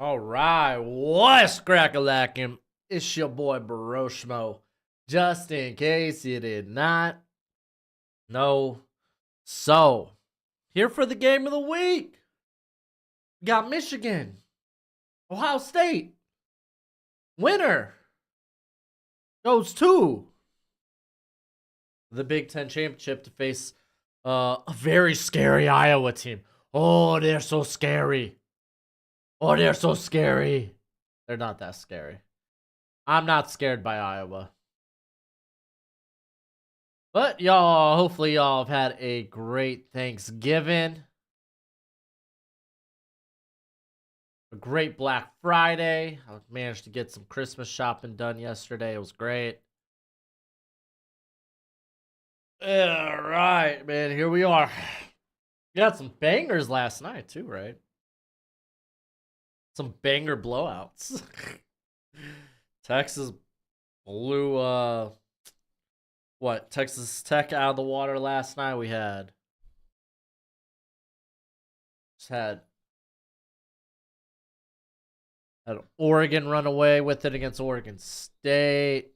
All right, what's crack-a-lackin'? It's your boy Broshmo. Just in case you did not know. So, here for the game of the week. We got Michigan, Ohio State. Winner goes to the Big Ten Championship to face a very scary Iowa team. Oh, they're so scary. Oh, they're so scary. They're not that scary. I'm not scared by Iowa. But y'all, hopefully y'all have had a great Thanksgiving. A great Black Friday. I managed to get some Christmas shopping done yesterday. It was great. All right, man. Here we are. We got some bangers last night too, right? Some banger blowouts. Texas blew Texas Tech out of the water last night. We had had Oregon run away with it against Oregon State.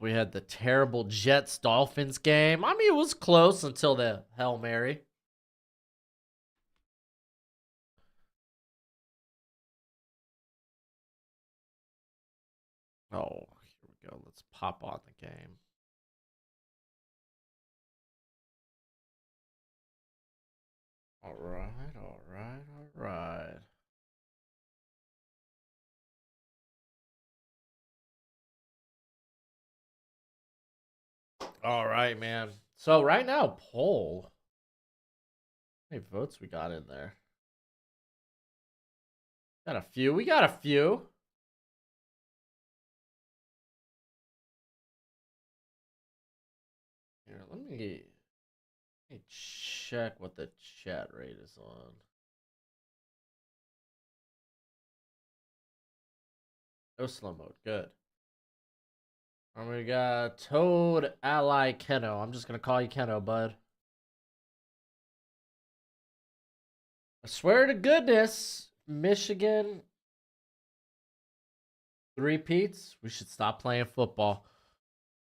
We had the terrible Jets Dolphins game. I mean, it was close until the Hail Mary. Oh, here we go. Let's pop on the game. All right, all right, all right. All right, man. So right now, poll. How many votes we got in there? Got a few. We got a few. Here, let me check what the chat rate is on. No slow mode. Good. And we got Toad Ally Keno. I'm just gonna call you Keno, bud. I swear to goodness, Michigan three-peats. We should stop playing football.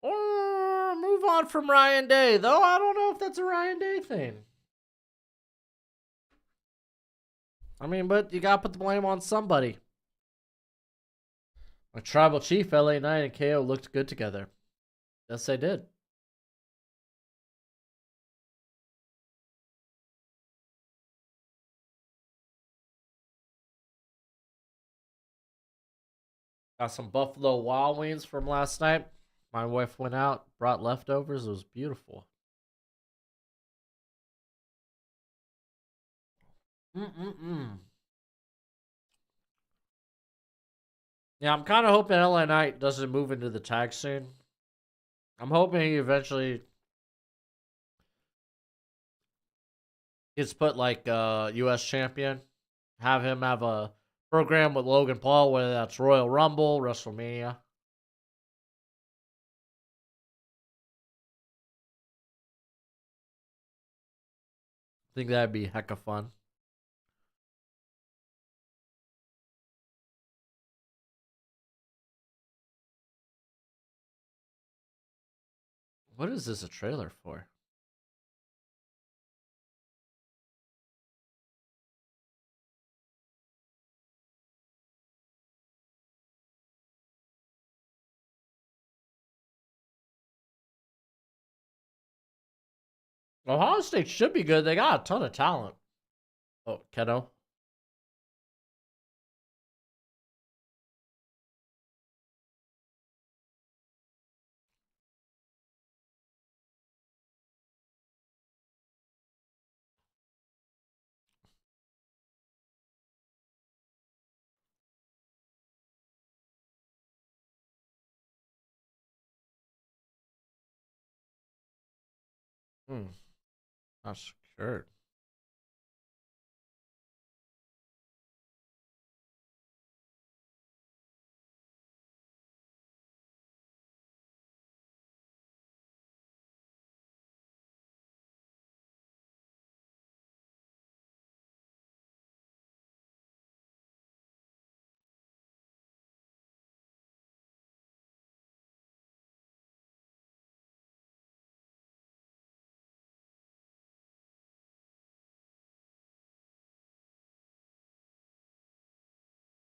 Or move on from Ryan Day, though I don't know if that's a Ryan Day thing. I mean, but you gotta put the blame on somebody. My tribal chief, LA Knight, and KO looked good together. Yes, they did. Got some Buffalo Wild Wings from last night. My wife went out, brought leftovers. It was beautiful. Yeah, I'm kind of hoping LA Knight doesn't move into the tag scene. I'm hoping he eventually gets put like U.S. champion. Have him have a program with Logan Paul, whether that's Royal Rumble, WrestleMania. I think that'd be heck of fun. What is this a trailer for? Ohio State should be good. They got a ton of talent. Oh, Keno. Not sure.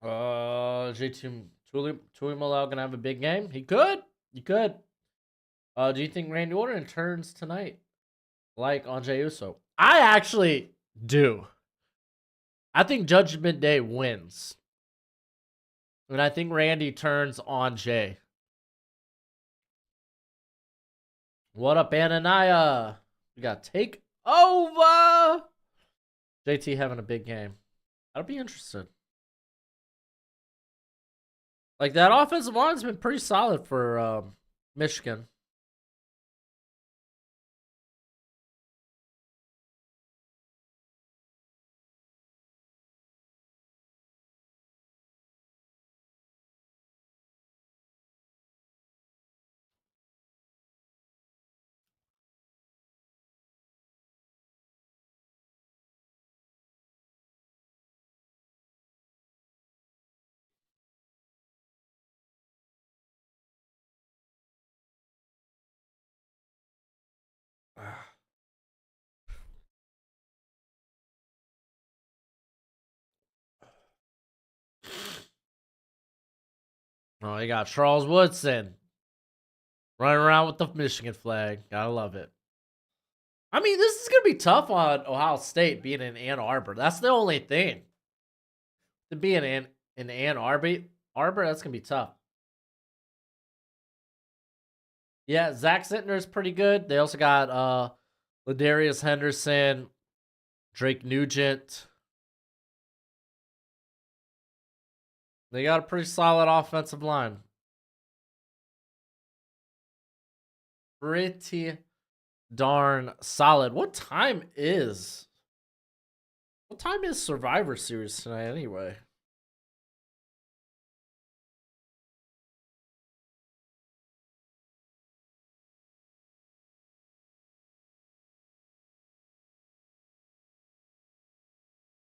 JT Tuimoloau gonna have a big game. He could. He could. Do you think Randy Orton turns tonight like on Jey Uso? I actually do. I think Judgment Day wins. And I think Randy turns on Jay. What up, Ananiah? We got Take Over. JT having a big game. That'll be interesting. Like, that offensive line's been pretty solid for Michigan. Oh, you got Charles Woodson running around with the Michigan flag. Gotta love it. I mean, this is gonna be tough on Ohio State being in Ann Arbor. That's the only thing. To be in Ann Arbor, that's gonna be tough. Yeah, Zach Sitner's pretty good. They also got Ladarius Henderson, Drake Nugent. They got a pretty solid offensive line. Pretty darn solid. What time is Survivor Series tonight anyway?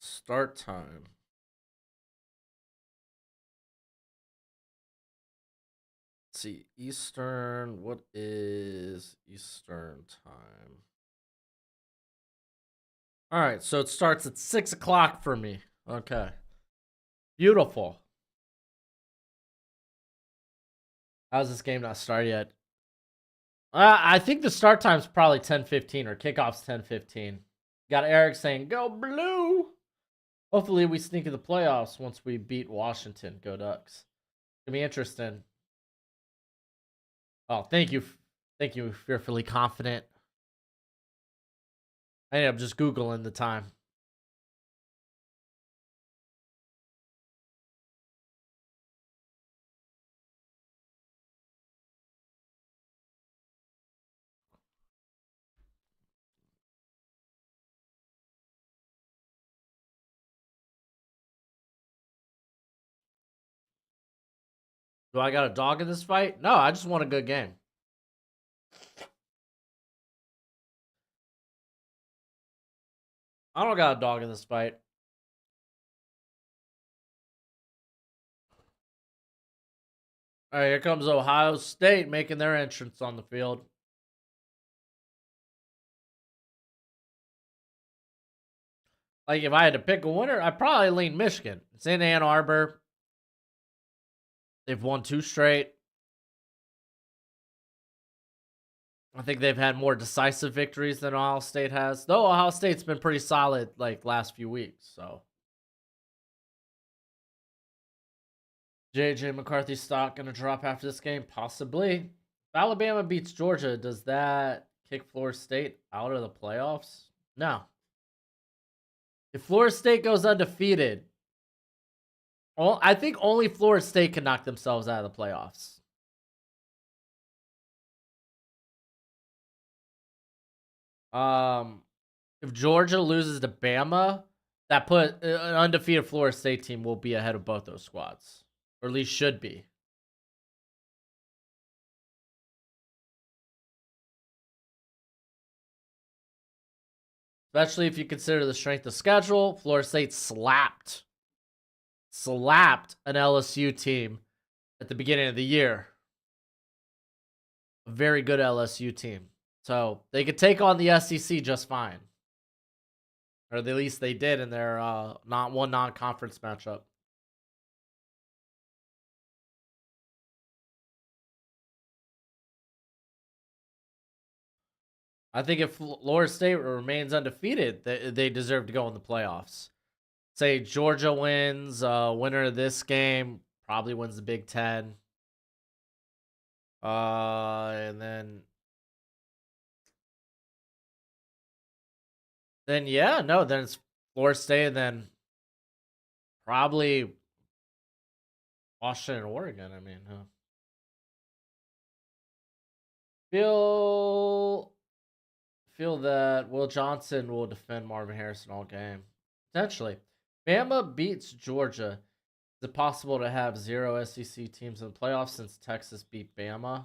Start time. Let's see, Eastern. What is Eastern time? All right, so it starts at 6 o'clock for me. Okay, beautiful. How's this game not started yet? I think the start time's probably 10:15 or kickoff's 10:15. Got Eric saying, "Go blue." Hopefully, we sneak in the playoffs once we beat Washington. Go Ducks. It's gonna be interesting. Oh, thank you. Thank you, Fearfully Confident. I ended up just Googling the time. Do I got a dog in this fight? No, I just want a good game. I don't got a dog in this fight. All right, here comes Ohio State making their entrance on the field. Like, if I had to pick a winner, I'd probably lean Michigan. It's in Ann Arbor. They've won 2 straight. I think they've had more decisive victories than Ohio State has. Though Ohio State's been pretty solid like last few weeks, so. JJ McCarthy stock gonna drop after this game? Possibly. If Alabama beats Georgia, does that kick Florida State out of the playoffs? No. If Florida State goes undefeated, I think only Florida State can knock themselves out of the playoffs. If Georgia loses to Bama, that put an undefeated Florida State team will be ahead of both those squads, or at least should be. Especially if you consider the strength of schedule. Florida State slapped an LSU team at the beginning of the year. A very good LSU team. So they could take on the SEC just fine. Or at least they did in their non-conference matchup. I think if Florida State remains undefeated, they deserve to go in the playoffs. Say Georgia wins, winner of this game probably wins the Big Ten. And then yeah, no, then it's Florida State, and then probably Washington, Oregon. I mean, feel feel that Will Johnson will defend Marvin Harrison all game. Potentially. Bama beats Georgia. Is it possible to have 0 SEC teams in the playoffs since Texas beat Bama?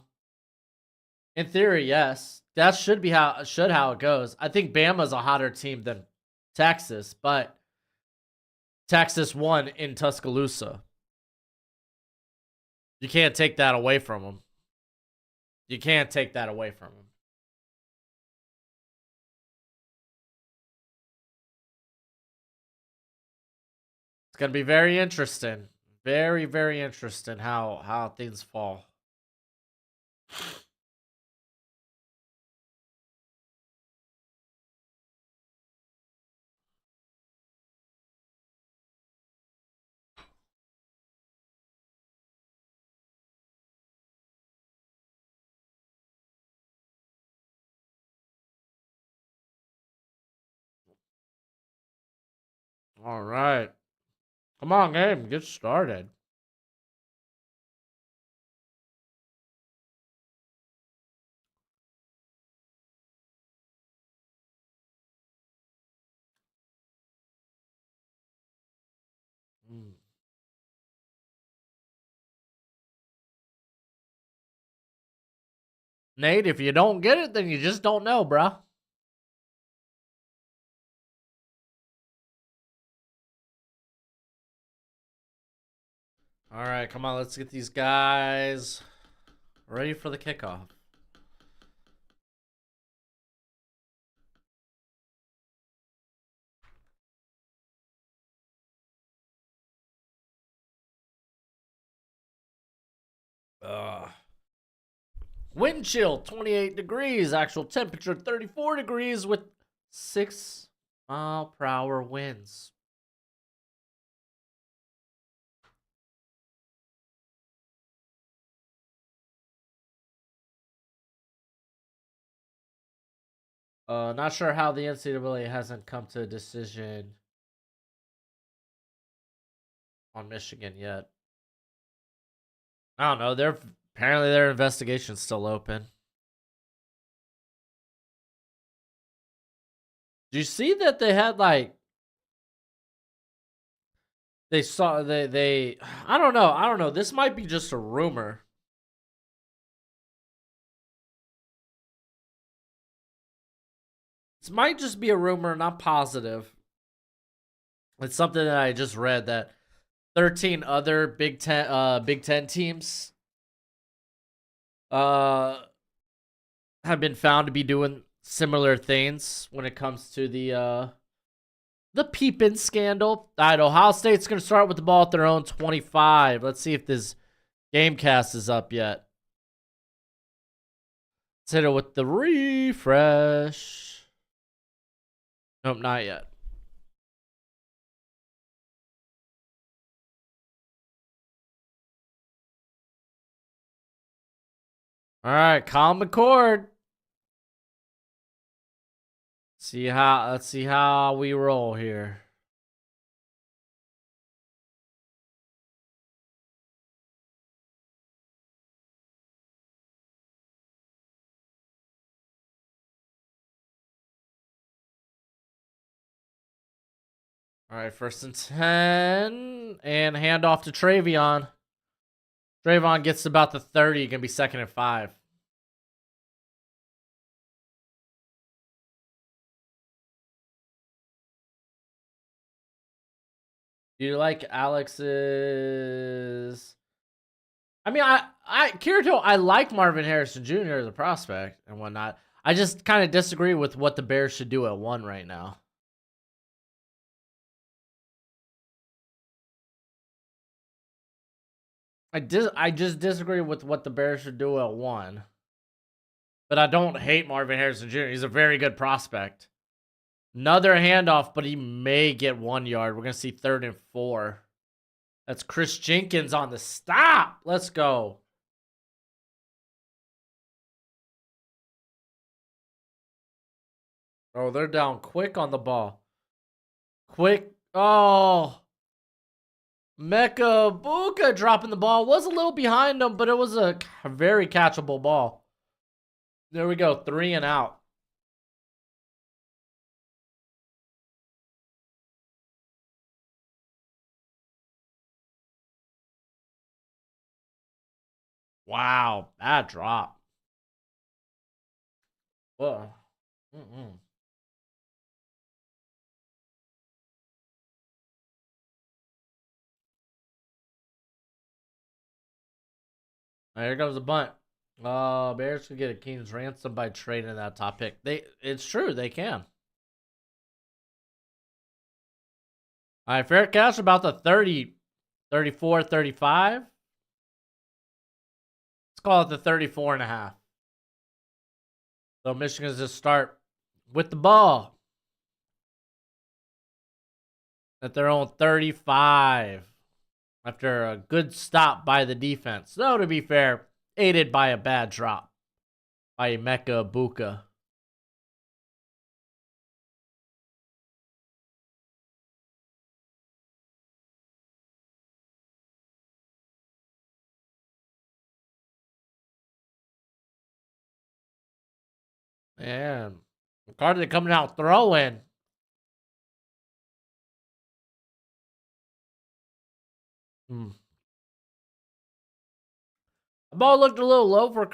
In theory, yes. That should be how it goes. I think Bama's a hotter team than Texas, but Texas won in Tuscaloosa. You can't take that away from them. You can't take that away from them. It's gonna be very interesting. Very, very interesting how things fall. All right. Come on, game. Get started. Nate, if you don't get it, then you just don't know, bruh. All right, come on. Let's get these guys ready for the kickoff. Wind chill 28 degrees, actual temperature 34 degrees with 6-mile-per-hour winds. Not sure how the NCAA hasn't come to a decision on Michigan yet. I don't know. Apparently their investigation's still open. Do you see that they had they saw they I don't know. This might be just a rumor. This might just be a rumor, not positive. It's something that I just read that 13 other Big Ten teams have been found to be doing similar things when it comes to the Peepin scandal. All right, Ohio State's going to start with the ball at their own 25. Let's see if this Gamecast is up yet. Let's hit it with the refresh. Nope, not yet. All right, calm the cord. Let's see how we roll here. All right, 1st and 10, and hand off to Travion. Travion gets about the 30, gonna be 2nd and 5. Do you like Alex's? I mean, Kirito, I like Marvin Harrison Jr. as a prospect and whatnot. I just kind of disagree with what the Bears should do at 1 right now. I just disagree with what the Bears should do at 1. But I don't hate Marvin Harrison Jr. He's a very good prospect. Another handoff, but he may get 1 yard. We're going to see 3rd and 4. That's Chris Jenkins on the stop. Let's go. Oh, they're down quick on the ball. Quick. Oh. Mecca Buka dropping the ball. Was a little behind him, but it was a very catchable ball. There we go. 3 and out. Wow. That drop. Whoa. Here comes the bunt. Bears could get a king's ransom by trading that top pick. It's true, they can. All right, fair catch about the 30, 34, 35. Let's call it the 34 and a half. So Michigan's just start with the ball at their own 35 after a good stop by the defense. Though, to be fair, aided by a bad drop by Mecca Buka. And McCarthy coming out throwing. The ball looked a little low for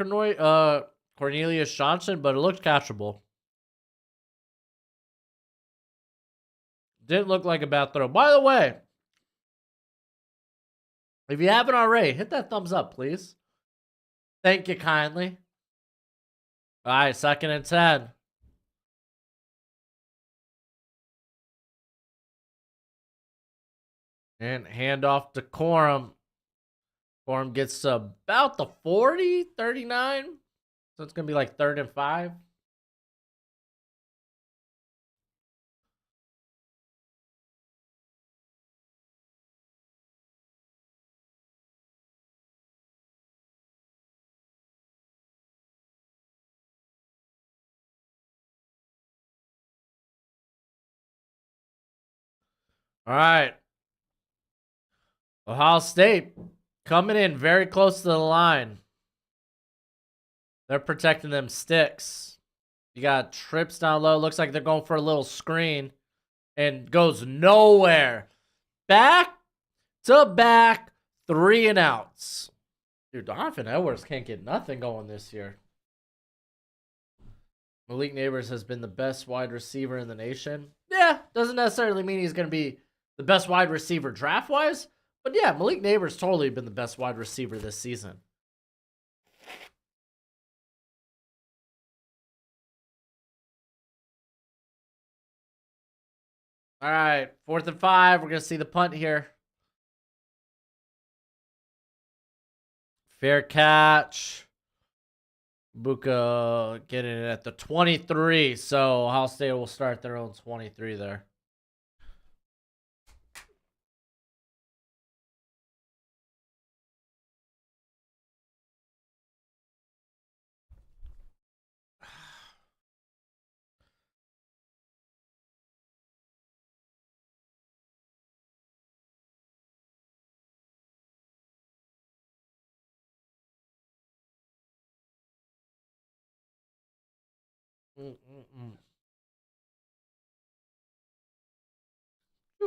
Cornelius Johnson, but it looked catchable. Didn't look like a bad throw. By the way, if you haven't already, hit that thumbs up, please. Thank you kindly. All right, 2nd and 10. And handoff to Corum. Corum gets about the 40, 39. So it's going to be like 3rd and 5. All right. Ohio State coming in very close to the line. They're protecting them sticks. You got trips down low. Looks like they're going for a little screen. And goes nowhere. Back to back 3 and outs. Dude, Donovan Edwards can't get nothing going this year. Malik Neighbors has been the best wide receiver in the nation. Yeah, doesn't necessarily mean he's going to be the best wide receiver draft-wise. But yeah, Malik Neighbors totally been the best wide receiver this season. All right, 4th and 5. We're going to see the punt here. Fair catch. Buka getting it at the 23. So Ohio State will start their own 23 there. Do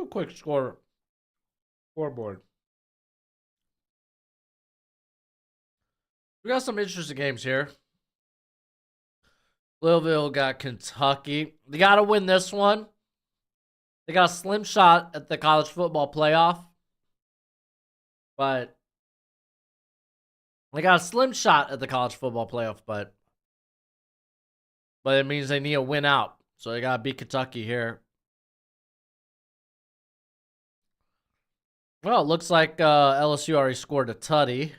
a quick scoreboard. We got some interesting games here. Louisville got Kentucky. They got to win this one. They got a slim shot at the college football playoff. But they got a slim shot at the college football playoff, but it means they need a win out. So they got to beat Kentucky here. Well, it looks like LSU already scored a tutty.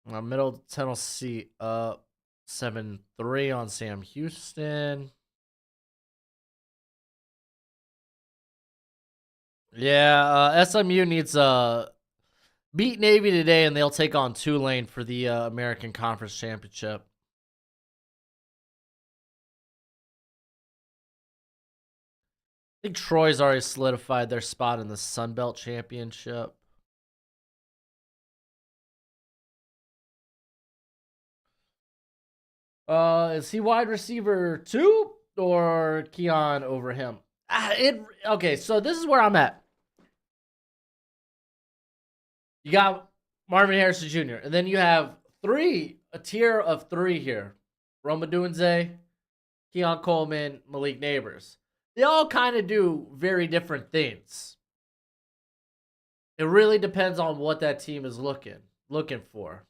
Middle Tennessee up 7-3 on Sam Houston. Yeah, SMU needs beat Navy today, and they'll take on Tulane for the American Conference Championship. I think Troy's already solidified their spot in the Sun Belt Championship. Is he wide receiver 2 or Keon over him? Okay, so this is where I'm at. You got Marvin Harrison Jr., and then you have a tier of 3 here. Roma Dunze, Keon Coleman, Malik Neighbors. They all kind of do very different things. It really depends on what that team is looking for.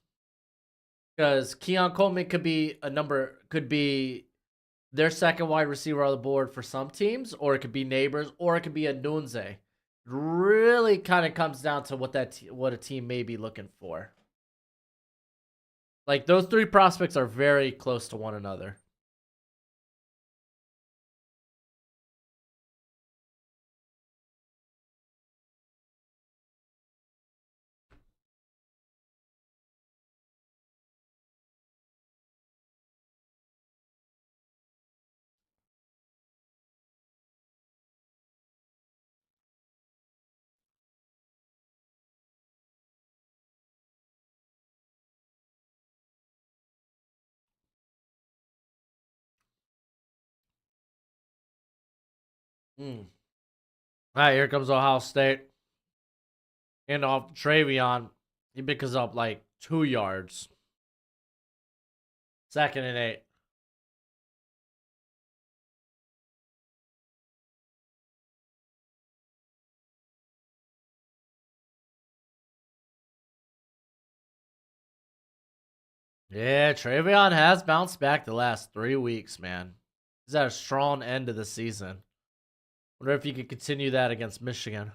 Because Keon Coleman could be their second wide receiver on the board for some teams, or it could be Neighbors, or it could be a Nunze. It really kind of comes down to what a team may be looking for. Like, those 3 prospects are very close to one another. All right, here comes Ohio State. And off Travion. He picks up like 2 yards. 2nd and 8. Yeah, Travion has bounced back the last 3 weeks, man. He's had a strong end of the season. Wonder if he could continue that against Michigan.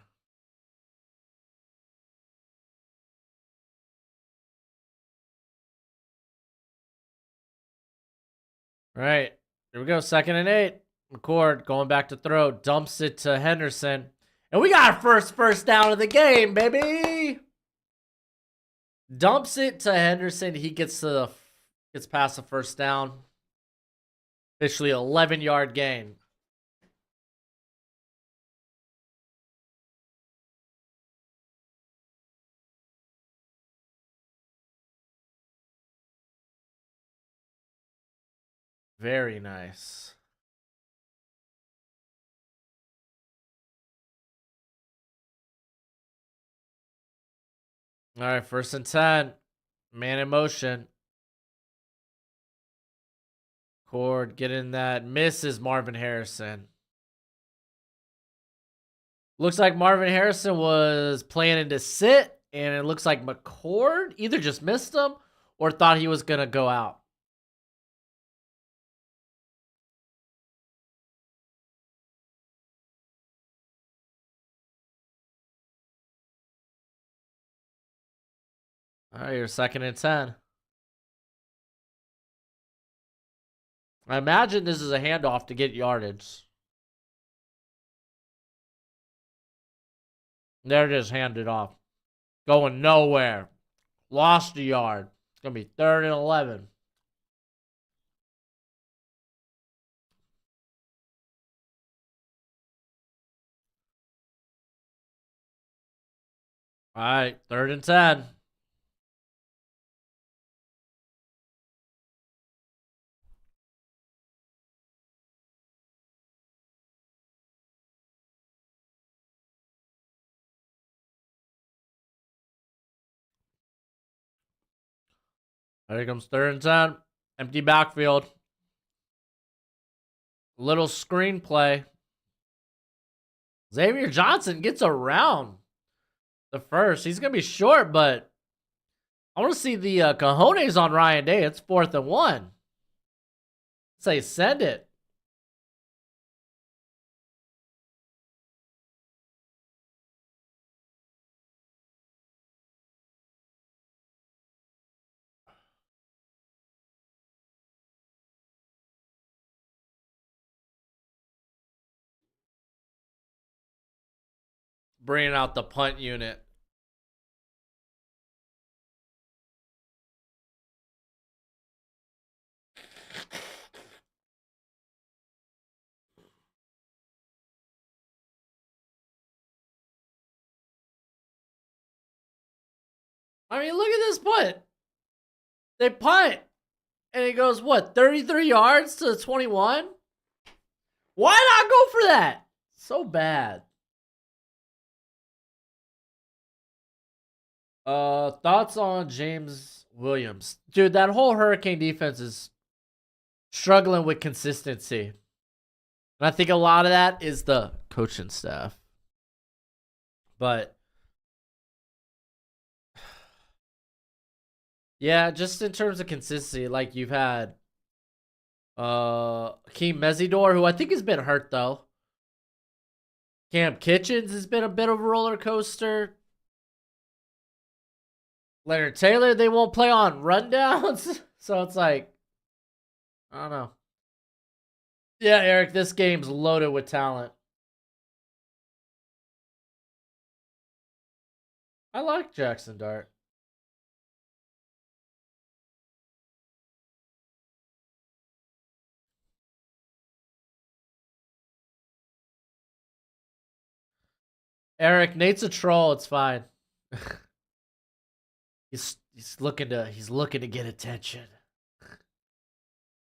All right, here we go. 2nd and 8. McCord going back to throw. Dumps it to Henderson. And we got our first down of the game, baby. Dumps it to Henderson. He gets past the first down. Officially 11-yard gain. Very nice. All right, 1st and 10. Man in motion. Cord getting that. Misses Marvin Harrison. Looks like Marvin Harrison was planning to sit, and it looks like McCord either just missed him or thought he was going to go out. All right, you're 2nd and 10. I imagine this is a handoff to get yardage. There it is, handed off. Going nowhere. Lost a yard. It's going to be 3rd and 11. All right, 3rd and 10. Here comes 3rd and 10. Empty backfield. Little screenplay. Xavier Johnson gets around the first. He's going to be short, but I want to see the cojones on Ryan Day. It's 4th and 1. Say send it. bringing out the punt unit. I mean, look at this punt. They punt, and it goes, what, 33 yards to 21? Why not go for that? So bad. Thoughts on James Williams? Dude, that whole Hurricane defense is struggling with consistency. And I think a lot of that is the coaching staff. But yeah, just in terms of consistency, like you've had Akeem Mesidor, who I think has been hurt though. Cam Kitchens has been a bit of a roller coaster. Leonard Taylor, they won't play on rundowns. So it's like, I don't know. Yeah, Eric, this game's loaded with talent. I like Jackson Dart. Eric, Nate's a troll. It's fine. he's looking to get attention.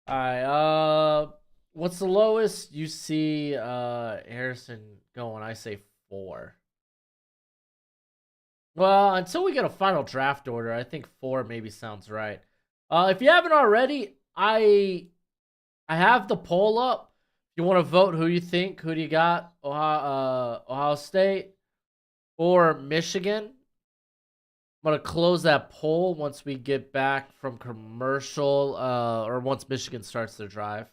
All right. What's the lowest you see Harrison going? I say 4. Well, until we get a final draft order, I think 4 maybe sounds right. If you haven't already, I have the poll up. If you want to vote who you think, who do you got? Ohio State or Michigan? I'm going to close that poll once we get back from commercial or once Michigan starts their drive.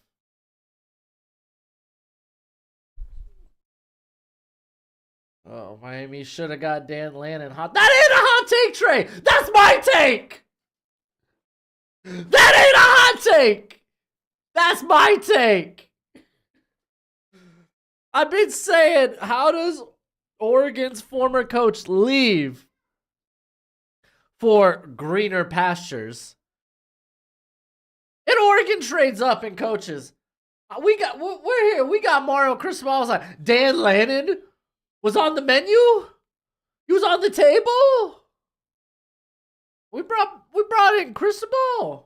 Oh, Miami should have got Dan Lannon hot. That ain't a hot take, Trey. That's my take. That ain't a hot take. That's my take. I've been saying, how does Oregon's former coach leave for greener pastures? And Oregon trades up in coaches. We're here. We got Mario Cristobal. Like Dan Lannon was on the menu. He was on the table. We brought in Cristobal.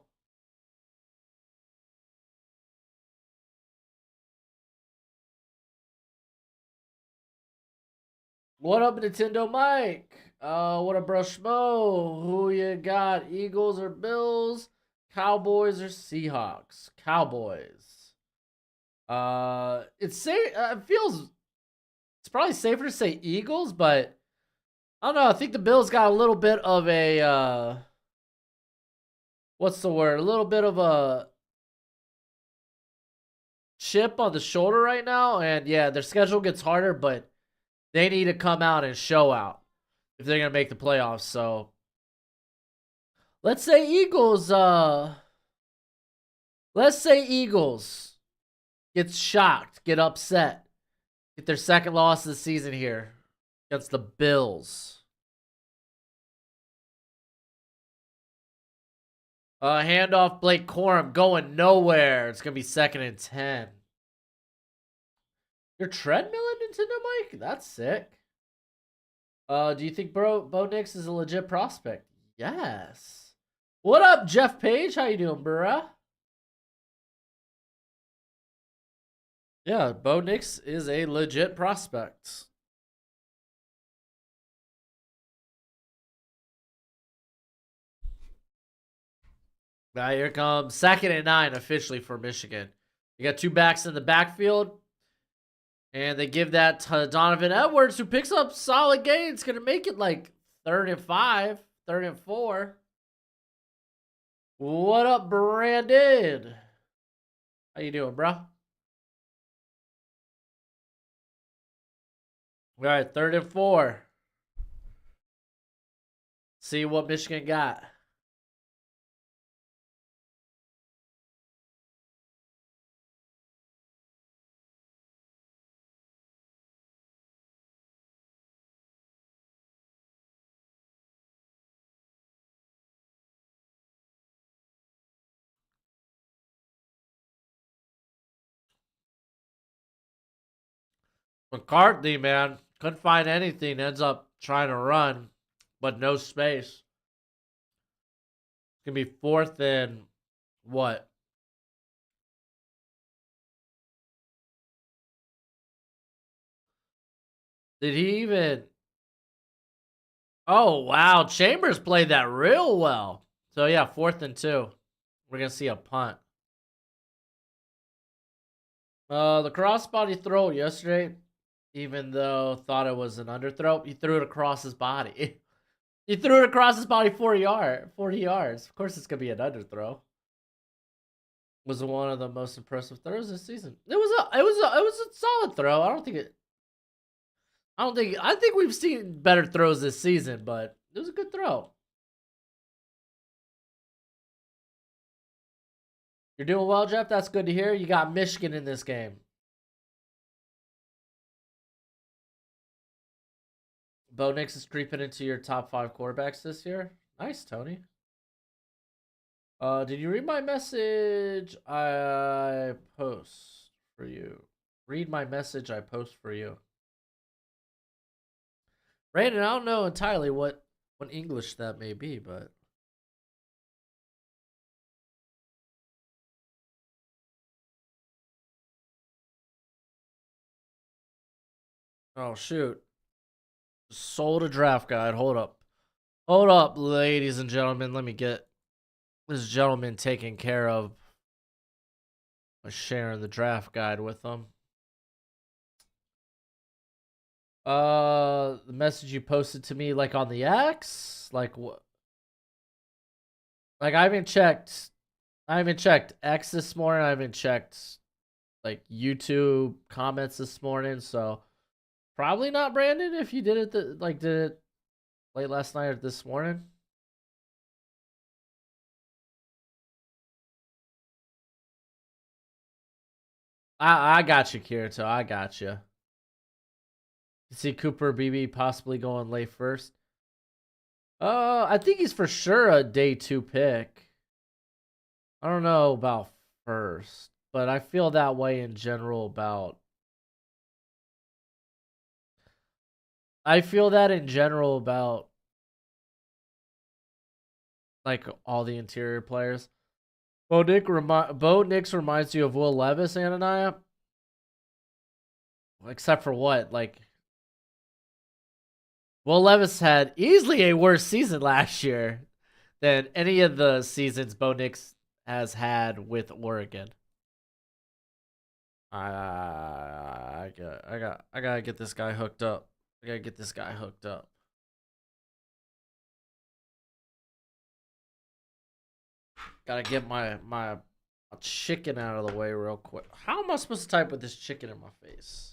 What up, Nintendo Mike? What up, Broshmo? Who you got? Eagles or Bills? Cowboys or Seahawks? Cowboys. It feels it's probably safer to say Eagles, but I don't know. I think the Bills got a little bit of a what's the word? A little bit of a chip on the shoulder right now, and yeah, their schedule gets harder, but they need to come out and show out if they're gonna make the playoffs. So let's say Eagles. Let's say Eagles get shocked, get upset, get their second loss of the season here against the Bills. Handoff Blake Corum going nowhere. It's gonna be 2nd and 10. You're treadmilling Nintendo Mike? That's sick. Do you think Bo Nix is a legit prospect? Yes. What up, Jeff Page? How you doing, bruh? Yeah, Bo Nix is a legit prospect. Now here comes 2nd and 9 officially for Michigan. You got 2 backs in the backfield. And they give that to Donovan Edwards, who picks up solid gains. Going to make it like 3rd and 5, 3rd and 4. What up, Brandon? How you doing, bro? All right, 3rd and 4. See what Michigan got. McCarthy, man, couldn't find anything. Ends up trying to run, but no space. It's gonna be 4th and what? Did he even? Oh wow, Chambers played that real well. So yeah, 4th and 2. We're gonna see a punt. The crossbody throw yesterday, even though thought it was an underthrow, he threw it across his body. He threw it across his body 40 yards. Of course, it's gonna be an underthrow. Was one of the most impressive throws this season. It was a solid throw. I think we've seen better throws this season, but it was a good throw. You're doing well, Jeff. That's good to hear. You got Michigan in this game. Bo Nix is creeping into your top 5 quarterbacks this year. Nice, Tony. Did you read my message I post for you? Read my message I post for you. Brandon, I don't know entirely what English that may be, but oh shoot. Sold a draft guide. Hold up, ladies and gentlemen. Let me get this gentleman taken care of by sharing the draft guide with them. The message you posted to me, like on the X, like what? Like I haven't checked X this morning. I haven't checked like YouTube comments this morning. So probably not Brandon. If you did it, did it late last night or this morning. I got you, Kirito. I got you. You see Cooper BB possibly going late first. I think he's for sure a day 2 pick. I don't know about first, but I feel that way in general about. I feel that in general about like all the interior players. Bo Nix reminds you of Will Levis, Ananiah. Except for what? Like Will Levis had easily a worse season last year than any of the seasons Bo Nix has had with Oregon. I gotta get this guy hooked up. Gotta get my chicken out of the way real quick. How am I supposed to type with this chicken in my face?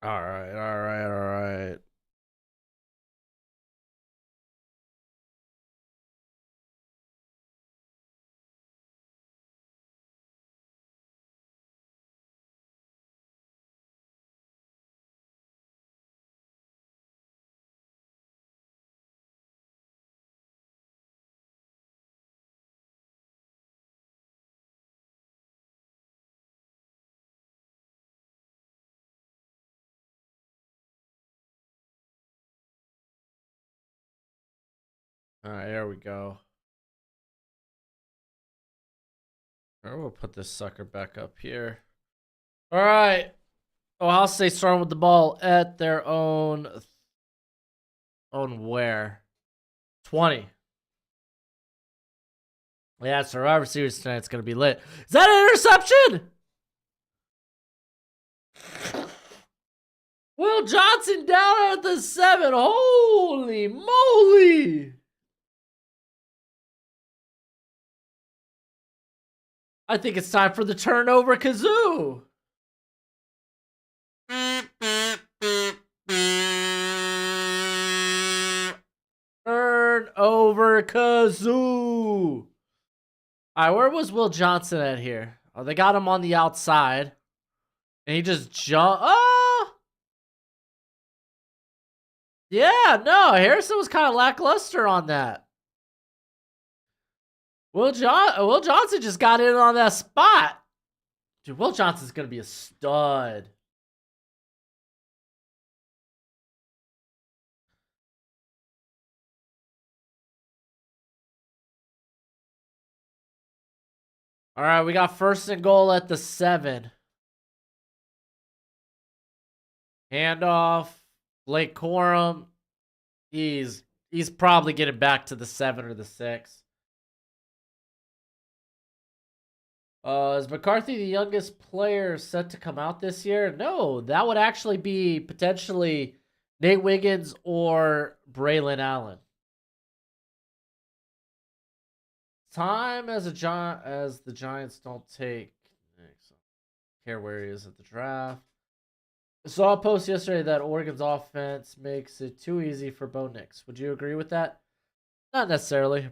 All right. All right, there we go. All right, we'll put this sucker back up here. All right. Ohio State starting with the ball at their own where? 20. Yeah, Survivor Series tonight's gonna be lit. Is that an interception? Will Johnson down at the 7. Holy moly! I think it's time for the turnover kazoo. Turnover kazoo. All right, where was Will Johnson at here? Oh, they got him on the outside. And he just jumped. Oh! Yeah, no, Harrison was kind of lackluster on that. Will Johnson just got in on that spot. Dude, Will Johnson's going to be a stud. All right, we got first and goal at the 7. Handoff. Blake Corum. He's probably getting back to the 7 or the 6. Is McCarthy the youngest player set to come out this year? No, that would actually be potentially Nate Wiggins or Braylon Allen. Time as the Giants don't take. Care where he is at the draft. I saw a post yesterday that Oregon's offense makes it too easy for Bo Nix. Would you agree with that? Not necessarily.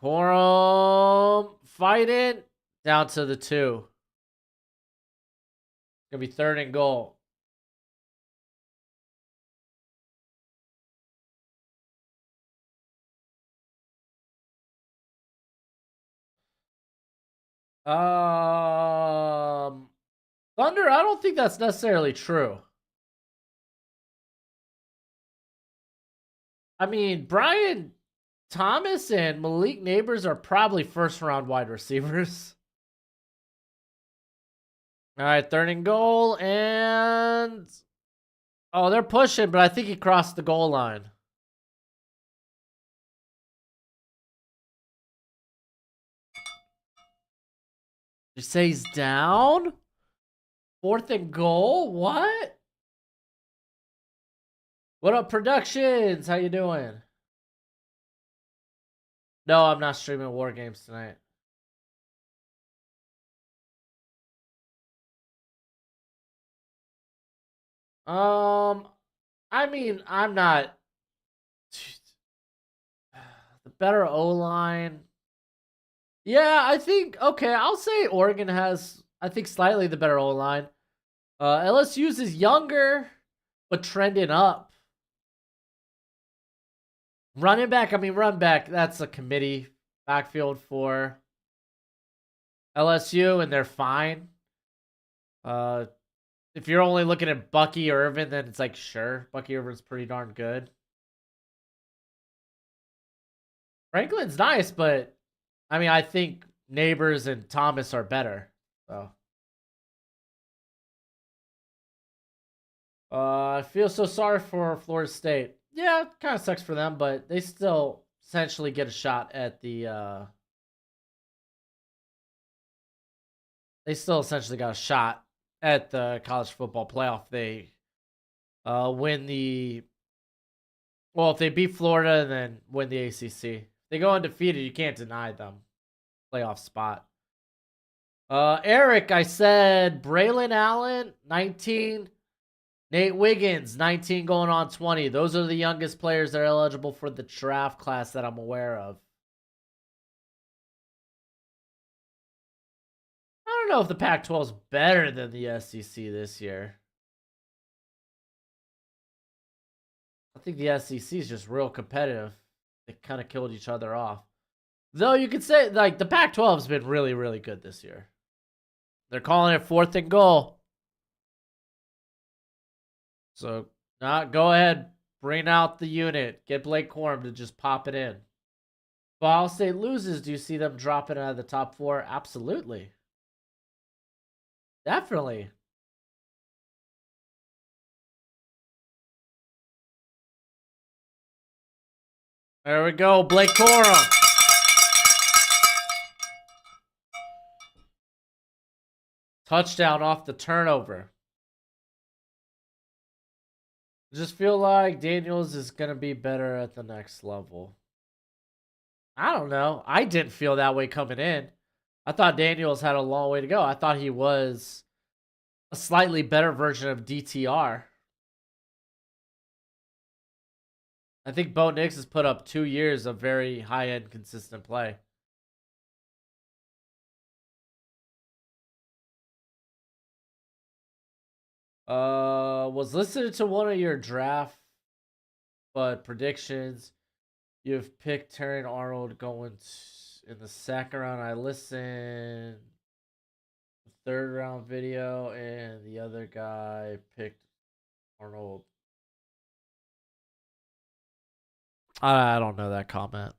Corum fighting down to the 2. Gonna be third and goal. Thunder, I don't think that's necessarily true. I mean, Brian Thomas and Malik Neighbors are probably first round wide receivers. All right, third and goal, and oh, they're pushing, but I think he crossed the goal line. You say he's down? Fourth and goal? What? What up, Productions? How you doing? No, I'm not streaming War Games tonight. I mean, I'm not the better O-line. Yeah, I think okay, I'll say Oregon has I think slightly the better O-line. LSU's is younger, but trending up. Running back, run back, that's a committee backfield for LSU, and they're fine. If you're only looking at Bucky Irvin, then it's like, sure, Bucky Irvin's pretty darn good. Franklin's nice, but I think Neighbors and Thomas are better. So, I feel so sorry for Florida State. Yeah, it kind of sucks for them, but they still essentially get a shot at the. They still essentially got a shot at the college football playoff. They win the. Well, if they beat Florida, then win the ACC. If they go undefeated, you can't deny them playoff spot. Eric, I said Braylon Allen, 19. Nate Wiggins, 19 going on 20. Those are the youngest players that are eligible for the draft class that I'm aware of. I don't know if the Pac-12 is better than the SEC this year. I think the SEC is just real competitive. They kind of killed each other off. Though you could say, like, the Pac-12 has been really, really good this year. They're calling it fourth and goal. So, go ahead. Bring out the unit. Get Blake Corum to just pop it in. If Ohio State loses, do you see them dropping out of the top 4? Absolutely. Definitely. There we go. Blake Corum. Touchdown off the turnover. I just feel like Daniels is going to be better at the next level. I don't know. I didn't feel that way coming in. I thought Daniels had a long way to go. I thought he was a slightly better version of DTR. I think Bo Nix has put up 2 years of very high-end consistent play. Was listening to one of your draft predictions. You've picked Terry Arnold going in the second round. I listened the third round video, and the other guy picked Arnold. I don't know that comment.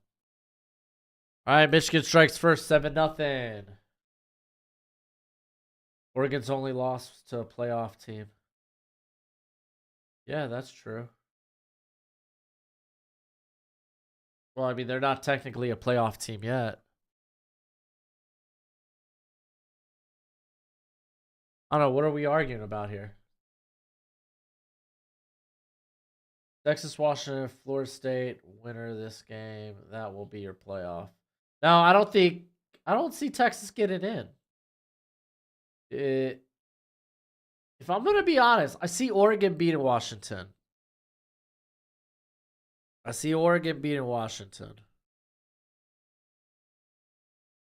All right, Michigan strikes first, 7-0. Oregon's only lost to a playoff team. Yeah, that's true. Well, I mean, they're not technically a playoff team yet. I don't know. What are we arguing about here? Texas, Washington, Florida State, winner of this game. That will be your playoff. No, I don't see Texas getting in. If I'm going to be honest, I see Oregon beating Washington.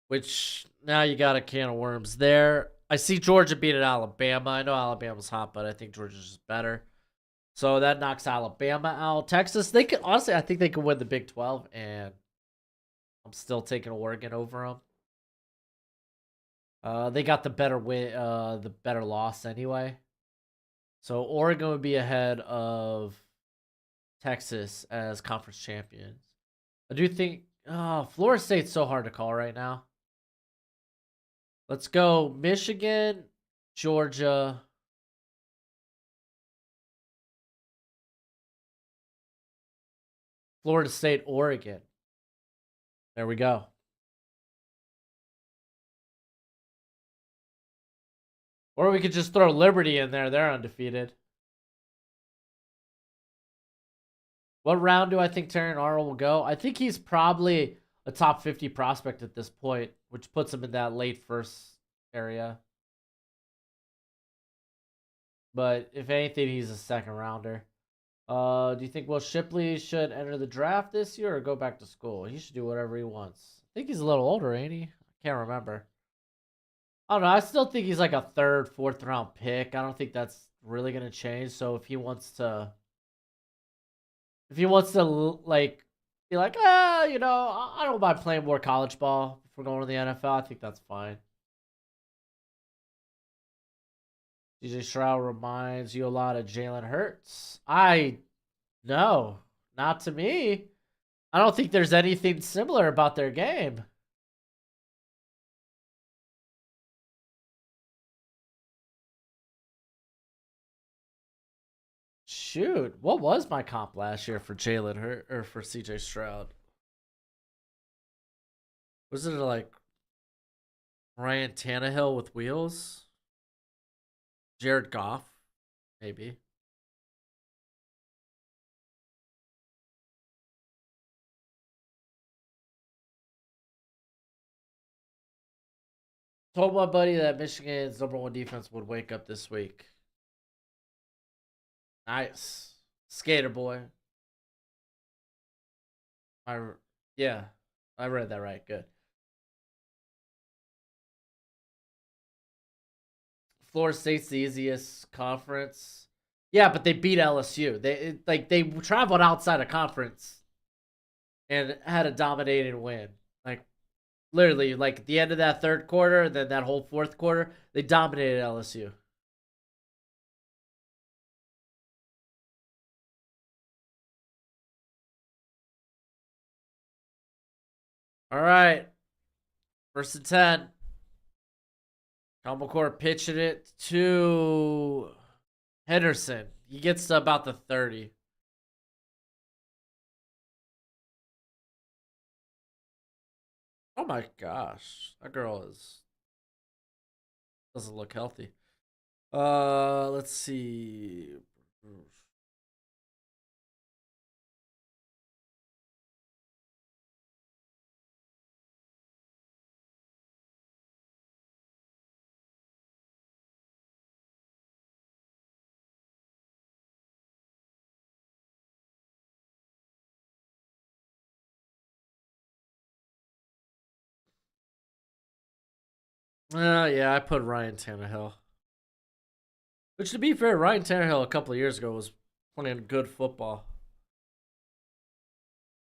Which now you got a can of worms there. I see Georgia beating Alabama. I know Alabama's hot, but I think Georgia's just better. So that knocks Alabama out. Texas, they could honestly, I think they could win the Big 12, and I'm still taking Oregon over them. They got the better win, the better loss anyway. So Oregon would be ahead of Texas as conference champions. I do think Florida State's so hard to call right now. Let's go Michigan, Georgia, Florida State, Oregon. There we go. Or we could just throw Liberty in there. They're undefeated. What round do I think Terry Arnold will go? I think he's probably a top 50 prospect at this point, which puts him in that late first area. But if anything, he's a second rounder. Do you think Will Shipley should enter the draft this year or go back to school? He should do whatever he wants. I think he's a little older, ain't he? I can't remember. I don't know. I still think he's like a third, fourth round pick. I don't think that's really gonna change. So if he wants to like be like, I don't mind playing more college ball before going to the NFL, I think that's fine. DJ Stroud reminds you a lot of Jalen Hurts. No, not to me. I don't think there's anything similar about their game. Shoot, what was my comp last year for Jalen Hurt or for CJ Stroud? Was it like Ryan Tannehill with wheels? Jared Goff, maybe. Told my buddy that Michigan's #1 defense would wake up this week. Nice. Skater boy. Yeah, I read that right. Good. Florida State's the easiest conference. Yeah, but they beat LSU. They traveled outside of conference and had a dominating win. Like literally, like at the end of that third quarter, then that whole fourth quarter, they dominated LSU. All right, 1st and 10. Common Core pitching it to Henderson. He gets to about the 30. Oh my gosh. That girl doesn't look healthy. Let's see. Yeah, I put Ryan Tannehill. Which, to be fair, Ryan Tannehill a couple of years ago was playing good football.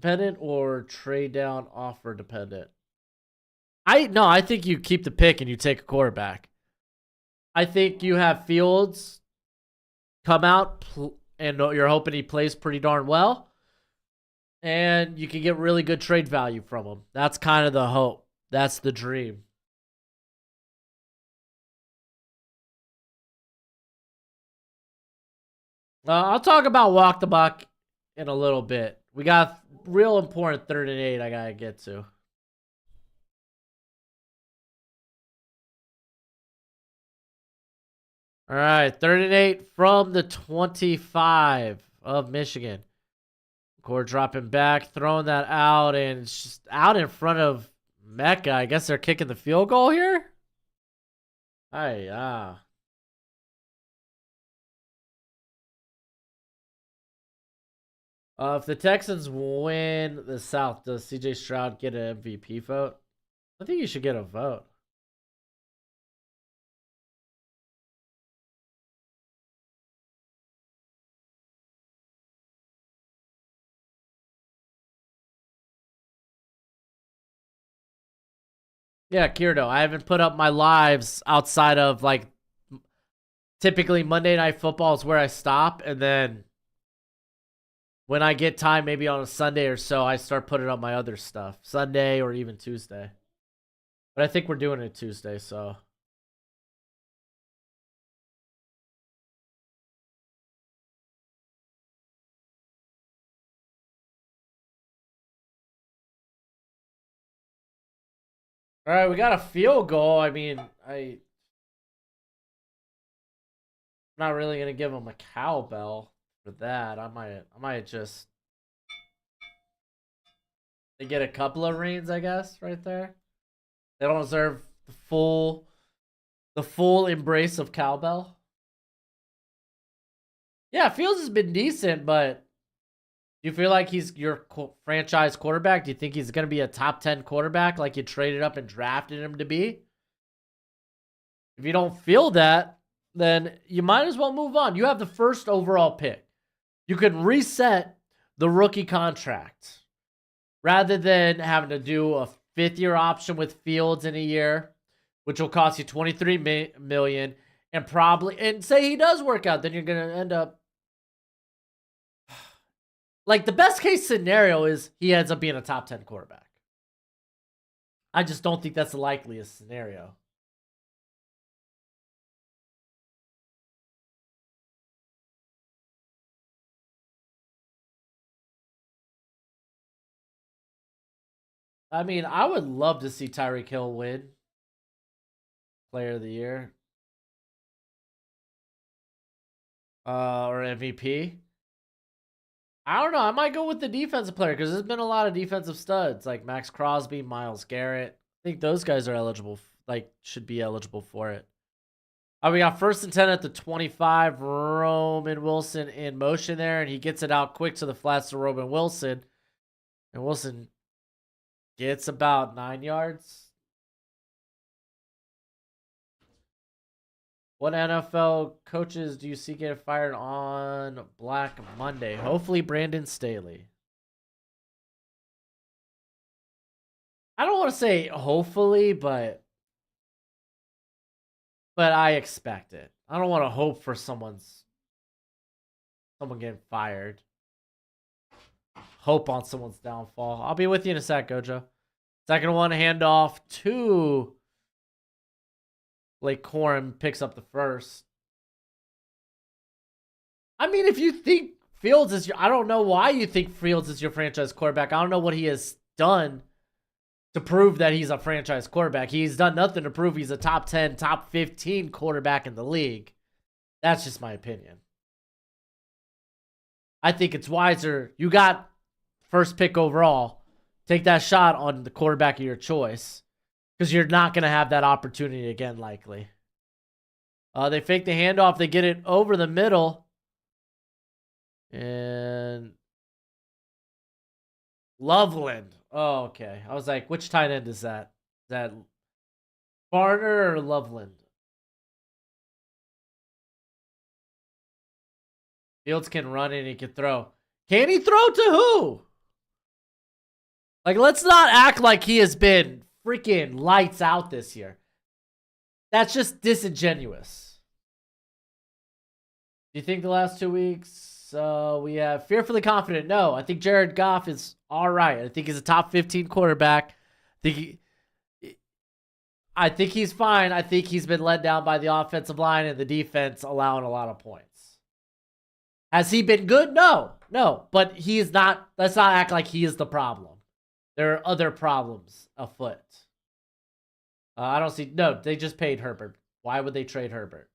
dependent or trade down offer dependent? I think you keep the pick and you take a quarterback. I think you have Fields come out and you're hoping he plays pretty darn well. And you can get really good trade value from him. That's kind of the hope. That's the dream. I'll talk about walk the buck in a little bit. We got real important 3rd and 8 I got to get to. All right, 3rd and 8 from the 25 of Michigan. Core dropping back, throwing that out, and it's just out in front of Mecca. I guess they're kicking the field goal here. If the Texans win the South, does CJ Stroud get an MVP vote? I think he should get a vote. Yeah, Kirdo. I haven't put up my lives outside of like typically Monday Night Football is where I stop, and then when I get time, maybe on a Sunday or so, I start putting up my other stuff. Sunday or even Tuesday. But I think we're doing it Tuesday, so. All right, we got a field goal. I mean, I'm not really gonna give him a cowbell for that. I might just. They get a couple of reigns, I guess, right there. They don't deserve the full embrace of cowbell. Yeah, Fields has been decent, but do you feel like he's your franchise quarterback? Do you think he's going to be a top 10 quarterback like you traded up and drafted him to be? If you don't feel that, then you might as well move on. You have the 1st overall pick. You can reset the rookie contract rather than having to do a 5th-year option with Fields in a year, which will cost you $23 million, and say he does work out, then you're going to end up. Like, the best case scenario is he ends up being a top 10 quarterback. I just don't think that's the likeliest scenario. I mean, I would love to see Tyreek Hill win Player of the Year. Or MVP. I don't know. I might go with the defensive player because there's been a lot of defensive studs like Max Crosby, Myles Garrett. I think those guys are eligible, should be eligible for it. We got 1st and 10 at the 25. Roman Wilson in motion there, and he gets it out quick to the flats to Roman Wilson. And Wilson gets about 9 yards. What NFL coaches do you see get fired on Black Monday? Hopefully Brandon Staley. I don't want to say hopefully, but I expect it. I don't want to hope for someone getting fired. Hope on someone's downfall. I'll be with you in a sec, Gojo. 2nd one, handoff to Blake Corum, picks up the 1st. I mean, if you think Fields is I don't know why you think Fields is your franchise quarterback. I don't know what he has done to prove that he's a franchise quarterback. He's done nothing to prove he's a top 10, top 15 quarterback in the league. That's just my opinion. I think it's wiser. You got 1st pick overall. Take that shot on the quarterback of your choice because you're not going to have that opportunity again, likely. They fake the handoff. They get it over the middle. And Loveland. Oh, okay. I was like, which tight end is that? Is that Barner or Loveland? Fields can run and he can throw. Can he throw to who? Like, let's not act like he has been freaking lights out this year. That's just disingenuous. Do you think the last 2 weeks we have fearfully confident? No, I think Jared Goff is all right. I think he's a top 15 quarterback. I think he's fine. I think he's been let down by the offensive line and the defense allowing a lot of points. Has he been good? No. But he is not. Let's not act like he is the problem. There are other problems afoot. I don't see. No, they just paid Herbert. Why would they trade Herbert?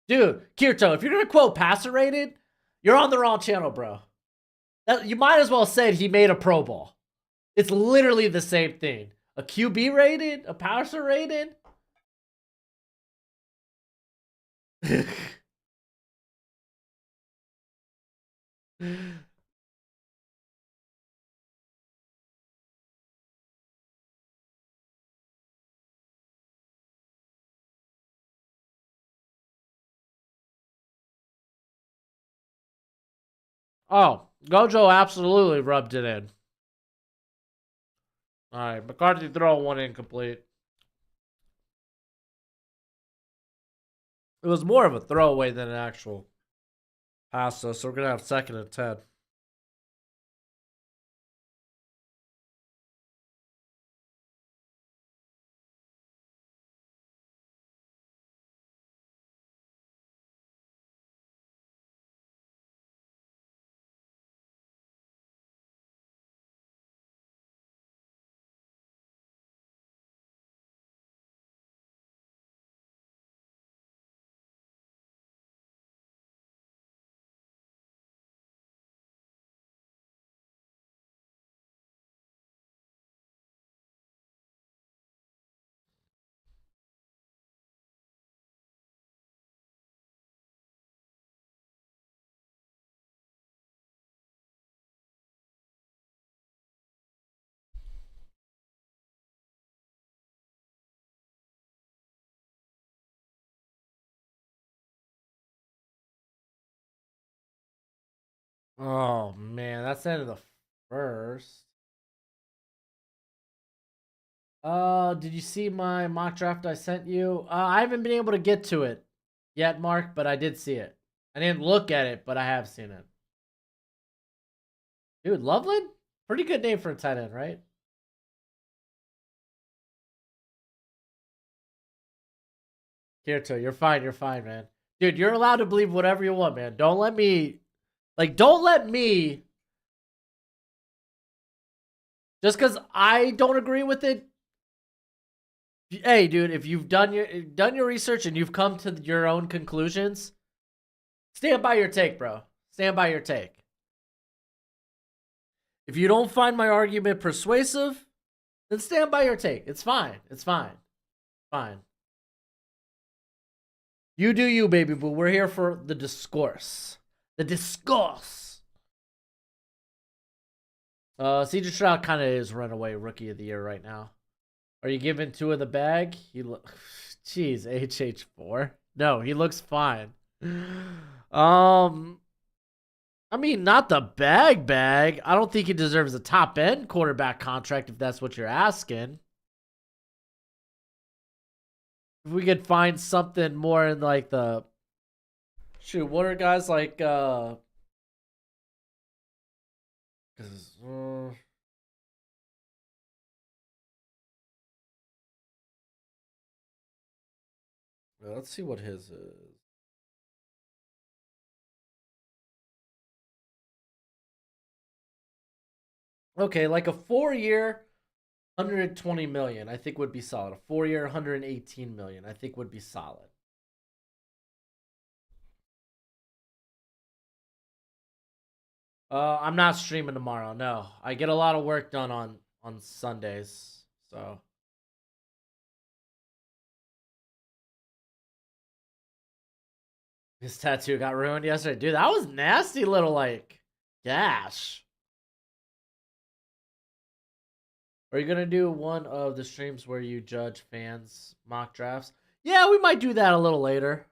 Dude, Kirto, if you're gonna quote passer rated, you're on the wrong channel, bro. You might as well said he made a Pro Bowl. It's literally the same thing. A QB rated, a passer rated. Oh, Gojo absolutely rubbed it in. All right, McCarthy throw one incomplete. It was more of a throwaway than an actual pass, so we're going to have 2nd and 10. Oh, man, that's the end of the first. Did you see my mock draft I sent you? I haven't been able to get to it yet, Mark, but I did see it. I didn't look at it, but I have seen it. Dude, Loveland? Pretty good name for a tight end, right? Kirito, you're fine, man. Dude, you're allowed to believe whatever you want, man. Don't let me just because I don't agree with it. Hey, dude, if you've done your research and you've come to your own conclusions, stand by your take, bro. Stand by your take. If you don't find my argument persuasive, then stand by your take. It's fine. Fine. You do you, baby boo. We're here for the discourse. CJ Stroud kind of is runaway rookie of the year right now. Are you giving Tua the bag? Jeez, HH4. No, he looks fine. I mean, not the bag. I don't think he deserves a top end quarterback contract if that's what you're asking. If we could find something more in like the what are guys like let's see what his is. Okay, like a 4-year, 120 million, I think would be solid. A 4-year, 118 million, I think would be solid. I'm not streaming tomorrow. No, I get a lot of work done on Sundays, so. His tattoo got ruined yesterday, dude. That was nasty, little like gash. Are you gonna do one of the streams where you judge fans' mock drafts? Yeah, we might do that a little later.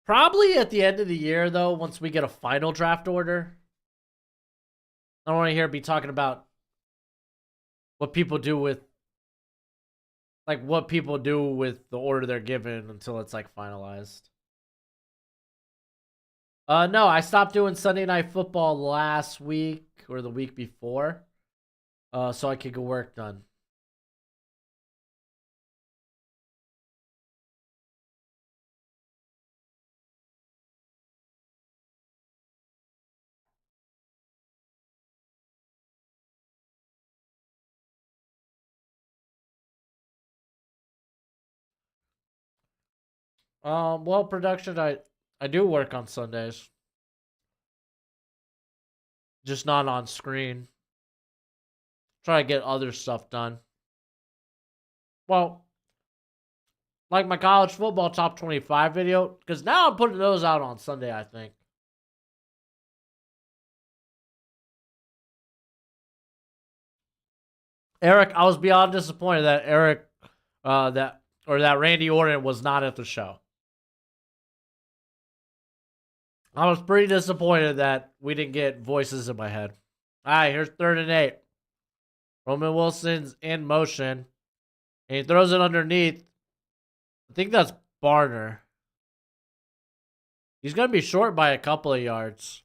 Probably at the end of the year, though, once we get a final draft order. I don't want to hear me talking about what people do with, like, what people do with the order they're given until it's, like, finalized. No, I stopped doing Sunday Night Football last week or the week before, so I could get work done. Well, production, I do work on Sundays, just not on screen. Try to get other stuff done. Well, like my college football top 25 video, because now I'm putting those out on Sunday, I think. Eric, I was beyond disappointed that that Randy Orton was not at the show. I was pretty disappointed that we didn't get voices in my head. All right, here's 3rd and 8. Roman Wilson's in motion, and he throws it underneath. I think that's Barner. He's going to be short by a couple of yards.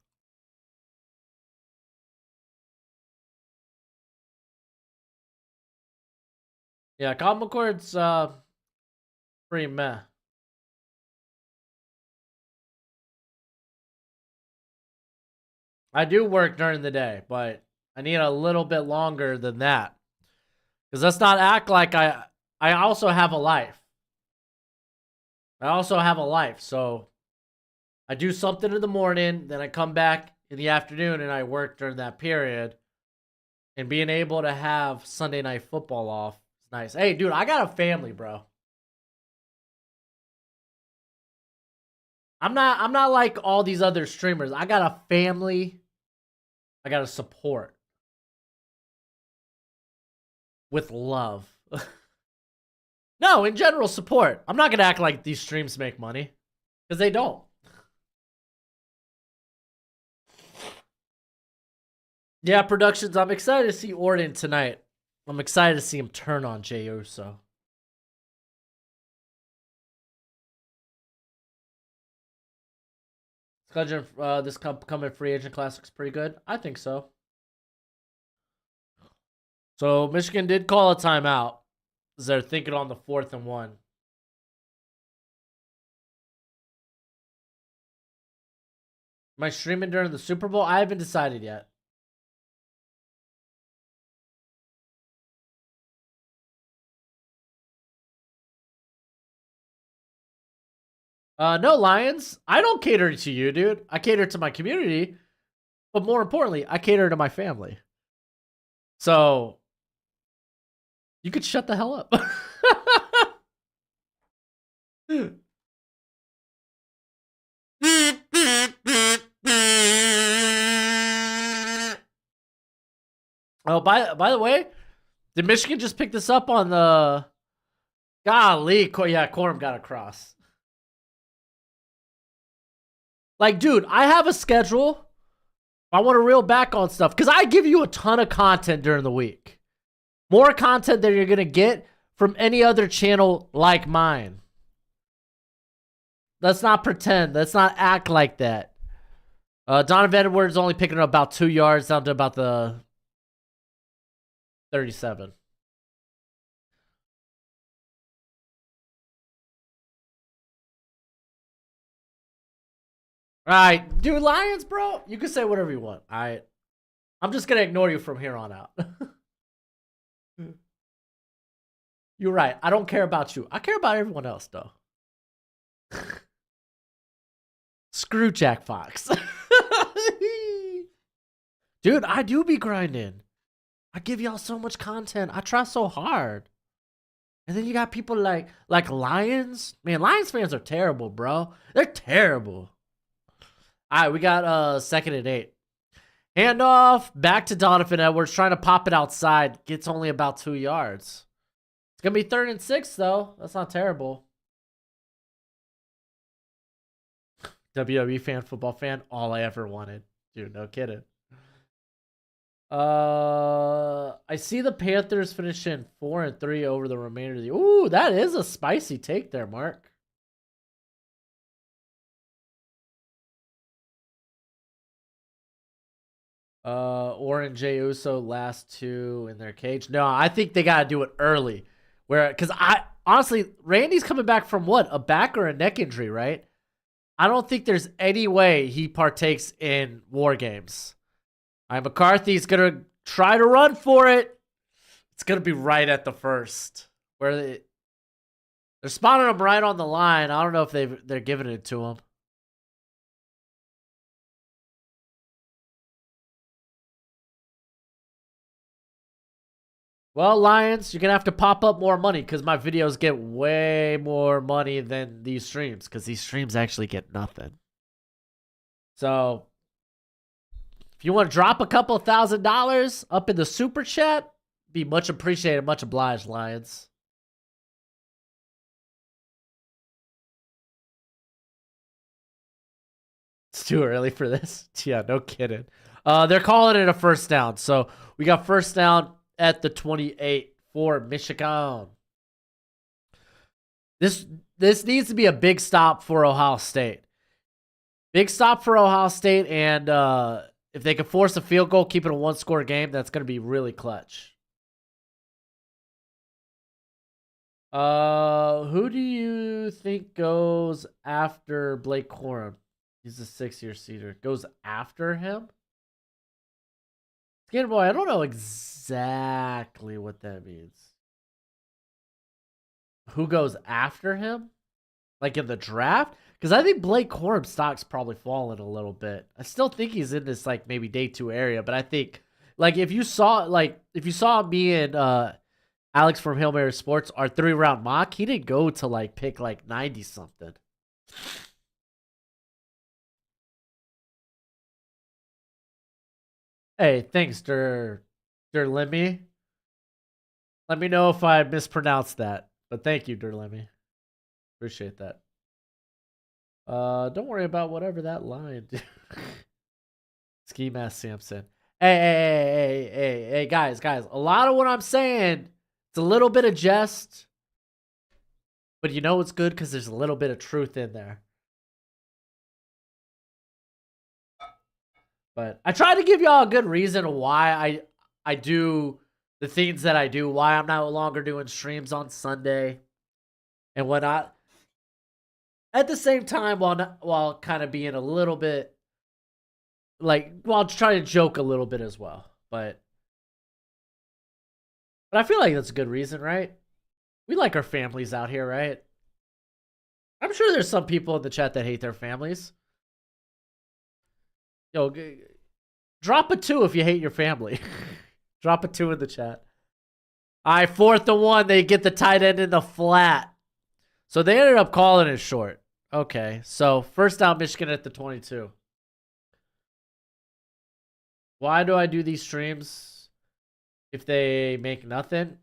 Yeah, Colt McCord's pretty meh. I do work during the day, but I need a little bit longer than that. Because let's not act like I also have a life. So I do something in the morning, then I come back in the afternoon and I work during that period. And being able to have Sunday Night Football off is nice. Hey, dude, I got a family, bro. I'm not like all these other streamers. I got a family. I got to support with love. No, in general, support. I'm not going to act like these streams make money, because they don't. Yeah, Productions, I'm excited to see Orton tonight. I'm excited to see him turn on Jey Uso. This coming free agent classic's pretty good. I think so. So Michigan did call a timeout, as they're thinking on the 4th and 1. Am I streaming during the Super Bowl? I haven't decided yet. No, Lions. I don't cater to you, dude. I cater to my community. But more importantly, I cater to my family. So, you could shut the hell up. Oh, by the way, did Michigan just pick this up on the... Golly, yeah, Corum got a cross. Like, dude, I have a schedule. I want to reel back on stuff because I give you a ton of content during the week. More content than you're going to get from any other channel like mine. Let's not pretend. Let's not act like that. Donovan Edwards only picking up about 2 yards down to about the 37. All right, dude, Lions, bro. You can say whatever you want. All right. I'm just going to ignore you from here on out. You're right. I don't care about you. I care about everyone else, though. Screw Jack Fox. Dude, I do be grinding. I give y'all so much content. I try so hard. And then you got people like Lions. Man, Lions fans are terrible, bro. They're terrible. All right, we got 2nd and 8. Handoff back to Donovan Edwards, trying to pop it outside. Gets only about 2 yards. It's going to be 3rd and 6, though. That's not terrible. WWE fan, football fan, all I ever wanted. Dude, no kidding. I see the Panthers finishing 4-3 over the remainder of the. Ooh, that is a spicy take there, Mark. Orr and Jey Uso last 2 in their cage. No, I think they gotta do it early. Because I honestly, Randy's coming back from what? A back or a neck injury, right? I don't think there's any way he partakes in War Games. McCarthy's gonna try to run for it. It's gonna be right at the first, where they're spotting him right on the line. I don't know if they're giving it to him. Well, Lions, you're gonna have to pop up more money because my videos get way more money than these streams, because these streams actually get nothing. So if you want to drop a couple $1,000 up in the super chat, be much appreciated, much obliged, Lions. It's too early for this. Yeah, no kidding. They're calling it a first down. So we got first down at the 28 for Michigan. This needs to be a big stop for Ohio State. Big stop for Ohio State, and if they can force a field goal, keep it a 1-score game, that's going to be really clutch. Who do you think goes after Blake Corum? He's a 6-year seater. Goes after him? Skater boy, I don't know exactly what that means. Who goes after him? Like in the draft? Because I think Blake Corum's stock's probably fallen a little bit. I still think he's in this like maybe day 2 area, but I think like if you saw me and Alex from Hail Mary Sports, our 3-round mock, he didn't go to like pick like 90 something. Hey, thanks, Derlemy. Let me know if I mispronounced that, but thank you, Derlemy. Appreciate that. Don't worry about whatever that line. Ski Mask Samson. Hey, guys. A lot of what I'm saying, it's a little bit of jest, but you know it's good because there's a little bit of truth in there. But I try to give y'all a good reason why I do the things that I do, why I'm no longer doing streams on Sunday and whatnot. At the same time, while kind of being a little bit like, while trying to joke a little bit as well. But I feel like that's a good reason, right? We like our families out here, right? I'm sure there's some people in the chat that hate their families. Yo, drop a 2 if you hate your family. Drop a 2 in the chat. All right, 4th and 1. They get the tight end in the flat. So they ended up calling it short. Okay, so first down, Michigan at the 22. Why do I do these streams if they make nothing?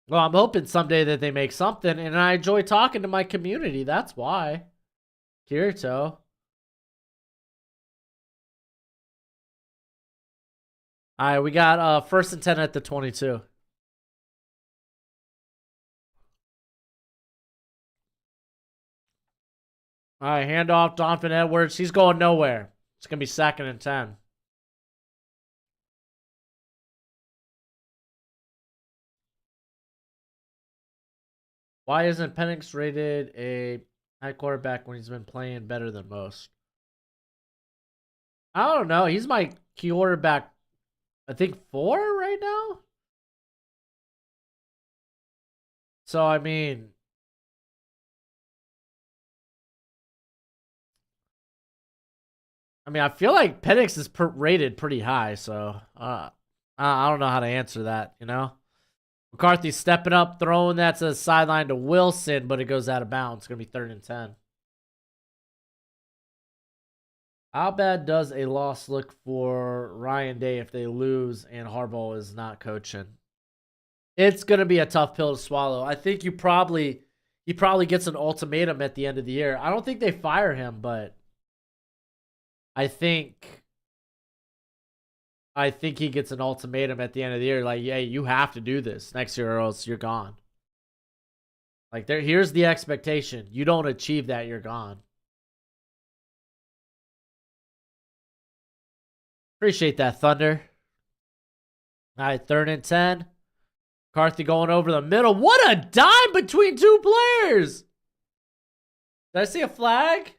Well, I'm hoping someday that they make something, and I enjoy talking to my community. That's why. Kirito. All right, we got 1st and 10 at the 22. All right, handoff, Donovan Edwards. He's going nowhere. It's going to be 2nd and 10. Why isn't Penix rated a high quarterback when he's been playing better than most? I don't know. He's my quarterback, I think 4 right now. So, I mean, I feel like Penix is rated pretty high, so I don't know how to answer that, you know? McCarthy's stepping up, throwing that to the sideline to Wilson, but it goes out of bounds. It's going to be 3rd and 10. How bad does a loss look for Ryan Day if they lose and Harbaugh is not coaching? It's gonna be a tough pill to swallow. I think he probably gets an ultimatum at the end of the year. I don't think they fire him, but I think he gets an ultimatum at the end of the year, like, yeah, you have to do this next year or else you're gone. Like, here's the expectation. You don't achieve that, you're gone. Appreciate that, Thunder. All right, 3rd and 10. McCarthy going over the middle. What a dime between two players! Did I see a flag?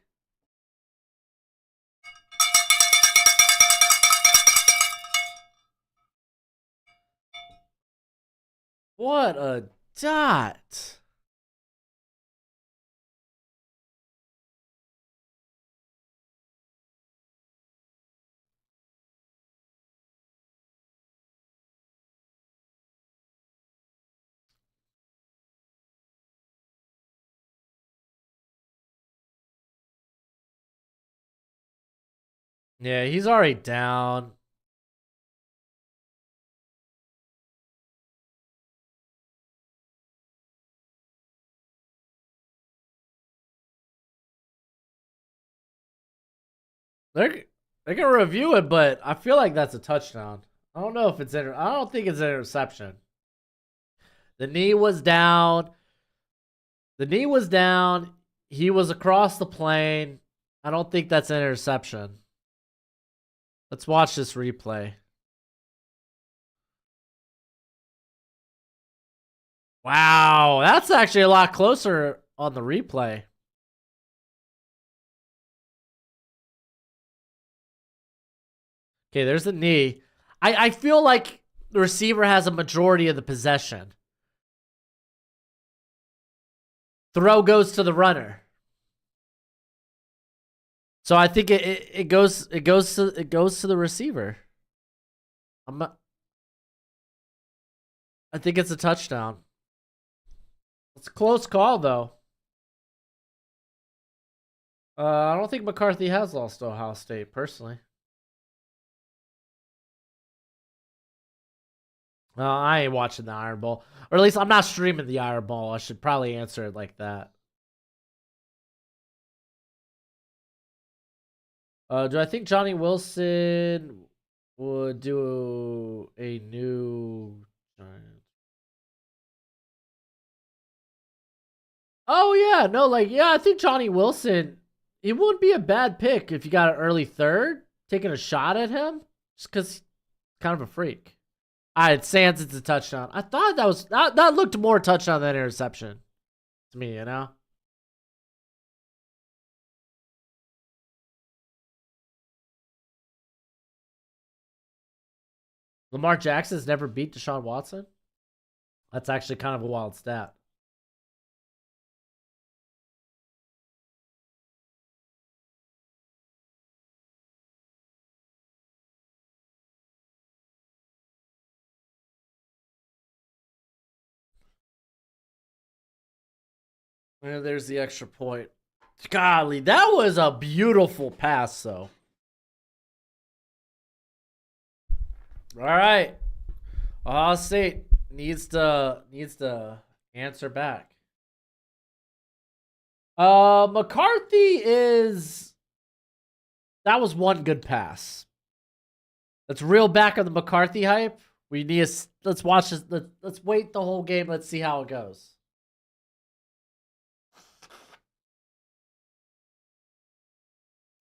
What a dot. Yeah, he's already down. They're gonna review it, but I feel like that's a touchdown. I don't know if it's I don't think it's an interception. The knee was down. The knee was down. He was across the plane. I don't think that's an interception. Let's watch this replay. Wow, that's actually a lot closer on the replay. Okay, there's the knee. I feel like the receiver has a majority of the possession. Throw goes to the runner. So I think it goes to the receiver. I think it's a touchdown. It's a close call though. I don't think McCarthy has lost to Ohio State personally. I ain't watching the Iron Bowl, or at least I'm not streaming the Iron Bowl. I should probably answer it like that. Do I think Johnny Wilson would do a new Giants? Oh yeah, no, like yeah, I think Johnny Wilson. It wouldn't be a bad pick if you got an early 3rd, taking a shot at him, just because he's kind of a freak. All right, Sands, it's a touchdown. I thought that looked more touchdown than interception to me, you know. Lamar Jackson's never beat Deshaun Watson. That's actually kind of a wild stat. And there's the extra point. Golly, that was a beautiful pass, though. All right, Ohio State needs to answer back. McCarthy is that was one good pass. Let's reel back on the McCarthy hype. We need to let's watch this. Let's wait the whole game. Let's see how it goes.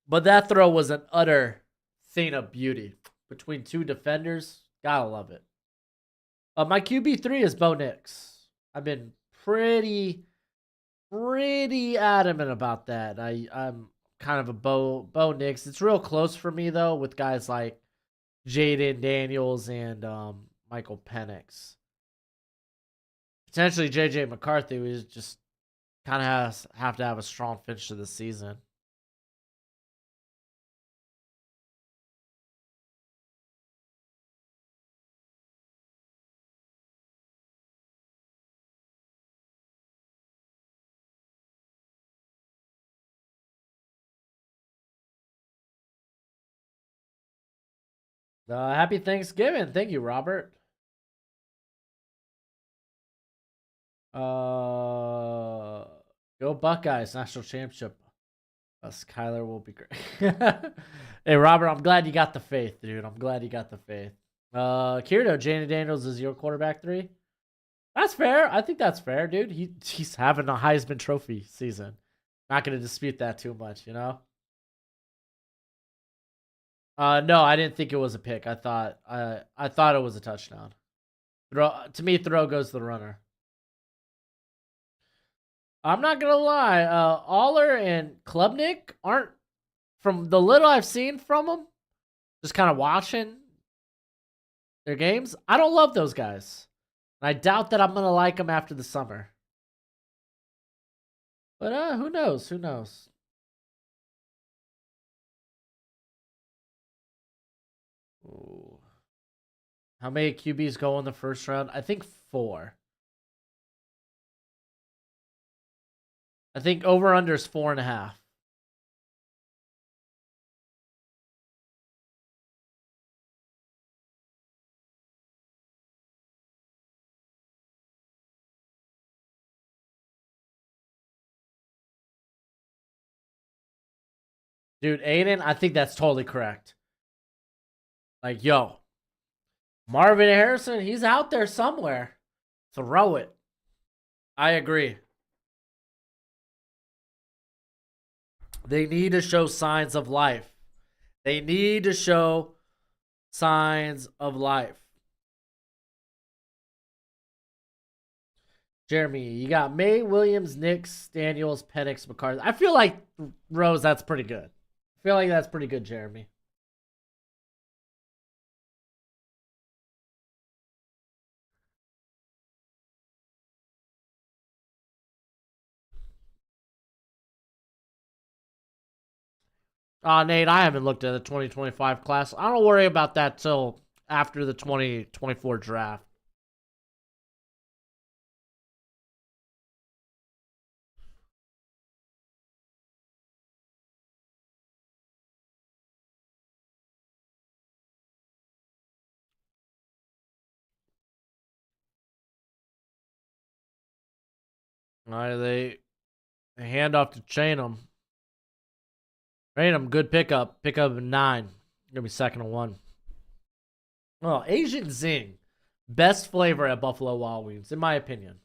But that throw was an utter thing of beauty between two defenders. Gotta love it. My QB3 is Bo Nix. I've been pretty adamant about that. I'm kind of a Bo Nix. It's real close for me though, with guys like Jaden Daniels and Michael Penix. Potentially JJ McCarthy, we just kind of have to have a strong finish to the season. Happy Thanksgiving. Thank you, Robert. Go Buckeyes, national championship. Kyler will be great. Hey, Robert, I'm glad you got the faith, dude. I'm glad you got the faith. Kirito, Janie Daniels is your quarterback 3. That's fair. I think that's fair, dude. He's having a Heisman Trophy season. Not gonna dispute that too much, you know. No, I didn't think it was a pick. I thought it was a touchdown. Throw goes to the runner. I'm not gonna lie. Aller and Klubnik aren't, from the little I've seen from them, just kind of watching their games. I don't love those guys. I doubt that I'm gonna like them after the summer. But who knows? Who knows? Ooh. How many QBs go in the first round? I think 4. I think over under is 4.5. Dude, Aiden, I think that's totally correct. Like, yo, Marvin Harrison, he's out there somewhere. Throw it. I agree. They need to show signs of life. They need to show signs of life. Jeremy, you got May, Williams, Nix, Daniels, Penix, McCarthy. I feel like, Rose, that's pretty good. I feel like that's pretty good, Jeremy. Nate, I haven't looked at the 2025 class. I don't worry about that till after the 2024 draft. All right, they hand off to Chainham. Chainham, good pickup. Pickup 9. Gonna be 2nd and 1. Oh, Asian Zing. Best flavor at Buffalo Wild Wings, in my opinion.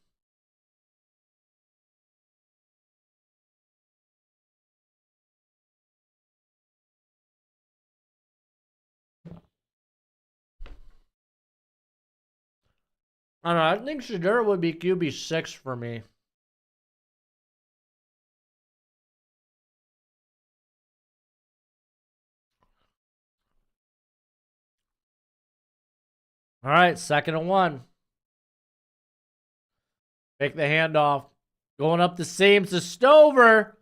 I don't know. I think Shedeur would be QB 6 for me. All right, 2nd and 1. Take the handoff. Going up the seams to Stover.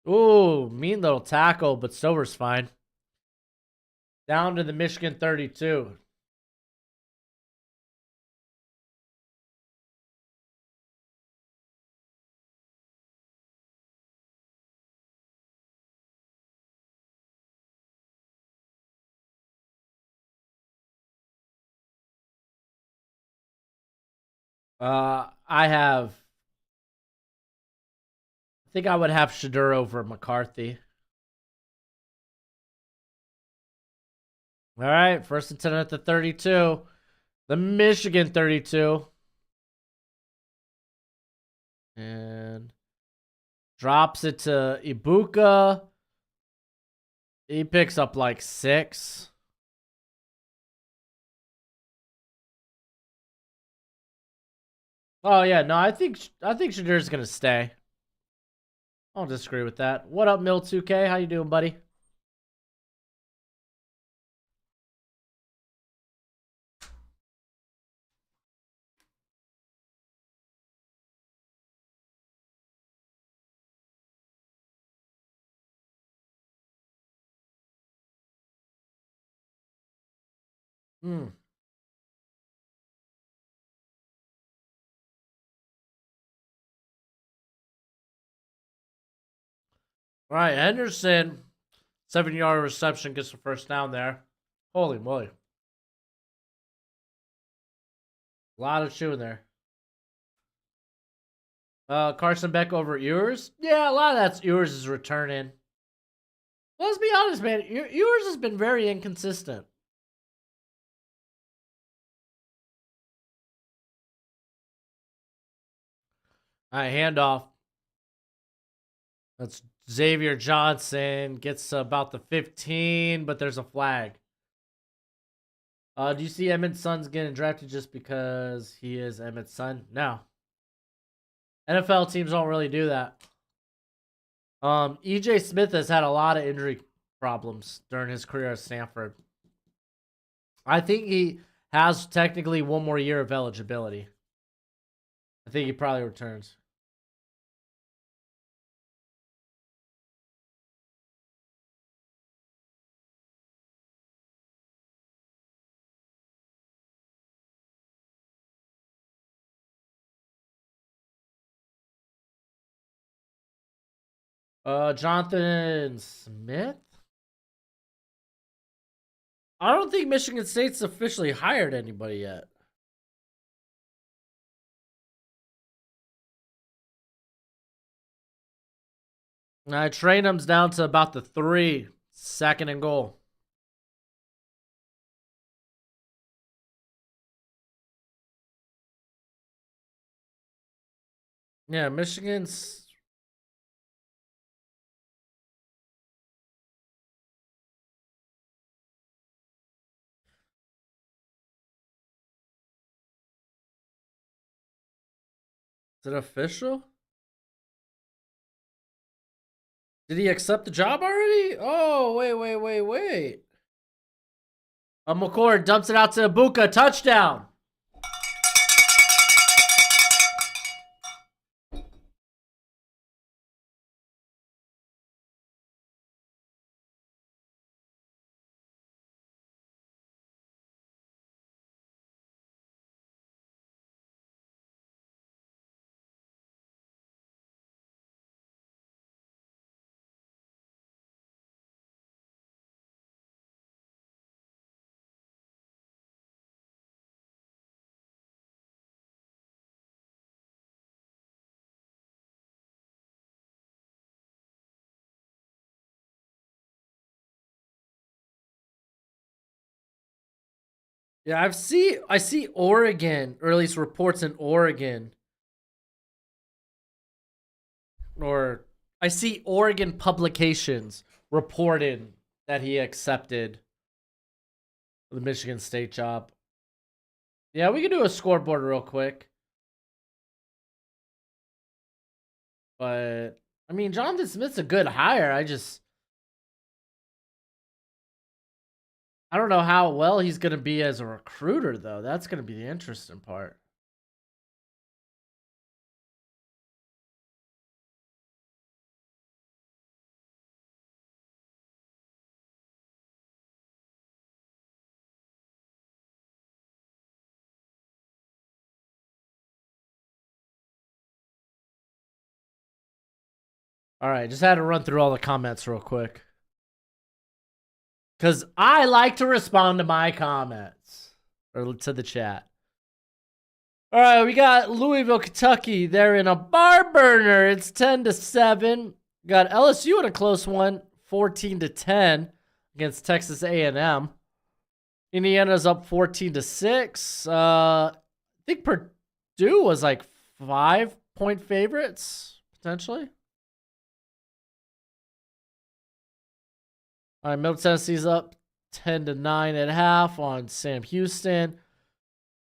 Ooh, mean little tackle, but Stover's fine. Down to the Michigan 32. I think I would have Shedeur over McCarthy. All right, 1st and 10 at the 32. The Michigan 32. And drops it to Ibuka. He picks up like 6. Oh yeah, no, I think Shadeur's gonna stay. I don't disagree with that. What up, Mill2K? How you doing, buddy? Hmm. All right, Henderson, 7-yard reception, gets the first down there. Holy moly. A lot of chewing there. Carson Beck over Ewers. Yeah, a lot of that's Ewers is returning. Let's be honest, man. Ewers has been very inconsistent. All right, handoff. That's Xavier Johnson. Gets about the 15, but there's a flag. Do you see Emmitt's son's getting drafted just because he is Emmitt's son? No. NFL teams don't really do that. EJ Smith has had a lot of injury problems during his career at Stanford. I think he has technically one more year of eligibility. I think he probably returns. Jonathan Smith? I don't think Michigan State's officially hired anybody yet. Trainum's down to about the 3, 2nd and goal. Yeah, Michigan's. Is it official? Did he accept the job already? Oh, wait. McCord dumps it out to Ibuka. Touchdown. Yeah, I see Oregon, or at least reports in Oregon. Or I see Oregon publications reported that he accepted the Michigan State job. Yeah, we can do a scoreboard real quick. But I mean, Jonathan Smith's a good hire. I don't know how well he's going to be as a recruiter, though. That's going to be the interesting part. All right, just had to run through all the comments real quick. Because I like to respond to my comments or to the chat. All right, we got Louisville, Kentucky. They're in a bar burner. It's 10-7. Got LSU in a close one, 14-10 against Texas A&M. Indiana's up 14-6. I think Purdue was like 5-point favorites potentially. All right, Middle Tennessee's up 10-9 at half on Sam Houston.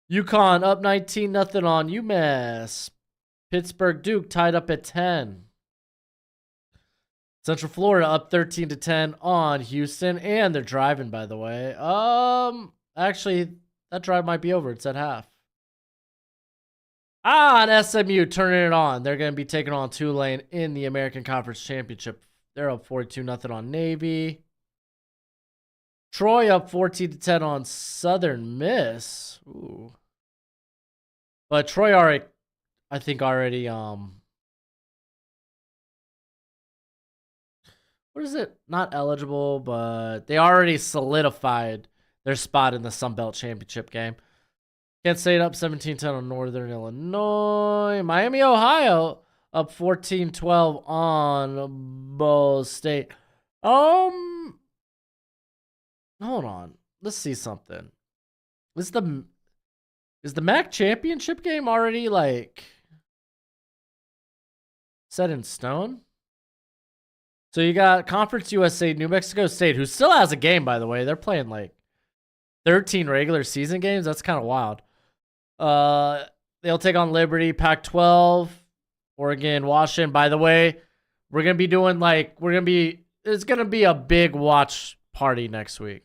UConn up 19-0 on UMass. Pittsburgh Duke tied up at 10. Central Florida up 13-10 on Houston, and they're driving, by the way. Actually, that drive might be over. It's at half. And SMU turning it on. They're going to be taking on Tulane in the American Conference Championship. They're up 42-0 on Navy. Troy up 14-10 on Southern Miss. Ooh. But Troy already, I think already, what is it? Not eligible, but they already solidified their spot in the Sun Belt Championship game. Kent State up 17-10 on Northern Illinois. Miami, Ohio up 14-12 on Ball State. Hold on. Let's see something. Is the MAC championship game already like set in stone? So you got Conference USA, New Mexico State, who still has a game, by the way. They're playing like 13 regular season games. That's kind of wild. They'll take on Liberty, Pac-12, Oregon, Washington. By the way, we're gonna be doing it's gonna be a big watch party next week.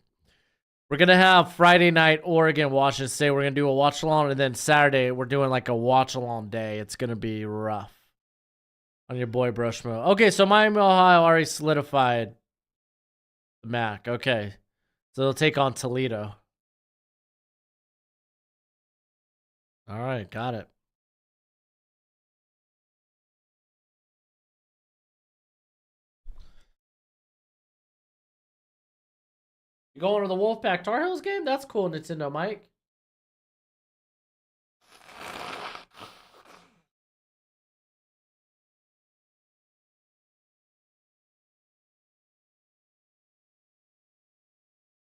We're gonna have Friday night Oregon, Washington State. We're gonna do a watch along, and then Saturday we're doing like a watch along day. It's gonna be rough on your boy Broshmo. Okay, so Miami, Ohio already solidified the MAC. Okay, so they'll take on Toledo. All right, got it. You going to the Wolfpack Tar Heels game? That's cool, Nintendo Mike.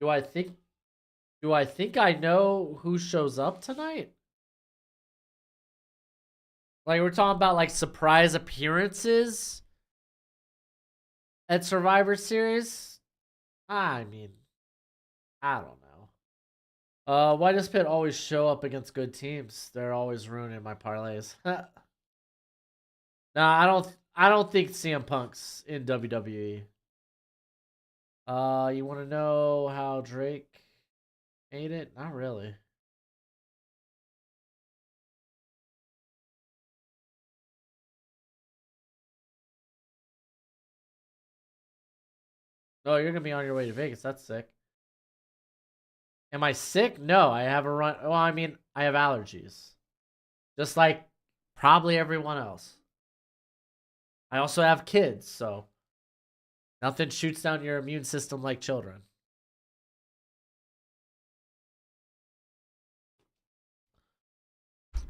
Do I think I know who shows up tonight? Like, we're talking about like surprise appearances at Survivor Series. I mean, I don't know. Why does Pitt always show up against good teams? They're always ruining my parlays. No, I don't think CM Punk's in WWE. You want to know how Drake made it? Not really. Oh, you're gonna be on your way to Vegas. That's sick. Am I sick? No, I have a run. Well, I mean, I have allergies. Just like probably everyone else. I also have kids, so nothing shoots down your immune system like children.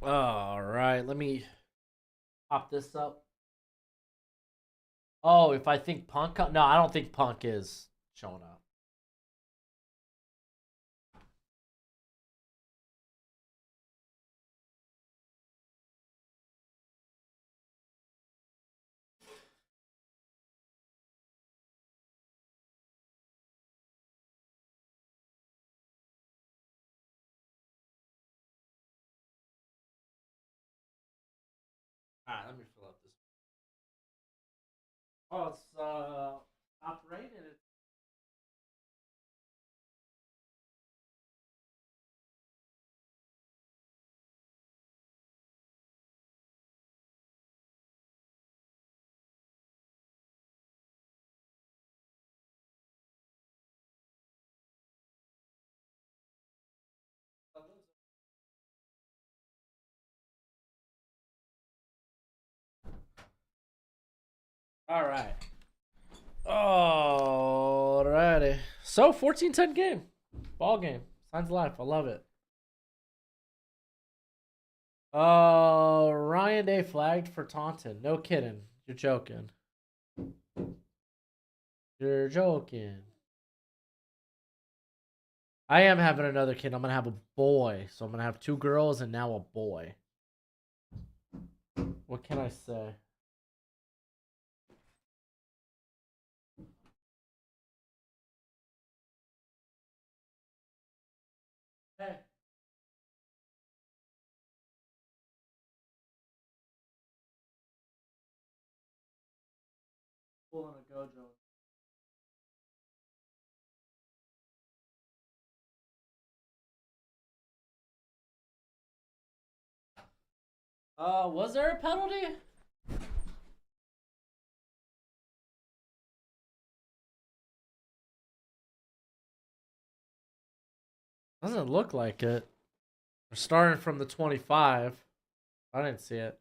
All right, let me pop this up. Oh, if I think Punk... No, I don't think Punk is showing up. All right, let me fill up this. Oh, it's operated. All right. Alrighty. So 14-10 game. Ball game. Signs of life. I love it. Ryan Day flagged for Taunton. No kidding. You're joking. You're joking. I am having another kid. I'm gonna have a boy. So I'm gonna have 2 girls and now a boy. What can I say? Hey. Pulling a Gojo. Was there a penalty? Doesn't look like it. We're starting from the 25. I didn't see it.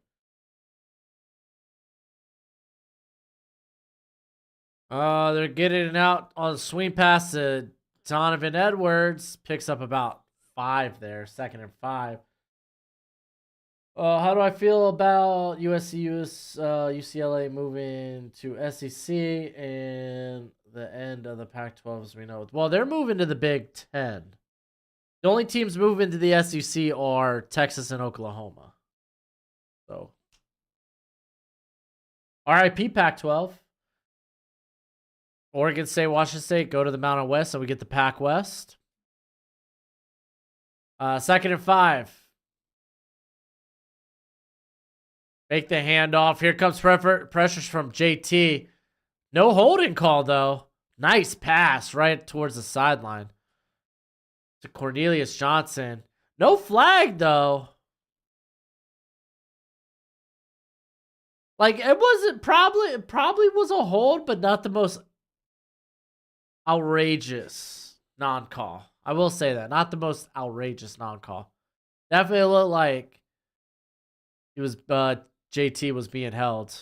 They're getting it out on the swing pass to Donovan Edwards picks up about 5 there, 2nd and 5. How do I feel about UCLA moving to SEC and the end of the Pac-12 as we know? Well, they're moving to the Big Ten. The only teams moving to the SEC are Texas and Oklahoma. So, RIP Pac-12. Oregon State, Washington State go to the Mountain West, so we get the Pac West. 2nd and 5. Make the handoff. Here comes pressures from JT. No holding call, though. Nice pass right towards the sideline to Cornelius Johnson. No flag, though. Like, it probably was a hold, but not the most outrageous non-call. I will say that. Not the most outrageous non-call. Definitely looked like he was JT was being held.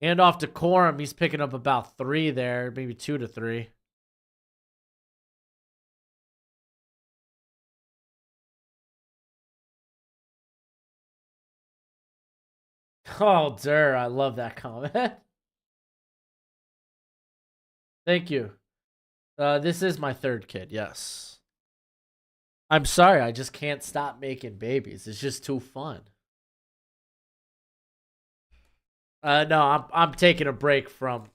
Hand off to Corum. He's picking up about 3 there, maybe 2 to 3. Oh, Durr. I love that comment. Thank you. This is my 3rd kid, yes. I'm sorry, I just can't stop making babies. It's just too fun. No, I'm taking a break from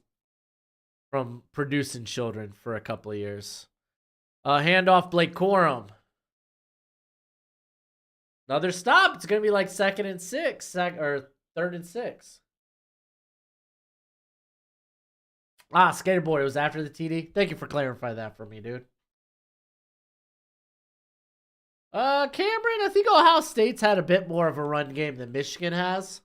producing children for a couple of years. Handoff Blake Corum. Another stop. It's gonna be like 2nd and 6, or 3rd and 6. Skaterboard. It was after the TD. Thank you for clarifying that for me, dude. Cameron, I think Ohio State's had a bit more of a run game than Michigan has.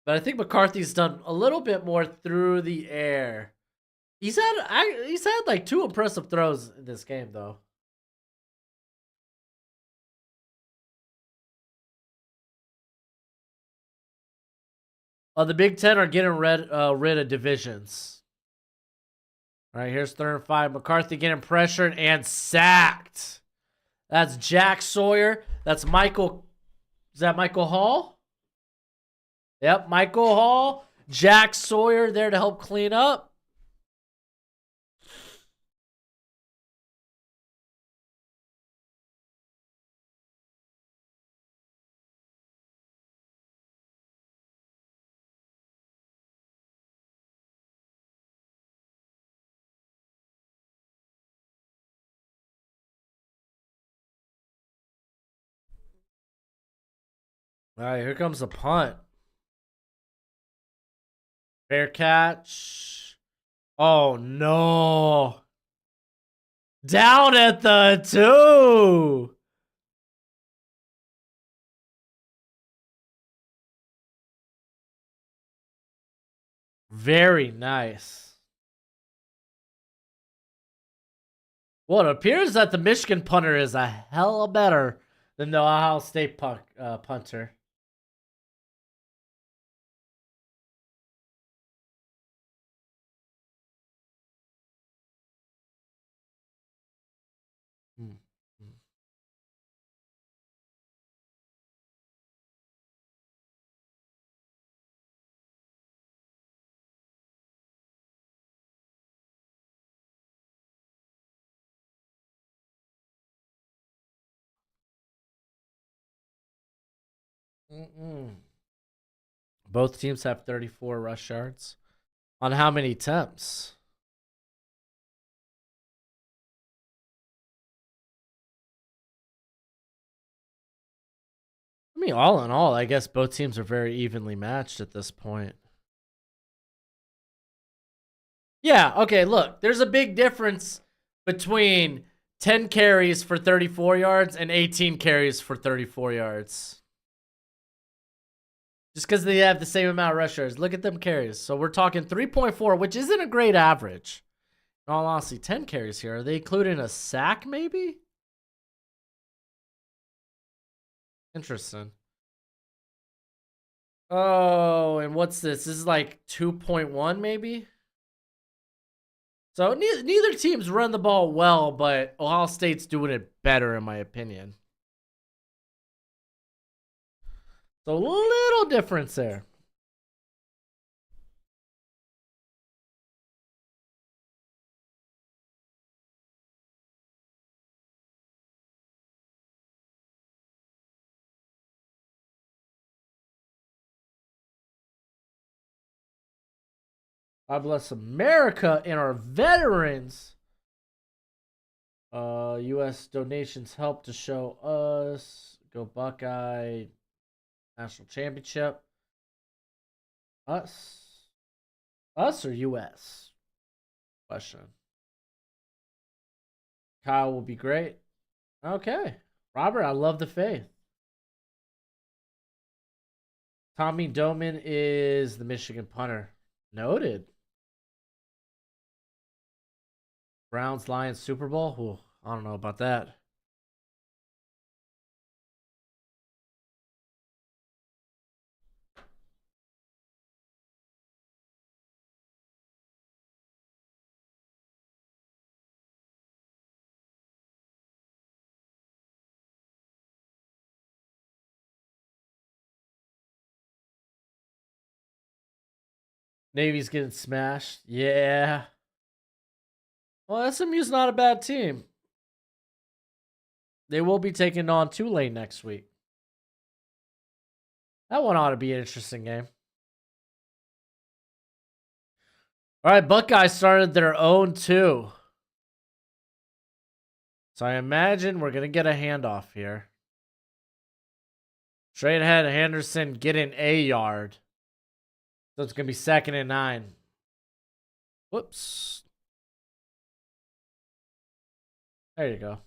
But I think McCarthy's done a little bit more through the air. He's had like 2 impressive throws in this game, though. The Big Ten are getting rid of divisions. All right, here's 3rd and 5. McCarthy getting pressured and sacked. That's Jack Sawyer. That's Michael. Is that Michael Hall? Yep, Michael Hall. Jack Sawyer there to help clean up. All right, here comes the punt. Fair catch. Oh, no. Down at the 2. Very nice. Well, it appears that the Michigan punter is a hell better than the Ohio State punter. Both teams have 34 rush yards. On how many attempts? I mean, all in all, I guess both teams are very evenly matched at this point. Yeah, okay, look, there's a big difference between 10 carries for 34 yards and 18 carries for 34 yards. Just because they have the same amount of rush yards. Look at them carries. So we're talking 3.4, which isn't a great average. In all honesty, 10 carries here. Are they including a sack, maybe? Interesting. Oh, and what's this? This is like 2.1 maybe? So neither team's run the ball well, but Ohio State's doing it better in my opinion. So a little difference there. God bless America and our veterans. U.S. donations help to show us. Go Buckeye. National championship. Us? Us or U.S.? Question. Kyle will be great. Okay. Robert, I love the faith. Tommy Doman is the Michigan punter. Noted. Browns Lions Super Bowl? Ooh, I don't know about that. Navy's getting smashed. Yeah. Well, SMU's not a bad team. They will be taking on Tulane next week. That one ought to be an interesting game. All right, Buckeyes started their own 2. So I imagine we're going to get a handoff here. Straight ahead, Henderson getting a yard. So it's going to be 2nd and 9. Whoops. There you go.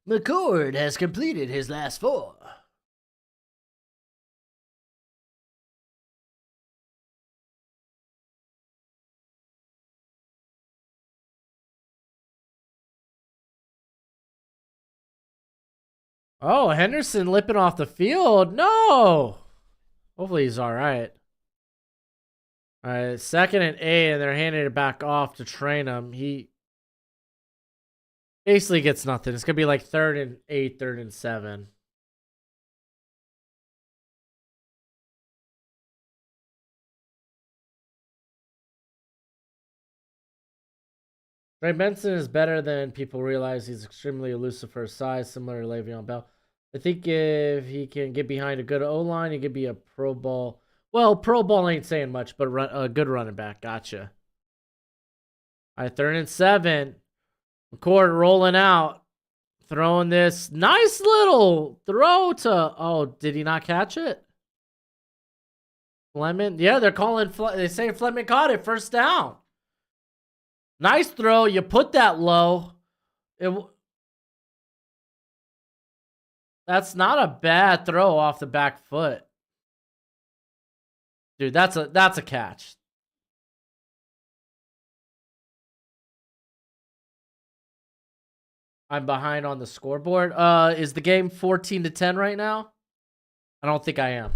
McCord has completed his last 4. Oh, Henderson lipping off the field. No. Hopefully he's all right. All right, 2nd and 8, and they're handing it back off to train him. He basically gets nothing. It's going to be like 3rd and 8, 3rd and 7. Trey Benson is better than people realize. He's extremely elusive for his size, similar to Le'Veon Bell. I think if he can get behind a good O-line, he could be a Pro Bowl. Well, Pro Bowl ain't saying much, but a good running back. Gotcha. All right, 3rd and 7. McCord rolling out. Throwing this nice little throw to... Oh, did he not catch it? Fleming? Yeah, they're calling... They say Fleming caught it. 1st down. Nice throw. You put that low. That's not a bad throw off the back foot. Dude, that's a catch. I'm behind on the scoreboard. Is the game 14-10 right now? I don't think I am.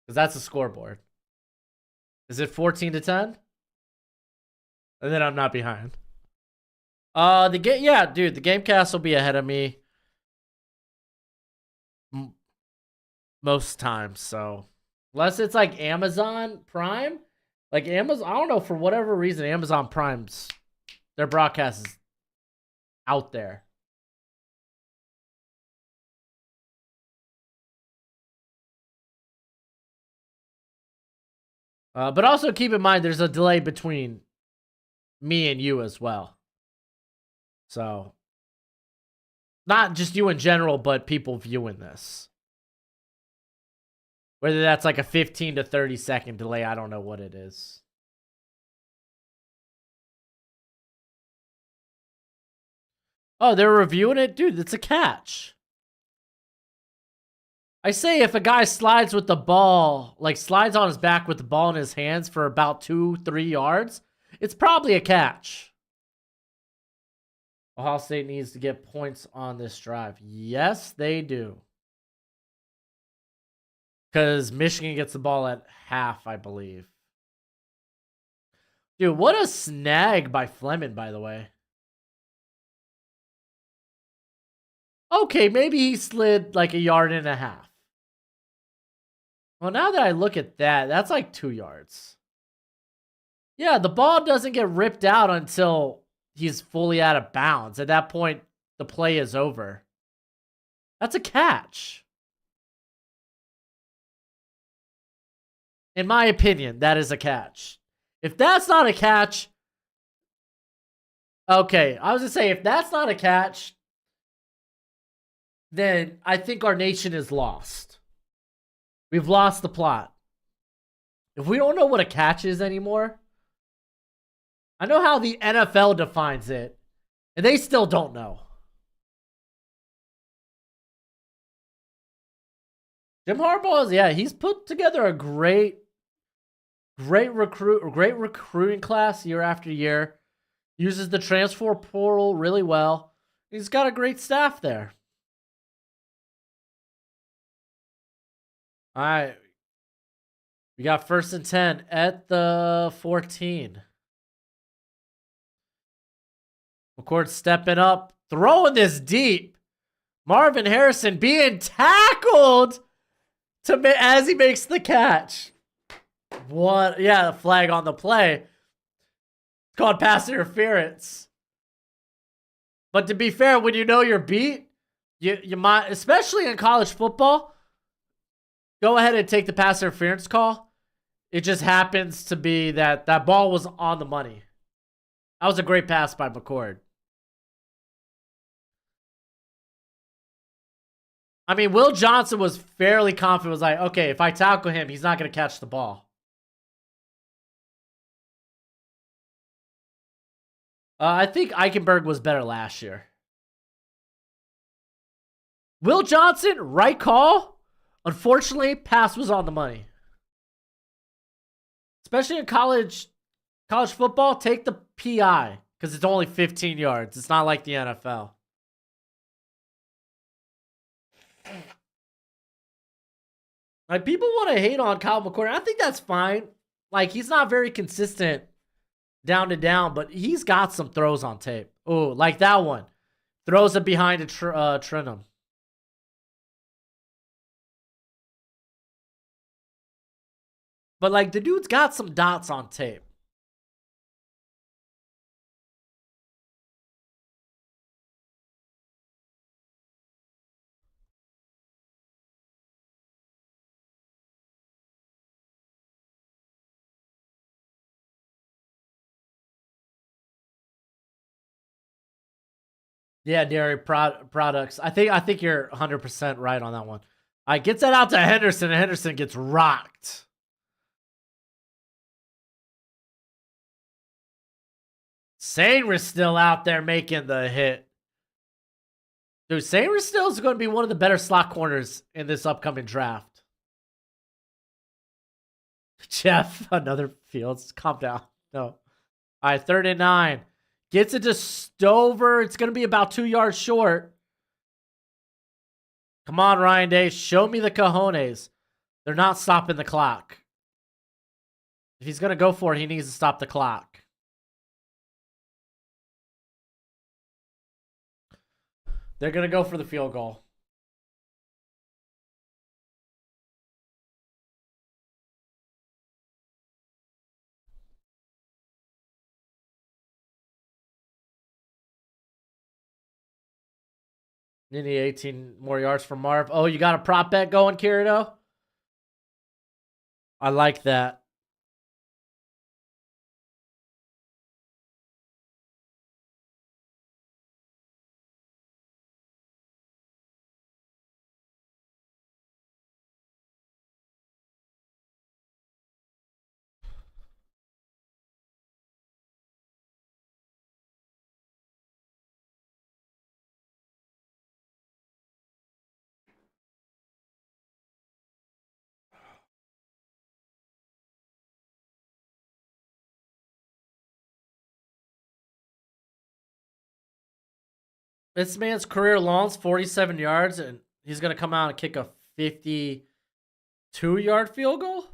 Because that's the scoreboard. Is it 14-10? And then I'm not behind. The game, yeah, dude, the Gamecast will be ahead of me most times. So unless it's like Amazon Prime, like Amazon, I don't know, for whatever reason, Amazon Prime's their broadcast is out there. But also keep in mind there's a delay between me and you as well. So not just you in general, but people viewing this. Whether that's like a 15 to 30 second delay, I don't know what it is. Oh, they're reviewing it? Dude, it's a catch. I say if a guy slides with the ball, like slides on his back with the ball in his hands for about 2-3 yards, it's probably a catch. Ohio State needs to get points on this drive. Yes, they do. Because Michigan gets the ball at half, I believe. Dude, what a snag by Fleming, by the way. Okay, maybe he slid like a yard and a half. Well, now that I look at that, that's like 2 yards. Yeah, the ball doesn't get ripped out until he's fully out of bounds. At that point, the play is over. That's a catch. In my opinion, that is a catch. If that's not a catch, okay, I was gonna say, if that's not a catch, then I think our nation is lost. We've lost the plot. If we don't know what a catch is anymore, I know how the NFL defines it, and they still don't know. Jim Harbaugh, yeah, he's put together a great recruiting class year after year. Uses the transfer portal really well. He's got a great staff there. All right. We got 1st and 10 at the 14. McCord stepping up, throwing this deep. Marvin Harrison being tackled as he makes the catch. What? Yeah, the flag on the play. It's called pass interference. But to be fair, when you know you're beat, you might, especially in college football, go ahead and take the pass interference call. It just happens to be that that ball was on the money. That was a great pass by McCord. I mean, Will Johnson was fairly confident. Was like, okay, if I tackle him, he's not going to catch the ball. I think Eichenberg was better last year. Will Johnson, right call. Unfortunately, pass was on the money. Especially in college football, take the PI because it's only 15 yards. It's not like the NFL. Like, people want to hate on Kyle McCord. I think that's fine. Like, he's not very consistent down to down, but he's got some throws on tape. Oh, like that one. Throws it behind a Trenum. But, like, the dude's got some dots on tape. Yeah, dairy products. I think you're 100% right on that one. All right, gets that out to Henderson, and Henderson gets rocked. Sainris still out there making the hit. Dude, Sainris still is going to be one of the better slot corners in this upcoming draft. Jeff, another Fields. Calm down. No. All right, 3rd and 9. Gets it to Stover. It's going to be about 2 yards short. Come on, Ryan Day. Show me the cojones. They're not stopping the clock. If he's going to go for it, he needs to stop the clock. They're going to go for the field goal. You need 18 more yards from Marv. Oh, you got a prop bet going, Kirito? I like that. This man's career long's 47 yards, and he's going to come out and kick a 52 2-yard field goal?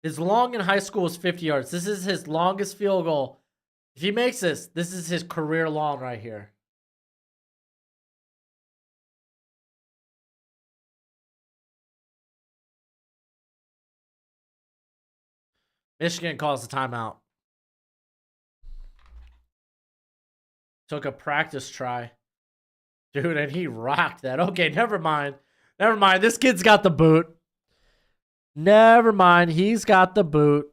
His long in high school was 50 yards. This is his longest field goal. If he makes this is his career long right here. Michigan calls the timeout. Took a practice try. Dude, and he rocked that. Okay, never mind. Never mind. This kid's got the boot. Never mind. He's got the boot.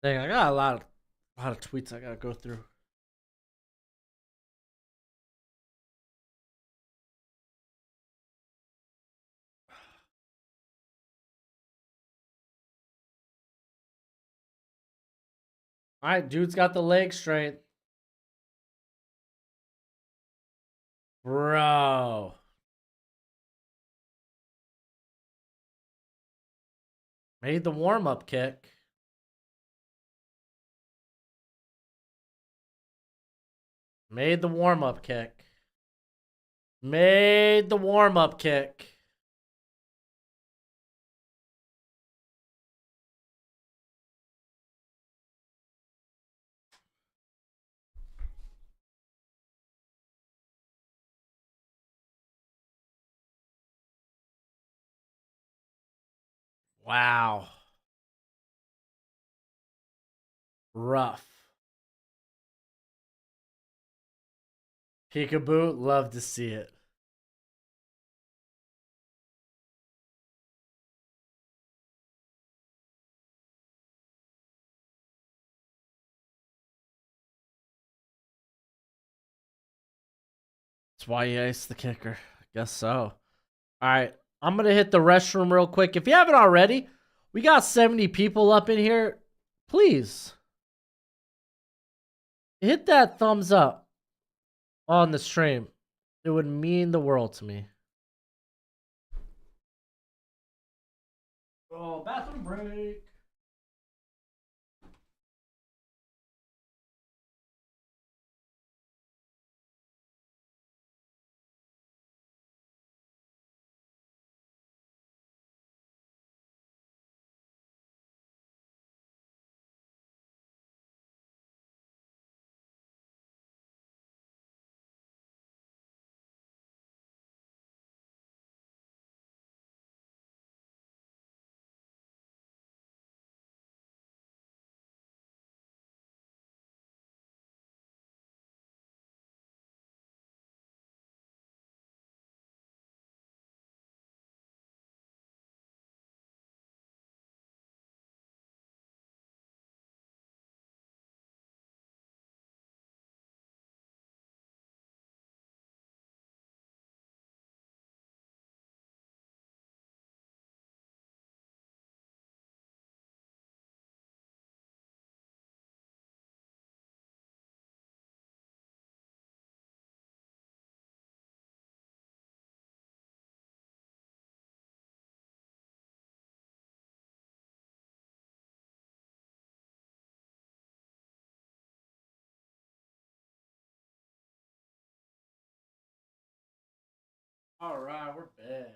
Dang, I got a lot of tweets I gotta go through. All right, dude's got the leg strength. Bro. Made the warm-up kick. Made the warm-up kick. Made the warm-up kick. Wow. Rough. Peekaboo, love to see it. That's why you iced the kicker. I guess so. All right. I'm going to hit the restroom real quick. If you haven't already, we got 70 people up in here. Please hit that thumbs up on the stream. It would mean the world to me. Oh, bathroom break. All right, we're back.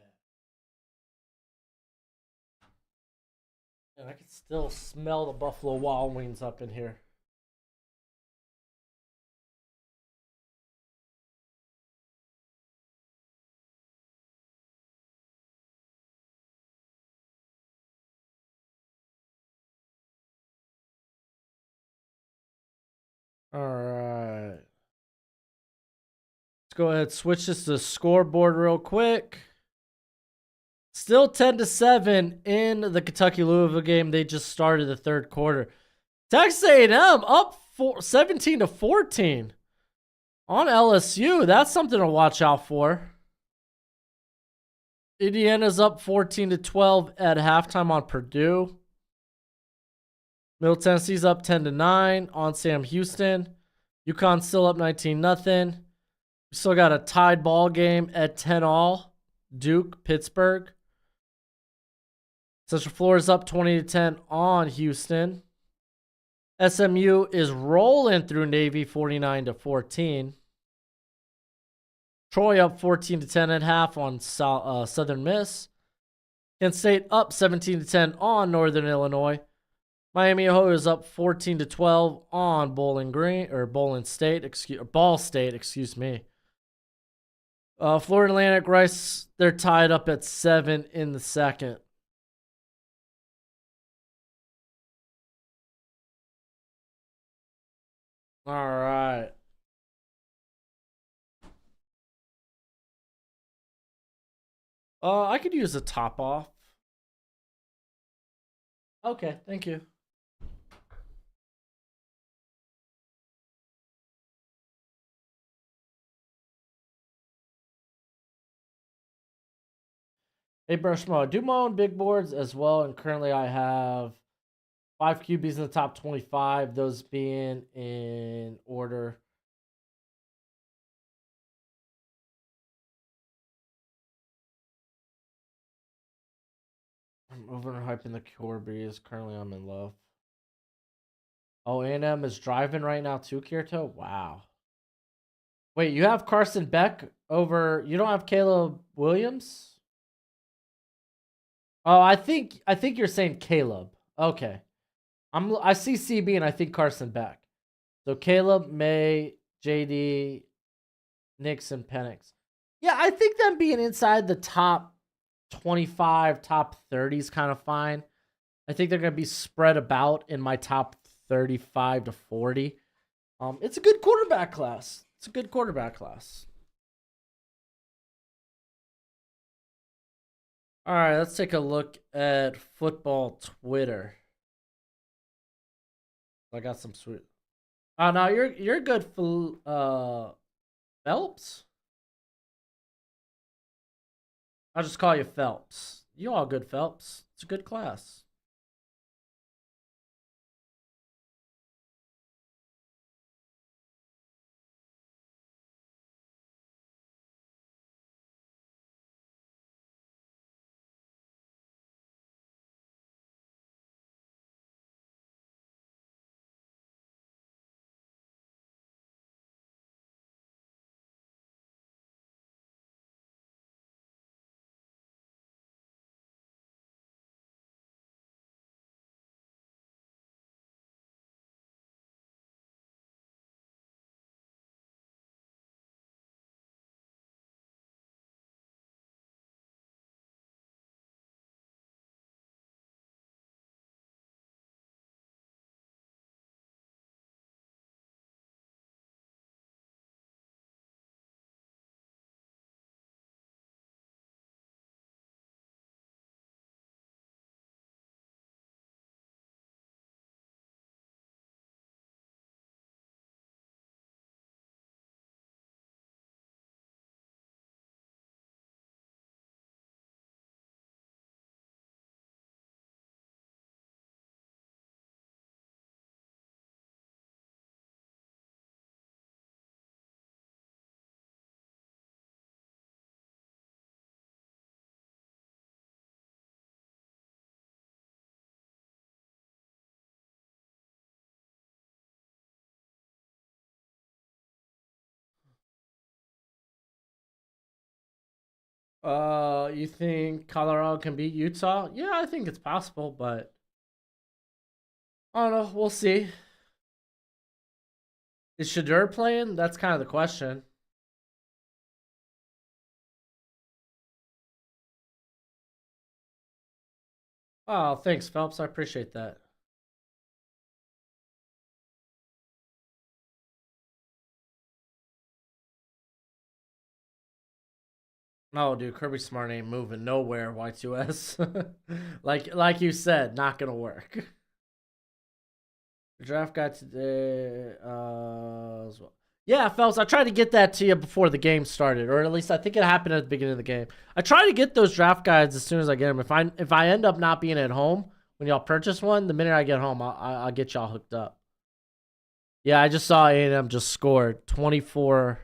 And I can still smell the Buffalo Wild Wings up in here. All right. Let's go ahead and switch this to the scoreboard real quick. Still 10-7 in the Kentucky-Louisville game. They just started the third quarter. Texas A&M up 17-14 on LSU. That's something to watch out for. Indiana's up 14-12 at halftime on Purdue. Middle Tennessee's up 10-9 on Sam Houston. UConn's still up 19-0. We still got a tied ball game at 10-all. Duke, Pittsburgh. Central Florida's up 20-10 on Houston. SMU is rolling through Navy 49-14. Troy up 14-10 at half on Southern Miss. Kent State up 17-10 on Northern Illinois. Miami Ohio is up 14-12 on Ball State, excuse me. Florida Atlantic Rice, they're tied up at 7 in the second. All right. I could use a top off. Okay, thank you. Hey, Broshmo, I do my own big boards as well, and currently I have 5 QBs in the top 25, those being in order. I'm overhyping the Corbies. Currently, I'm in love. Oh, A&M is driving right now too, Kirito? Wow. Wait, you have Carson Beck over... You don't have Caleb Williams? Oh, I think you're saying Caleb. Okay. I see CB and I think Carson Beck. So Caleb, May, JD, Nix, and Penix. Yeah, I think them being inside the top 25, top 30 is kind of fine. I think they're going to be spread about in my top 35 to 40. It's a good quarterback class. All right, let's take a look at football Twitter. I got some sweet. Oh no, you're good for Phelps. I'll just call you Phelps. You all good, Phelps. It's a good class. You think Colorado can beat Utah? Yeah, I think it's possible, but I don't know. We'll see. Is Shadur playing? That's kind of the question. Oh, thanks, Phelps. I appreciate that. No, dude, Kirby Smart ain't moving nowhere, Y2S. like you said, not gonna work. The draft guide today, as well. Yeah, Phelps, I tried to get that to you before the game started, or at least I think it happened at the beginning of the game. I try to get those draft guides as soon as I get them. If I end up not being at home when y'all purchase one, the minute I get home, I'll get y'all hooked up. Yeah, I just saw A&M just scored 24-14.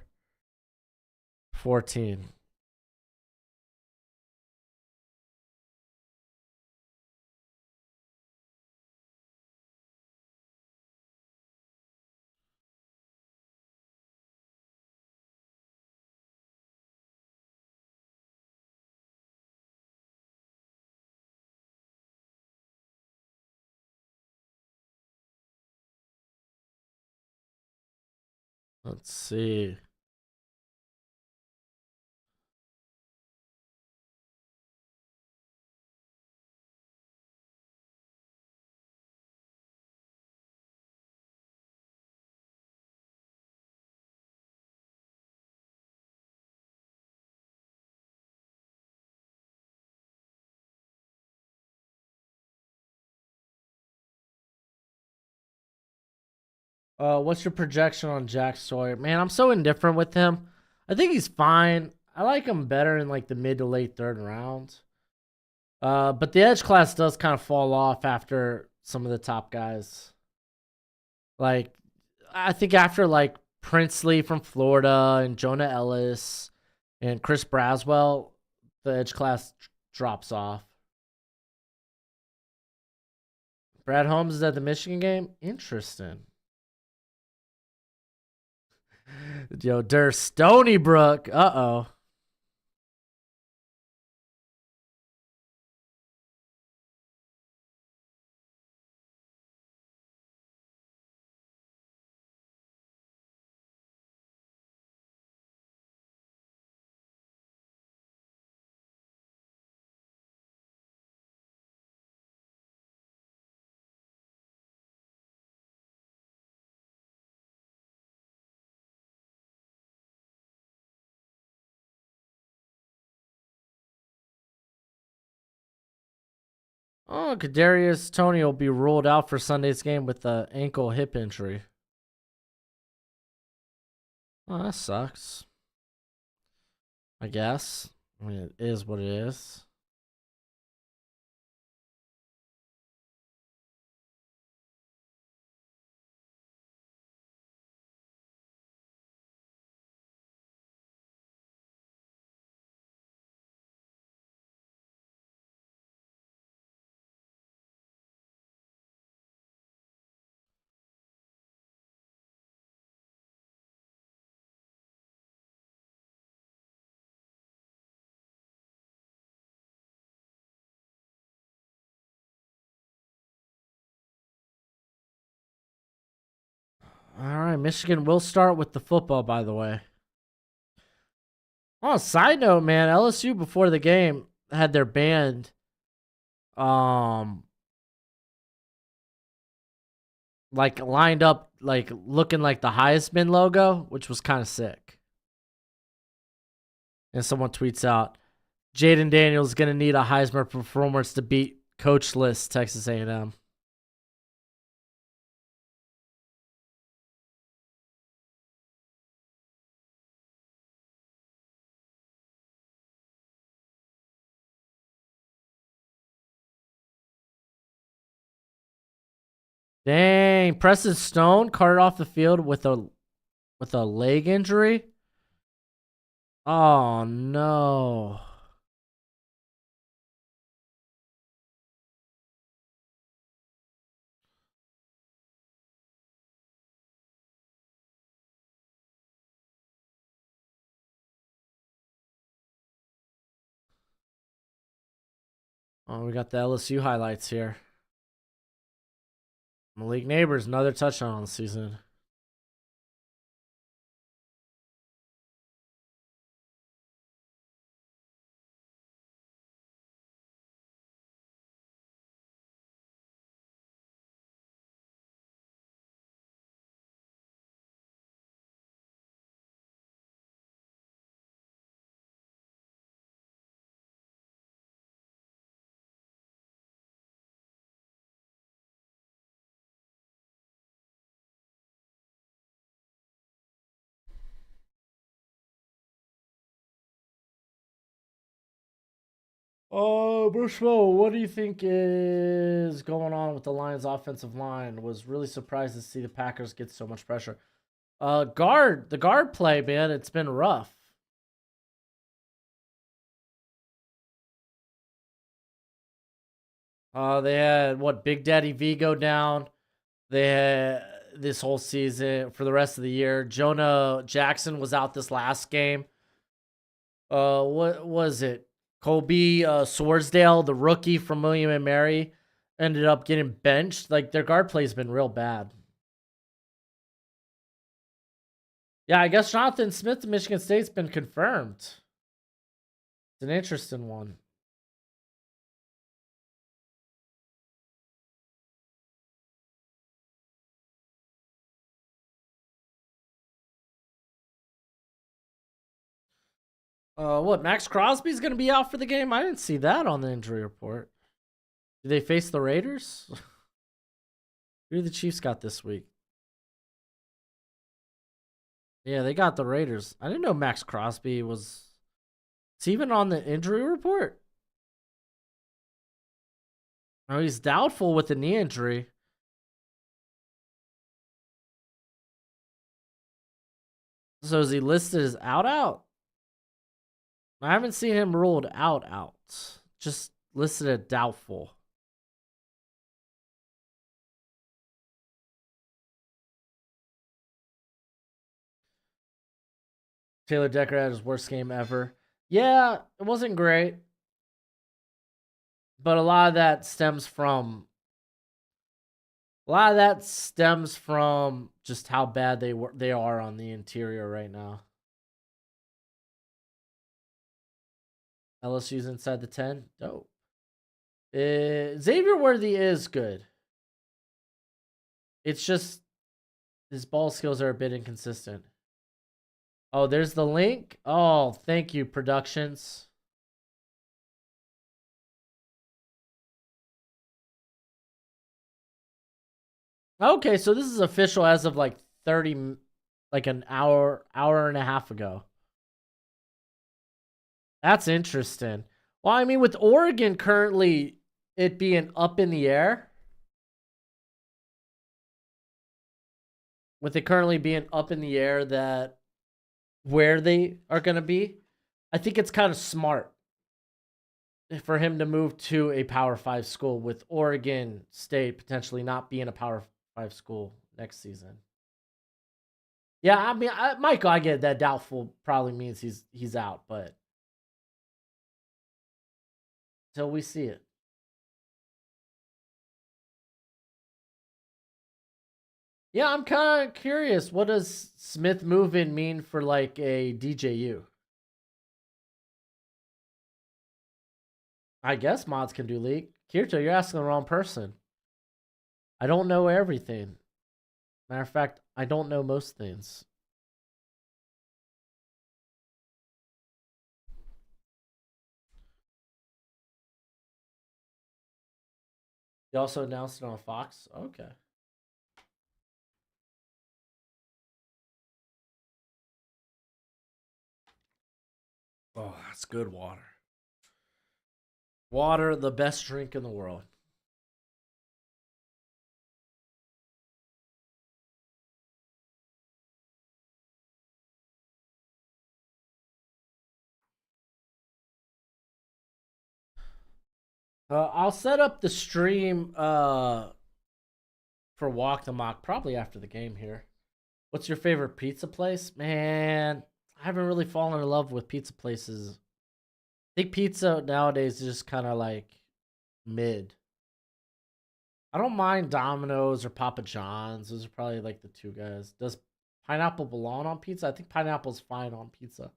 Let's see. What's your projection on Jack Sawyer? Man, I'm so indifferent with him. I think he's fine. I like him better in like the mid to late third round. But the edge class does kind of fall off after some of the top guys. Like, I think after like Princely from Florida and Jonah Ellis and Chris Braswell, the edge class drops off. Brad Holmes is at the Michigan game? Interesting. Yo, Stony Brook. Uh-oh. Oh, Kadarius Toney will be ruled out for Sunday's game with the ankle hip injury. Oh, that sucks. I guess. I mean, it is what it is. All right, Michigan will start with the football, by the way. Oh, side note, man, LSU before the game had their band like lined up like looking like the Heisman logo, which was kind of sick. And someone tweets out, Jaden Daniels gonna need a Heisman performance to beat coachless Texas A&M. Dang, Preston Stone carted off the field with a leg injury. Oh no. Oh, we got the LSU highlights here. Malik Neighbors, another touchdown on the season. Oh, Broshmo, what do you think is going on with the Lions' offensive line? Was really surprised to see the Packers get so much pressure. The guard play, man, it's been rough. They had Big Daddy V go down. They had this whole season for the rest of the year. Jonah Jackson was out this last game. What was it? Colby Swarsdale, the rookie from William and Mary, ended up getting benched. Like their guard play's been real bad. Yeah, I guess Jonathan Smith to Michigan State's been confirmed. It's an interesting one. Max Crosby's gonna be out for the game? I didn't see that on the injury report. Do they face the Raiders? Who do the Chiefs got this week? Yeah, they got the Raiders. I didn't know Max Crosby was. It's even on the injury report. Oh, he's doubtful with the knee injury. So is he listed as out? I haven't seen him ruled out. Just listed as doubtful. Taylor Decker had his worst game ever. Yeah, it wasn't great. But a lot of that stems from just how bad they are on the interior right now. LSU's inside the 10. Dope. Xavier Worthy is good. It's just his ball skills are a bit inconsistent. Oh, there's the link. Oh, thank you, Productions. Okay, so this is official as of like an hour and a half ago. That's interesting. Well, I mean, with Oregon currently it being up in the air, with it currently being up in the air that where they are going to be, I think it's kind of smart for him to move to a Power 5 school, with Oregon State potentially not being a Power 5 school next season. Yeah, I mean, Michael, I get that doubtful probably means he's out, but until we see it. Yeah, I'm kind of curious. What does Smith move-in mean for like a DJU? I guess mods can do league. Kirito, you're asking the wrong person. I don't know everything. Matter of fact, I don't know most things. You also announced it on Fox? Okay. Oh, that's good water. Water, the best drink in the world. I'll set up the stream for Walk the Mock probably after the game here. What's your favorite pizza place? Man, I haven't really fallen in love with pizza places. I think pizza nowadays is just kind of like mid. I don't mind Domino's or Papa John's. Those are probably like the two guys. Does pineapple belong on pizza? I think pineapple's fine on pizza.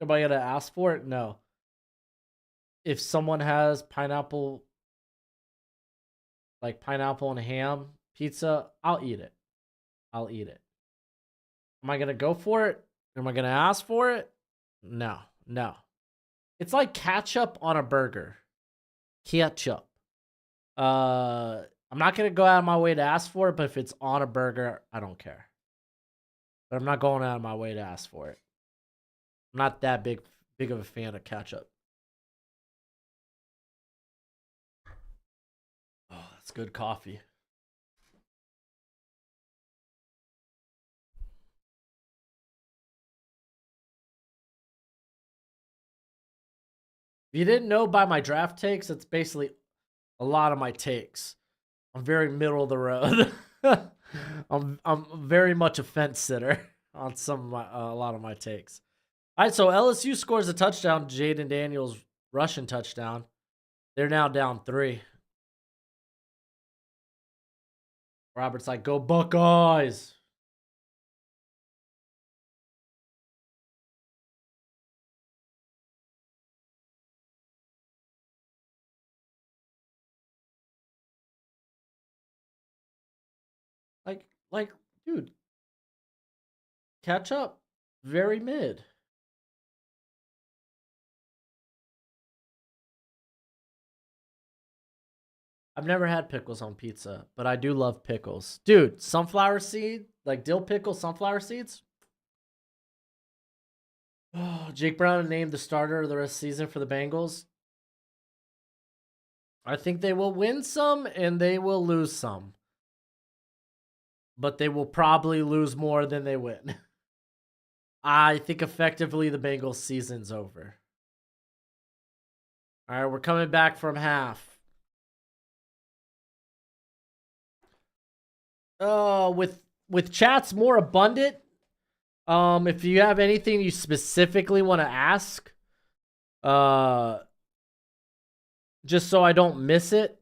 Nobody gotta ask for it? No. If someone has pineapple, like pineapple and ham pizza, I'll eat it. I'll eat it. Am I gonna go for it? Am I gonna ask for it? No, no. It's like ketchup on a burger. Ketchup. I'm not gonna go out of my way to ask for it, but if it's on a burger, I don't care. But I'm not going out of my way to ask for it. I'm not that big of a fan of ketchup. That's good coffee. If you didn't know by my draft takes, it's basically a lot of my takes. I'm very middle of the road. I'm very much a fence sitter on some of my a lot of my takes. All right, so LSU scores a touchdown. Jaden Daniels rushing touchdown. They're now down 3. Robert's like, go Buckeyes. Like, dude, catch up. Very mid. I've never had pickles on pizza, but I do love pickles. Dude, sunflower seed, like dill pickle, sunflower seeds. Oh, Jake Brown named the starter of the rest of the season for the Bengals. I think they will win some and they will lose some. But they will probably lose more than they win. I think effectively the Bengals season's over. All right, we're coming back from half. With chats more abundant, if you have anything you specifically want to ask, just so I don't miss it,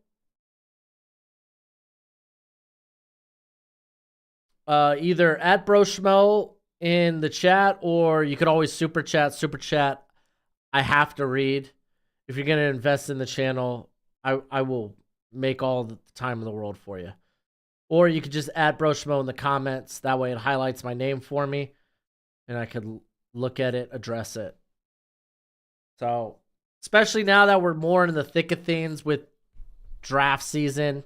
either at Broshmo in the chat, or you could always super chat. Super chat, I have to read. If you're gonna invest in the channel, I will make all the time in the world for you. Or you could just add Broshmo in the comments. That way it highlights my name for me, and I could look at it, address it. So, especially now that we're more in the thick of things with draft season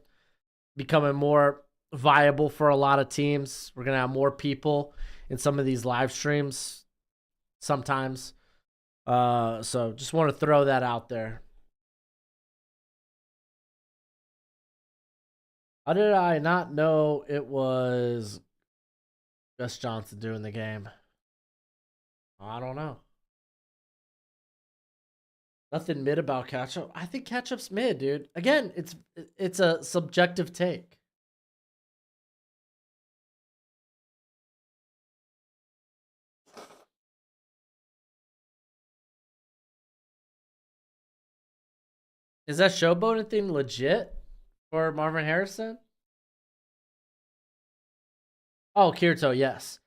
becoming more viable for a lot of teams, we're going to have more people in some of these live streams sometimes. So just want to throw that out there. How did I not know it was Gus Johnson doing the game? I don't know. Nothing mid about Ketchup. I think Ketchup's mid, dude. Again, it's a subjective take. Is that showboating thing legit for Marvin Harrison? Oh, Kirito, yes.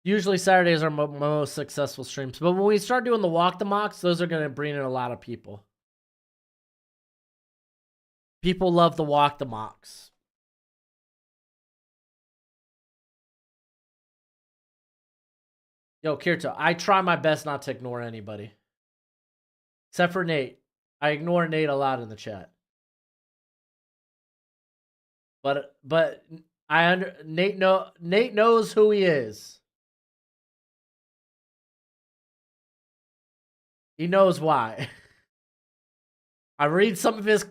Usually Saturdays are my most successful streams. But when we start doing the walk the mocks, those are going to bring in a lot of people. People love the walk the mocks. Yo, Kirito, I try my best not to ignore anybody. Except for Nate. I ignore Nate a lot in the chat. But Nate knows who he is. He knows why. I read some of his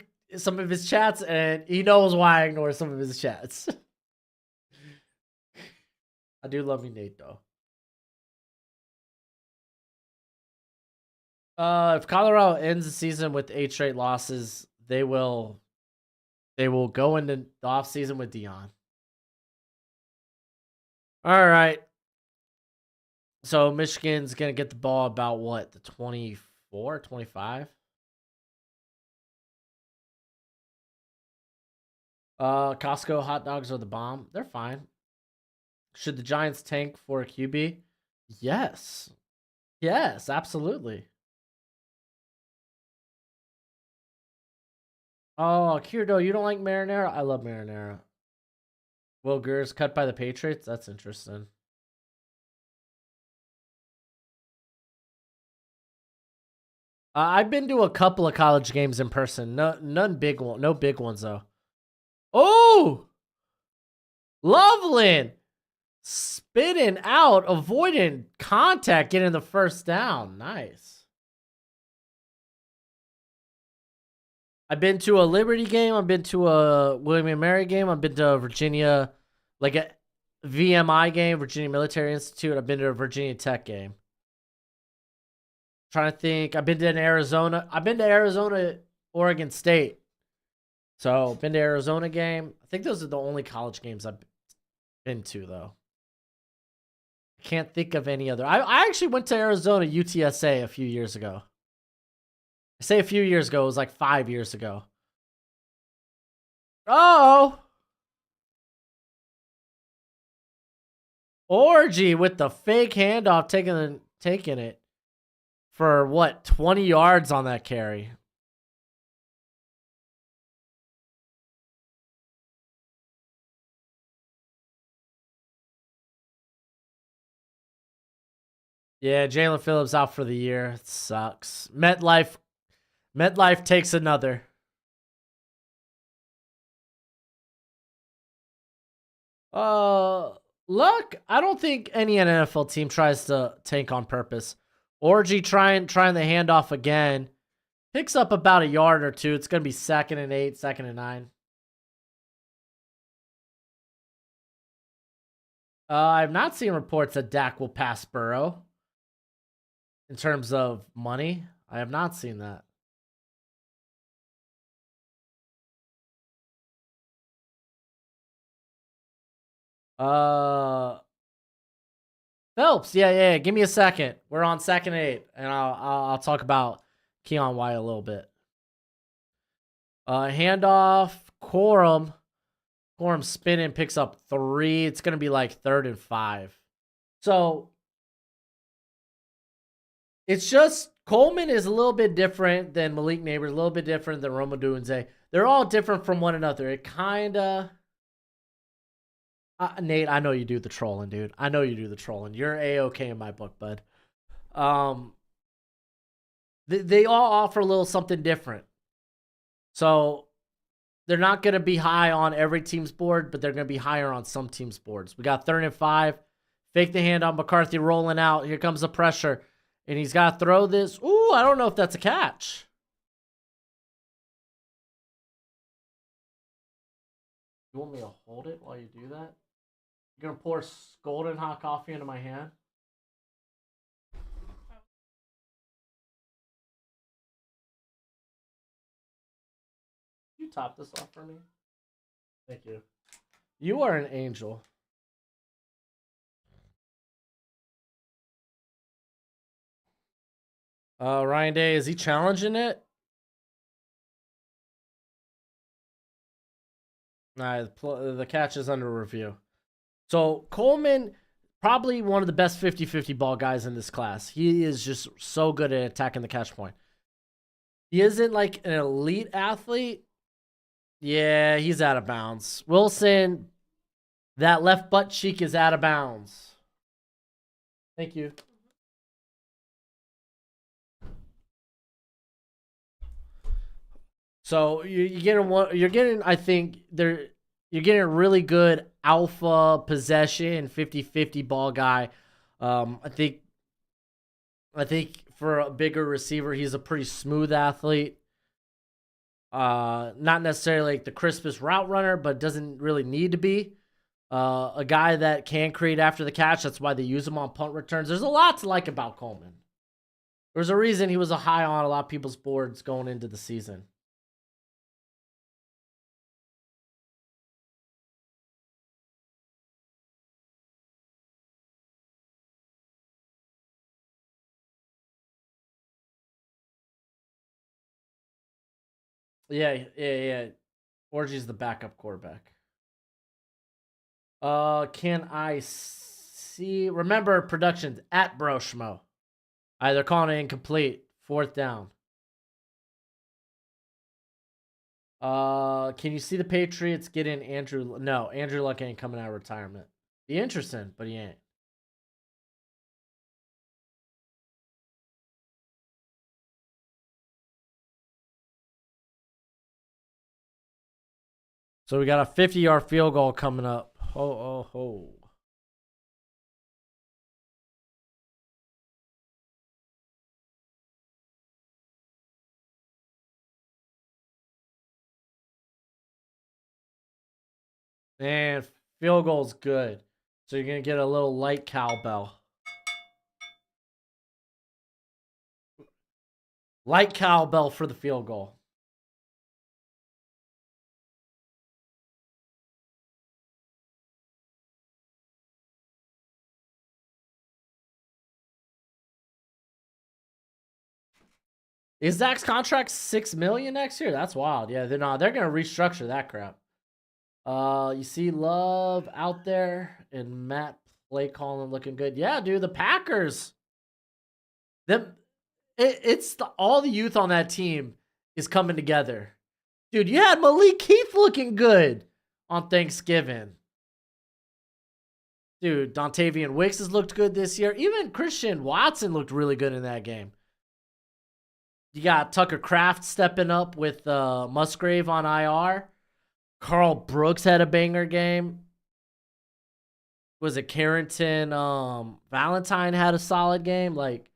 chats, and he knows why I ignore some of his chats. I do love you, Nate, though. If Colorado ends the season with 8 straight losses, they will go into the offseason with Dion. All right. So Michigan's going to get the ball about what? The 24, 25? Costco hot dogs are the bomb. They're fine. Should the Giants tank for a QB? Yes. Yes, absolutely. Oh, Kirito, you don't like marinara? I love marinara. Will Gur's cut by the Patriots? That's interesting. I've been to a couple of college games in person. No big ones though. Oh, Loveland spitting out, avoiding contact, getting the first down. Nice. I've been to a Liberty game. I've been to a William and Mary game. I've been to a Virginia, like a VMI game, Virginia Military Institute. I've been to a Virginia Tech game. Trying to think. I've been to an Arizona. I've been to Arizona, Oregon State. So, been to Arizona game. I think those are the only college games I've been to, though. I can't think of any other. I actually went to Arizona UTSA a few years ago. I say a few years ago. It was like 5 years ago. Oh! Orgy with the fake handoff, taking it for what, 20 yards on that carry. Yeah, Jalen Phillips out for the year. It sucks. MetLife takes another. Luck. I don't think any NFL team tries to tank on purpose. Orgy trying the handoff again. Picks up about a yard or two. It's gonna be 2nd and 8, 2nd and 9. I've not seen reports that Dak will pass Burrow. In terms of money, I have not seen that. Phelps, yeah. Give me a second. We're on 2nd and 8, and I'll talk about Keon White a little bit. Handoff, Corum spinning, picks up 3. It's gonna be like 3rd and 5. So it's just Coleman is a little bit different than Malik Neighbors, a little bit different than Roma Dunze. They're all different from one another. It kinda. Nate, I know you do the trolling, dude. I know you do the trolling. You're A-okay in my book, bud. They all offer a little something different. So they're not going to be high on every team's board, but they're going to be higher on some teams' boards. We got 3rd and 5. Fake the hand on McCarthy rolling out. Here comes the pressure. And he's got to throw this. Ooh, I don't know if that's a catch. You want me to hold it while you do that? You're going to pour scalding hot coffee into my hand? You top this off for me? Thank you. You are an angel. Ryan Day, is he challenging it? Nah, the catch is under review. So Coleman, probably one of the best 50-50 ball guys in this class. He is just so good at attacking the catch point. He isn't like an elite athlete. Yeah, he's out of bounds. Wilson, that left butt cheek is out of bounds. Thank you. So you're getting, I think you're getting a really good alpha possession 50-50 ball guy. I think for a bigger receiver, he's a pretty smooth athlete. Not necessarily like the crispest route runner, but doesn't really need to be. A guy that can create after the catch. That's why they use him on punt returns. There's a lot to like about Coleman. There's a reason he was a high on a lot of people's boards going into the season. Yeah. Orgy's the backup quarterback. Can I see? Remember, productions at Broshmo. They're calling it incomplete. 4th down. Can you see the Patriots get in Andrew? No, Andrew Luck ain't coming out of retirement. Be interesting, but he ain't. So we got a 50-yard field goal coming up. Ho. And field goal's good. So you're going to get a little light cowbell. Light cowbell for the field goal. Is Zach's contract $6 million next year? That's wild. Yeah, they're not. They're gonna restructure that crap. You see Love out there and Matt play calling looking good. Yeah, dude, the Packers. All the youth on that team is coming together. Dude, you had Malik Heath looking good on Thanksgiving. Dude, Dontavian Wicks has looked good this year. Even Christian Watson looked really good in that game. You got Tucker Kraft stepping up with Musgrave on IR. Carl Brooks had a banger game. Was it Carrington? Valentine had a solid game. Like,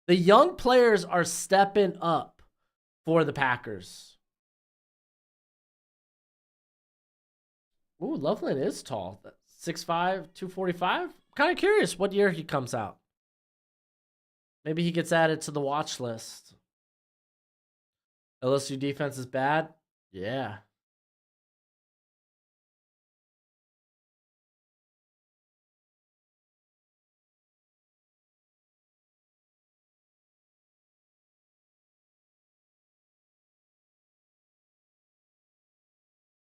the young players are stepping up for the Packers. Ooh, Loveland is tall. 6'5", 245. I'm kind of curious what year he comes out. Maybe he gets added to the watch list. LSU defense is bad? Yeah.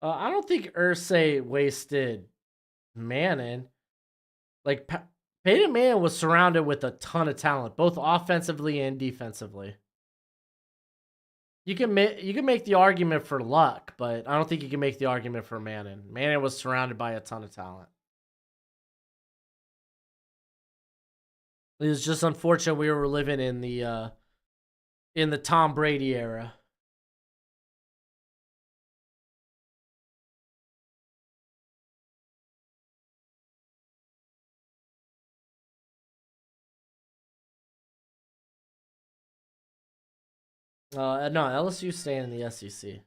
I don't think Irsay wasted Manning. Like, Peyton Manning was surrounded with a ton of talent, both offensively and defensively. You can make the argument for Luck, but I don't think you can make the argument for Manning. Manning was surrounded by a ton of talent. It was just unfortunate we were living in the Tom Brady era. No, LSU staying in the SEC.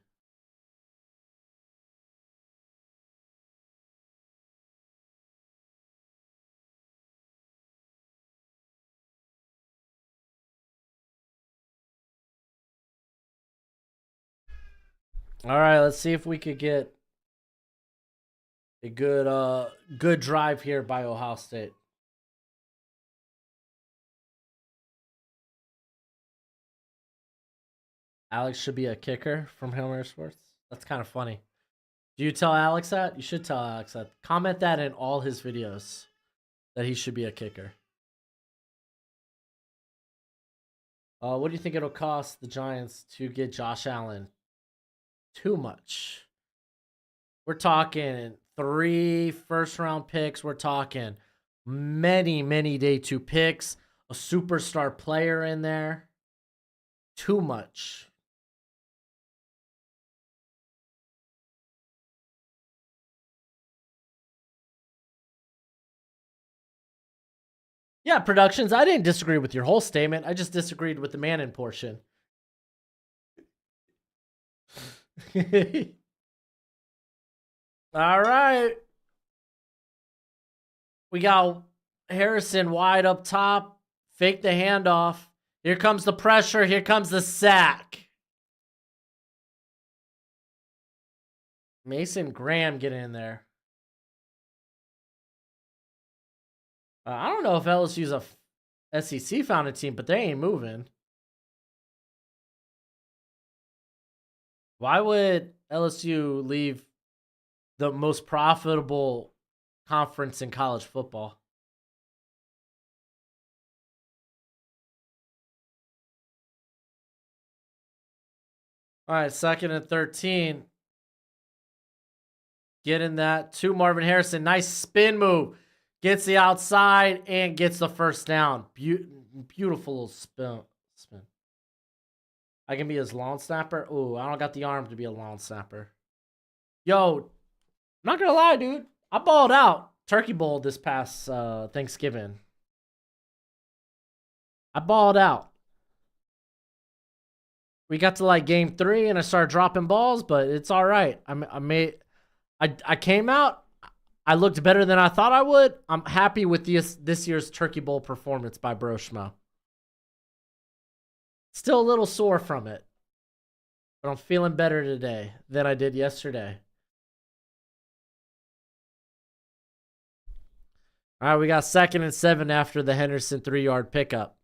All right, let's see if we could get a good drive here by Ohio State. Alex should be a kicker from Hail Mary Sports. That's kind of funny. Do you tell Alex that? You should tell Alex that. Comment that in all his videos that he should be a kicker. What do you think it'll cost the Giants to get Josh Allen? Too much. We're talking 3 first-round picks. We're talking many day 2 picks. A superstar player in there. Too much. Yeah, Productions, I didn't disagree with your whole statement. I just disagreed with the Manning portion. All right. We got Harrison wide up top. Fake the handoff. Here comes the pressure. Here comes the sack. Mason Graham getting in there. I don't know if LSU's a SEC founded team, but they ain't moving. Why would LSU leave the most profitable conference in college football? All right, 2nd and 13. Getting that to Marvin Harrison. Nice spin move. Gets the outside and gets the first down. Beautiful little spin. I can be his lawn snapper. Ooh, I don't got the arm to be a lawn snapper. Yo, I'm not gonna lie, dude. I balled out Turkey Bowl this past Thanksgiving. I balled out. We got to like game 3 and I started dropping balls, but it's all right. I came out. I looked better than I thought I would. I'm happy with this year's Turkey Bowl performance by Broshmo. Still a little sore from it, but I'm feeling better today than I did yesterday. All right, we got 2nd and 7 after the Henderson 3-yard pickup.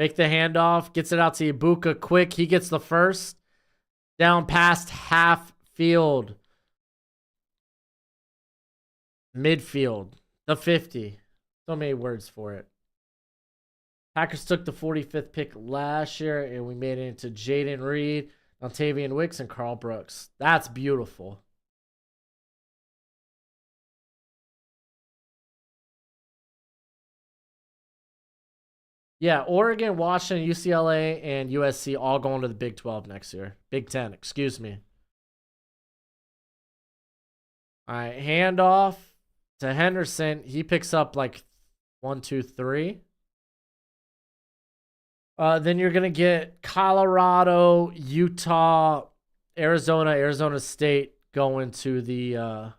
Make the handoff, gets it out to Ibuka quick. He gets the first. Down past half field. Midfield. The 50. So many words for it. Packers took the 45th pick last year, and we made it into Jaden Reed, Ontavian Wicks, and Carl Brooks. That's beautiful. Yeah, Oregon, Washington, UCLA, and USC all going to the Big 12 next year. Big 10, excuse me. All right, handoff to Henderson. He picks up like 1, 2, 3. Then you're going to get Colorado, Utah, Arizona State going to the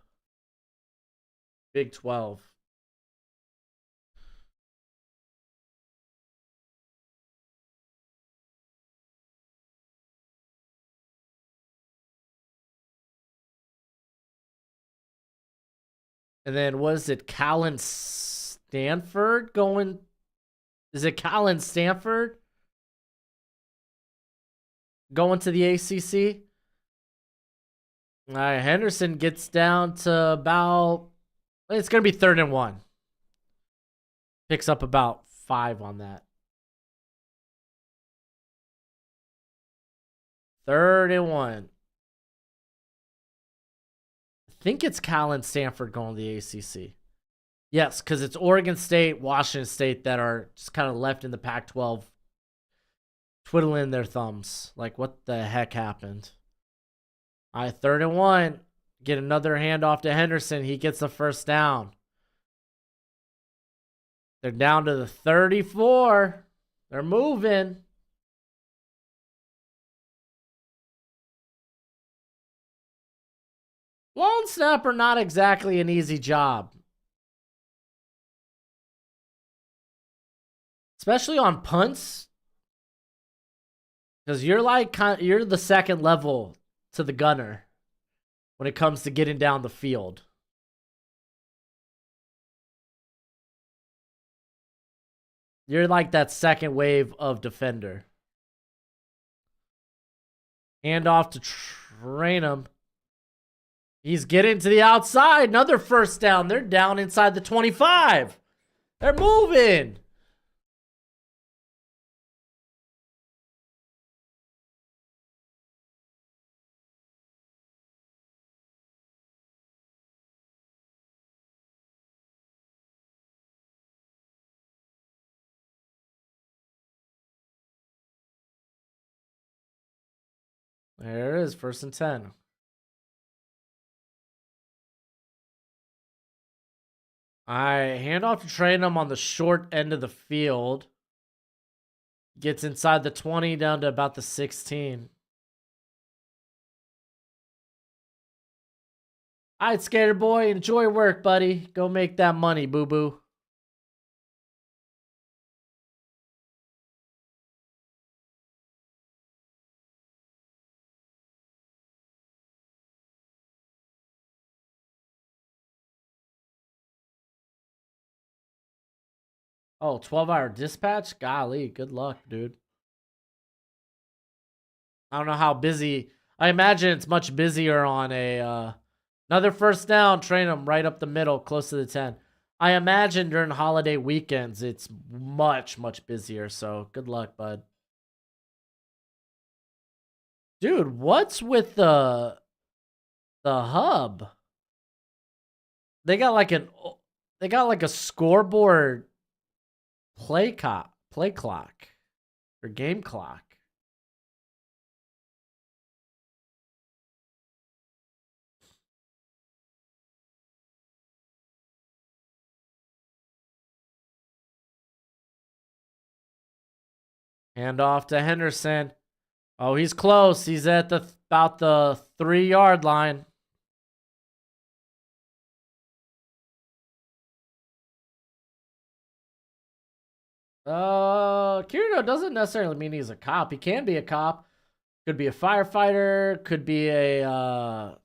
Big 12. And then what is it? Callan Stanford going? Is it Callan Stanford going to the ACC? All right, Henderson gets down to about, it's going to be 3rd and 1. Picks up about 5 on that. 3rd and 1. I think it's Callan Stanford going to the ACC. Yes, because it's Oregon State, Washington State that are just kind of left in the Pac-12 twiddling their thumbs. Like, what the heck happened? All right, 3rd and 1. Get another handoff to Henderson. He gets the first down. They're down to the 34. They're moving. Long snapper, not exactly an easy job. Especially on punts. Because you're you're the second level to the gunner when it comes to getting down the field. You're like that second wave of defender. Hand off to Trainum. He's getting to the outside. Another first down. They're down inside the 25. They're moving. There it is, 1st and 10. I hand off to Trainum on the short end of the field. Gets inside the 20 down to about the 16. All right, Skater Boy, enjoy work, buddy. Go make that money, boo-boo. Oh, 12-hour dispatch? Golly, good luck, dude. I don't know how busy. I imagine it's much busier on a another first down. Train them right up the middle, close to the 10. I imagine during holiday weekends it's much busier. So good luck, bud. Dude, what's with the hub? They got like a scoreboard play clock or game clock. Hand off to Henderson. Oh, he's close. He's at about the 3-yard line. Kirito doesn't necessarily mean he's a cop. He can be a cop. Could be a firefighter. Could be a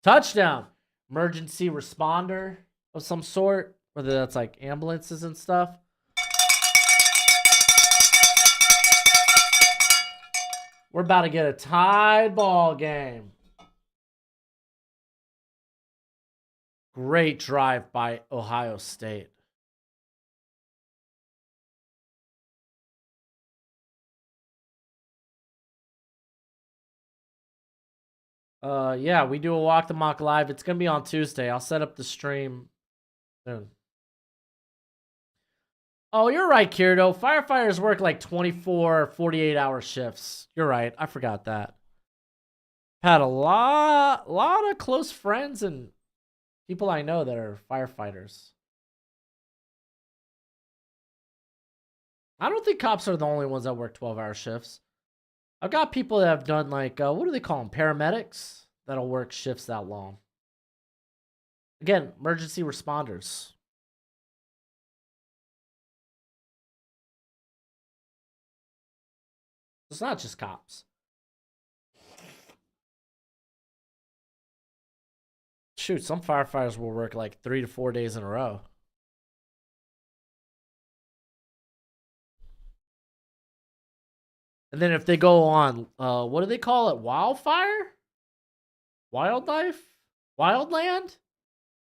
touchdown. Emergency responder of some sort. Whether that's like ambulances and stuff. We're about to get a tied ball game. Great drive by Ohio State. Yeah, we do a Walk the Mock live. It's gonna be on Tuesday. I'll set up the stream soon. Oh, you're right, Kirito. Firefighters work like 24, 48-hour shifts. You're right. I forgot that. Had a lot of close friends and people I know that are firefighters. I don't think cops are the only ones that work 12-hour shifts. I've got people that have done like, what do they call them? Paramedics that'll work shifts that long. Again, emergency responders. It's not just cops. Shoot, some firefighters will work like 3 to 4 days in a row. And then if they go on, what do they call it? Wildfire? Wildlife? Wildland?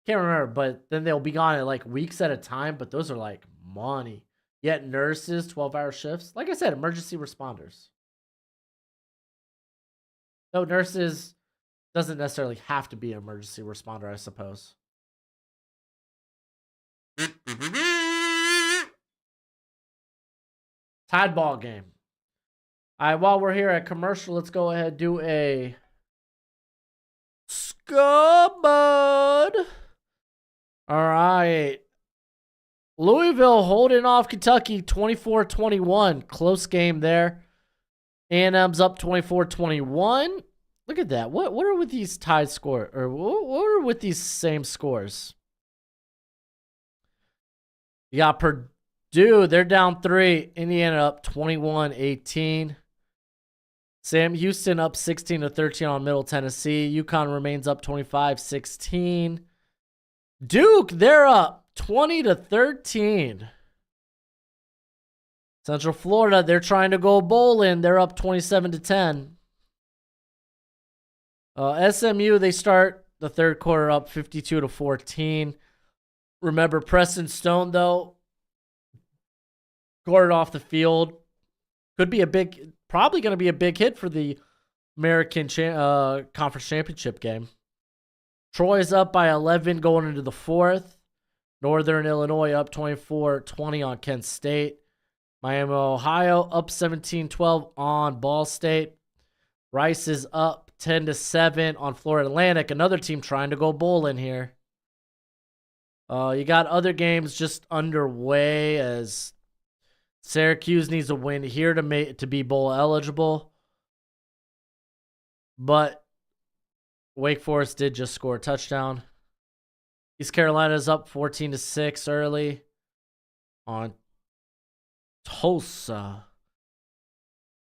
Can't remember, but then they'll be gone at like weeks at a time, but those are like money. Yet nurses, 12-hour shifts. Like I said, emergency responders. No, nurses doesn't necessarily have to be an emergency responder, I suppose. Tied ball game. All right, while we're here at commercial, let's go ahead and do a Scud. All right. Louisville holding off Kentucky 24-21. Close game there. A&M's up 24-21. Look at that. What are with these tied scores? Or what are with these same scores? You got Purdue. They're down 3. Indiana up 21-18. Sam Houston up 16-13 on Middle Tennessee. UConn remains up 25-16. Duke, they're up 20-13. Central Florida, they're trying to go bowling. They're up 27-10. SMU, they start the third quarter up 52-14. Remember, Preston Stone, though, scored off the field. Could be probably going to be a big hit for the American Conference Championship game. Troy's up by 11 going into the fourth. Northern Illinois up 24-20 on Kent State. Miami, Ohio up 17-12 on Ball State. Rice is up 10-7 on Florida Atlantic. Another team trying to go bowling here. You got other games just underway as Syracuse needs a win here to be bowl eligible. But Wake Forest did just score a touchdown. East Carolina's up 14-6 early on Tulsa.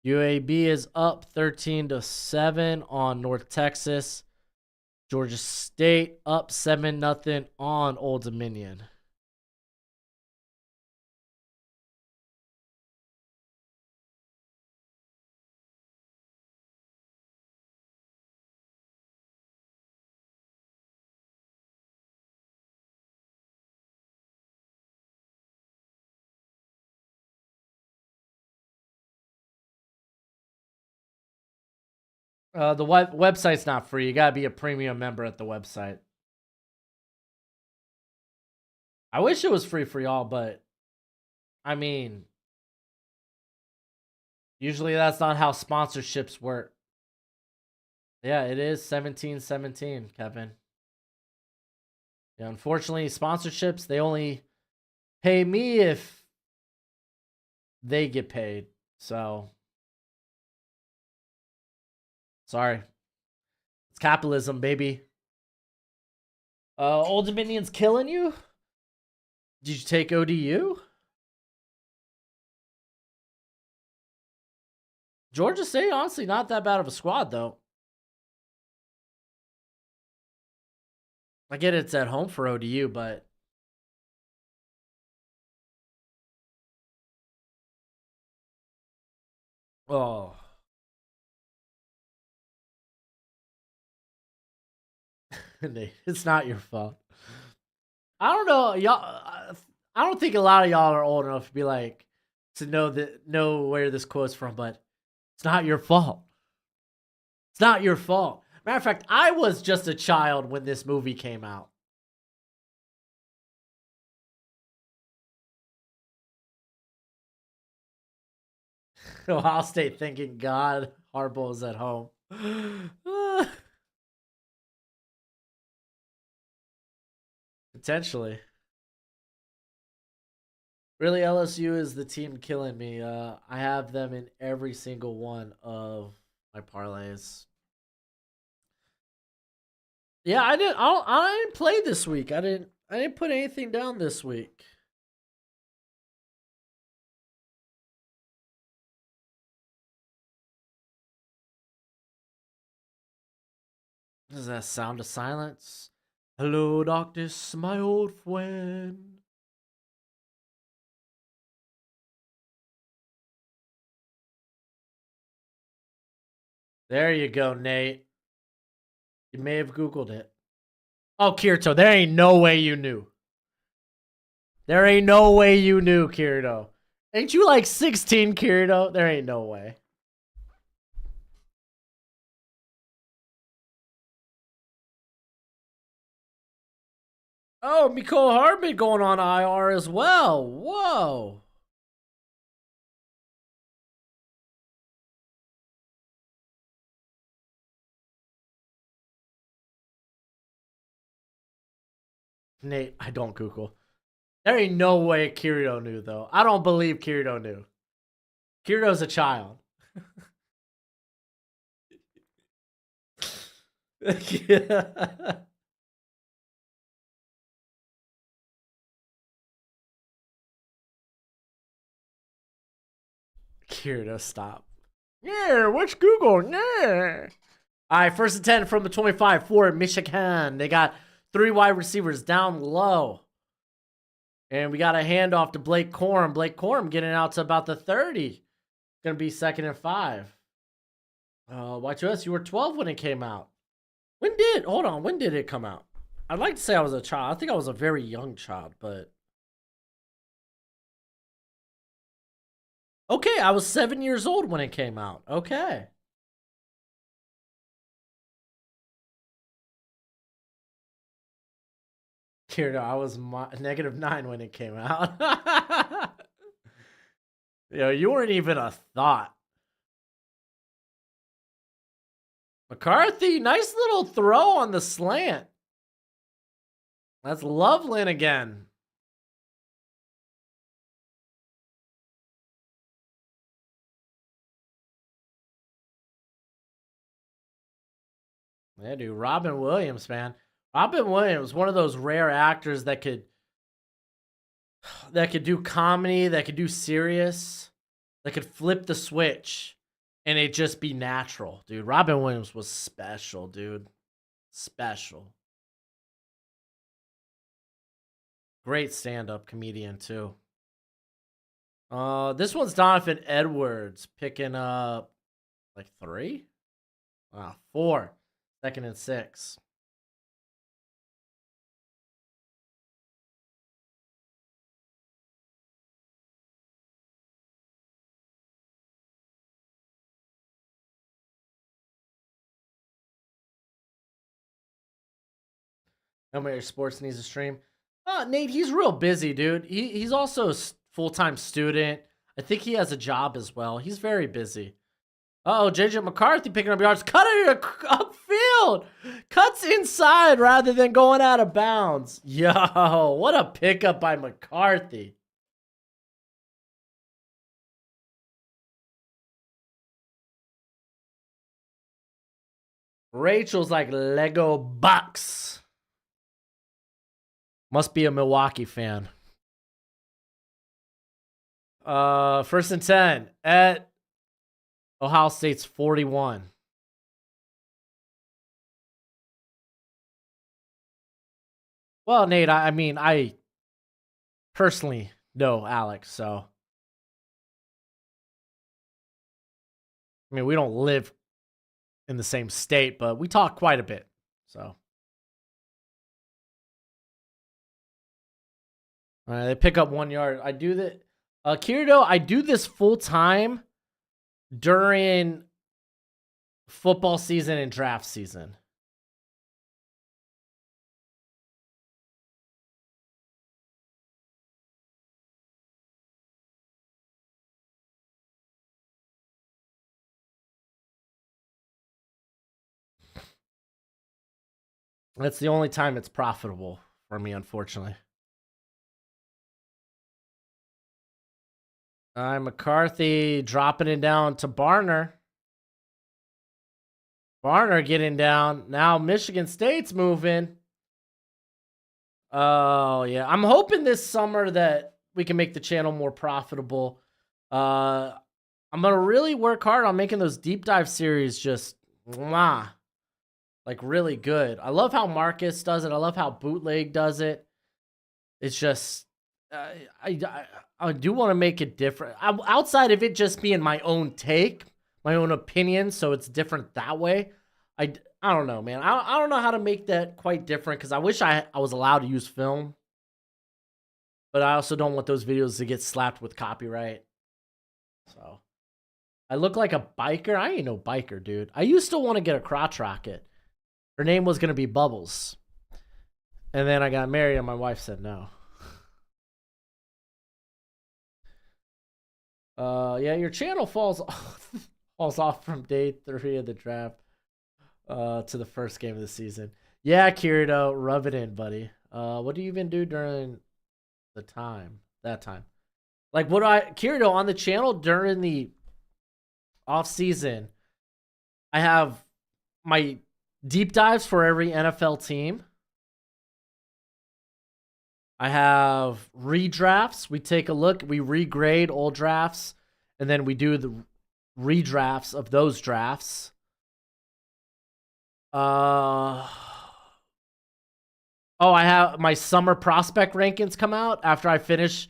UAB is up 13-7 on North Texas. Georgia State up 7-0 on Old Dominion. The website's not free. You gotta be a premium member at the website. I wish it was free for y'all, but I mean, usually that's not how sponsorships work. Yeah, it is 17-17, Kevin. Yeah, unfortunately, sponsorships, they only pay me if they get paid. So, sorry. It's capitalism, baby. Old Dominion's killing you? Did you take ODU? Georgia State, honestly, not that bad of a squad, though. I get it's at home for ODU, but oh, it's not your fault. I don't know, y'all. I don't think a lot of y'all are old enough to be like to know where this quote's from, but it's not your fault. It's not your fault. Matter of fact, I was just a child when this movie came out. Ohio State thinking God Harbaugh's at home. Potentially. Really, LSU is the team killing me. I have them in every single one of my parlays. Yeah, I didn't play this week. I didn't put anything down this week. Is that sound of silence? Hello, darkness, my old friend. There you go, Nate. You may have Googled it. Oh, Kirito, there ain't no way you knew. There ain't no way you knew, Kirito. Ain't you like 16, Kirito? There ain't no way. Oh, Miko Hardman going on IR as well. Whoa. Nate, I don't Google. There ain't no way Kirito knew, though. I don't believe Kirito knew. Kirito's a child. Yeah. Kirito, stop. Yeah, what's Google? Yeah. All right, first and 10 from the 25 for Michigan. They got 3 wide receivers down low. And we got a handoff to Blake Corum. Blake Corum getting out to about the 30. Going to be 2nd and 5. Watch us. You were 12 when it came out. When did it come out? I'd like to say I was a child. I think I was a very young child, but. Okay, I was 7 years old when it came out. Okay. Here, no, I was -9 when it came out. You weren't even a thought. McCarthy, nice little throw on the slant. That's Loveland again. Yeah, dude, Robin Williams, man. Robin Williams, one of those rare actors that could do comedy, that could do serious, that could flip the switch and it just be natural, dude. Robin Williams was special, dude. Special. Great stand-up comedian too. This one's Donovan Edwards picking up like 3? Wow, 4. 2nd and 6. Elmer Sports needs a stream. Nate, he's real busy, dude. He's also a full-time student. I think he has a job as well. He's very busy. Oh, JJ McCarthy picking up yards. Cut it upfield. Cuts inside rather than going out of bounds. Yo, what a pickup by McCarthy. Rachel's like Lego Bucks. Must be a Milwaukee fan. 1st and 10 at Ohio State's 41. Well, Nate, I mean, I personally know Alex, so I mean, we don't live in the same state, but we talk quite a bit. So, all right, they pick up 1 yard. I do that. Kirito, I do this full time during football season and draft season. That's the only time it's profitable for me, unfortunately. McCarthy dropping it down to Barner. Barner getting down. Now Michigan State's moving. Oh, yeah. I'm hoping this summer that we can make the channel more profitable. I'm going to really work hard on making those deep dive series just mwah, like really good. I love how Marcus does it. I love how Bootleg does it. It's just, I do want to make it different. Outside of it just being my own take, my own opinion, so it's different that way. I don't know, man. I don't know how to make that quite different because I wish I was allowed to use film. But I also don't want those videos to get slapped with copyright. So I look like a biker. I ain't no biker, dude. I used to want to get a crotch rocket. Her name was going to be Bubbles. And then I got married and my wife said no. Yeah, your channel falls off from day 3 of the draft to the first game of the season. Yeah, Kirito, rub it in, buddy. What do you even do during that time? Like, what Kirito, on the channel during the off season, I have my deep dives for every NFL team. I have redrafts. We take a look, we regrade old drafts, and then we do the redrafts of those drafts. Oh, I have my summer prospect rankings come out after I finish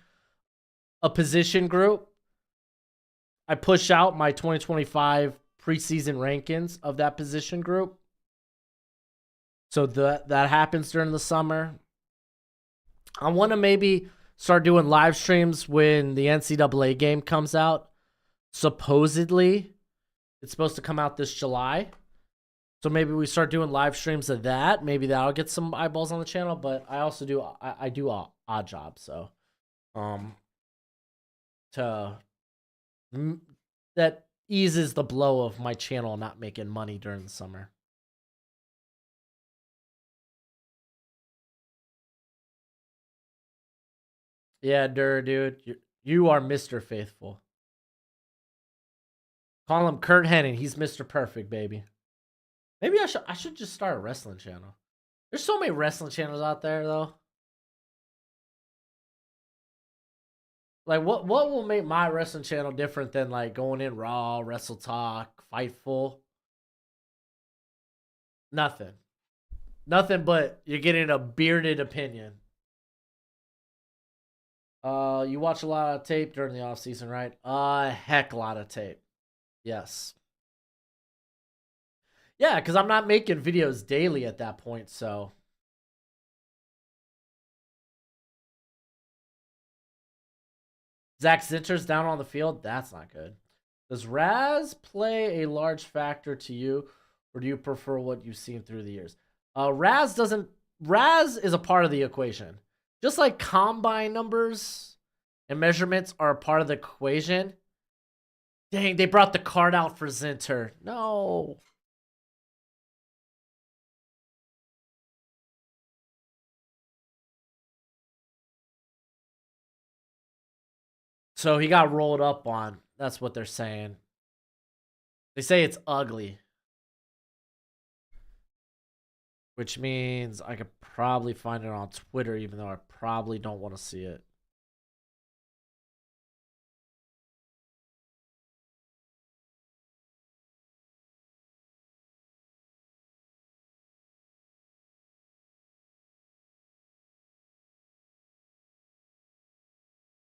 a position group. I push out my 2025 preseason rankings of that position group. So that happens during the summer. I want to maybe start doing live streams when the NCAA game comes out. Supposedly, it's supposed to come out this July. So maybe we start doing live streams of that. Maybe that'll get some eyeballs on the channel. But I also do I do a odd job, so that eases the blow of my channel not making money during the summer. Yeah, dude, you are Mr. Faithful. Call him Kurt Hennig. He's Mr. Perfect, baby. Maybe I should just start a wrestling channel. There's so many wrestling channels out there, though. Like, what will make my wrestling channel different than, like, going in Raw, Wrestle Talk, Fightful? Nothing. Nothing but you're getting a bearded opinion. You watch a lot of tape during the off season, right? A heck lot of tape. Yes. Yeah, because I'm not making videos daily at that point, so. Zach Zinter's down on the field. That's not good. Does Raz play a large factor to you, or do you prefer what you've seen through the years? Raz doesn't. Raz is a part of the equation. Just like combine numbers and measurements are a part of the equation. Dang, they brought the card out for Zinter. No. So he got rolled up on. That's what they're saying. They say it's ugly. Which means I could probably find it on Twitter, even though I probably don't want to see it.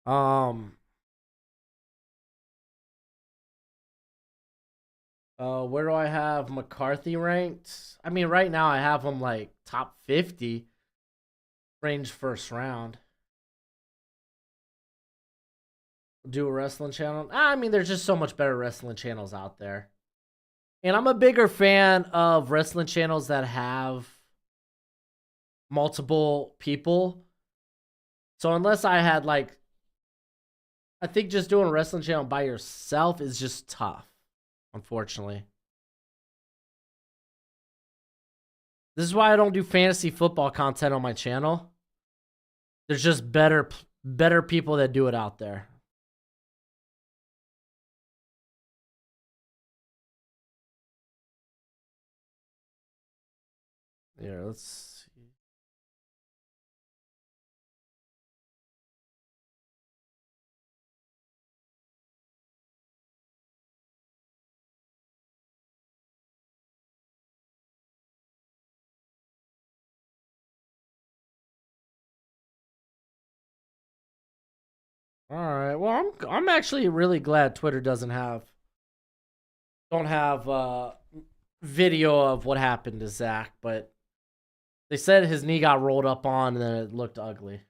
Um. Where do I have McCarthy ranked? I mean, right now I have him like top 50, range first round. Do a wrestling channel. I mean, there's just so much better wrestling channels out there. And I'm a bigger fan of wrestling channels that have multiple people. So unless I had like, I think just doing a wrestling channel by yourself is just tough, unfortunately. This is why I don't do fantasy football content on my channel. There's just better people that do it out there. Here, let's see. All right. Well, I'm actually really glad Twitter don't have video of what happened to Zach, but they said his knee got rolled up on and then it looked ugly.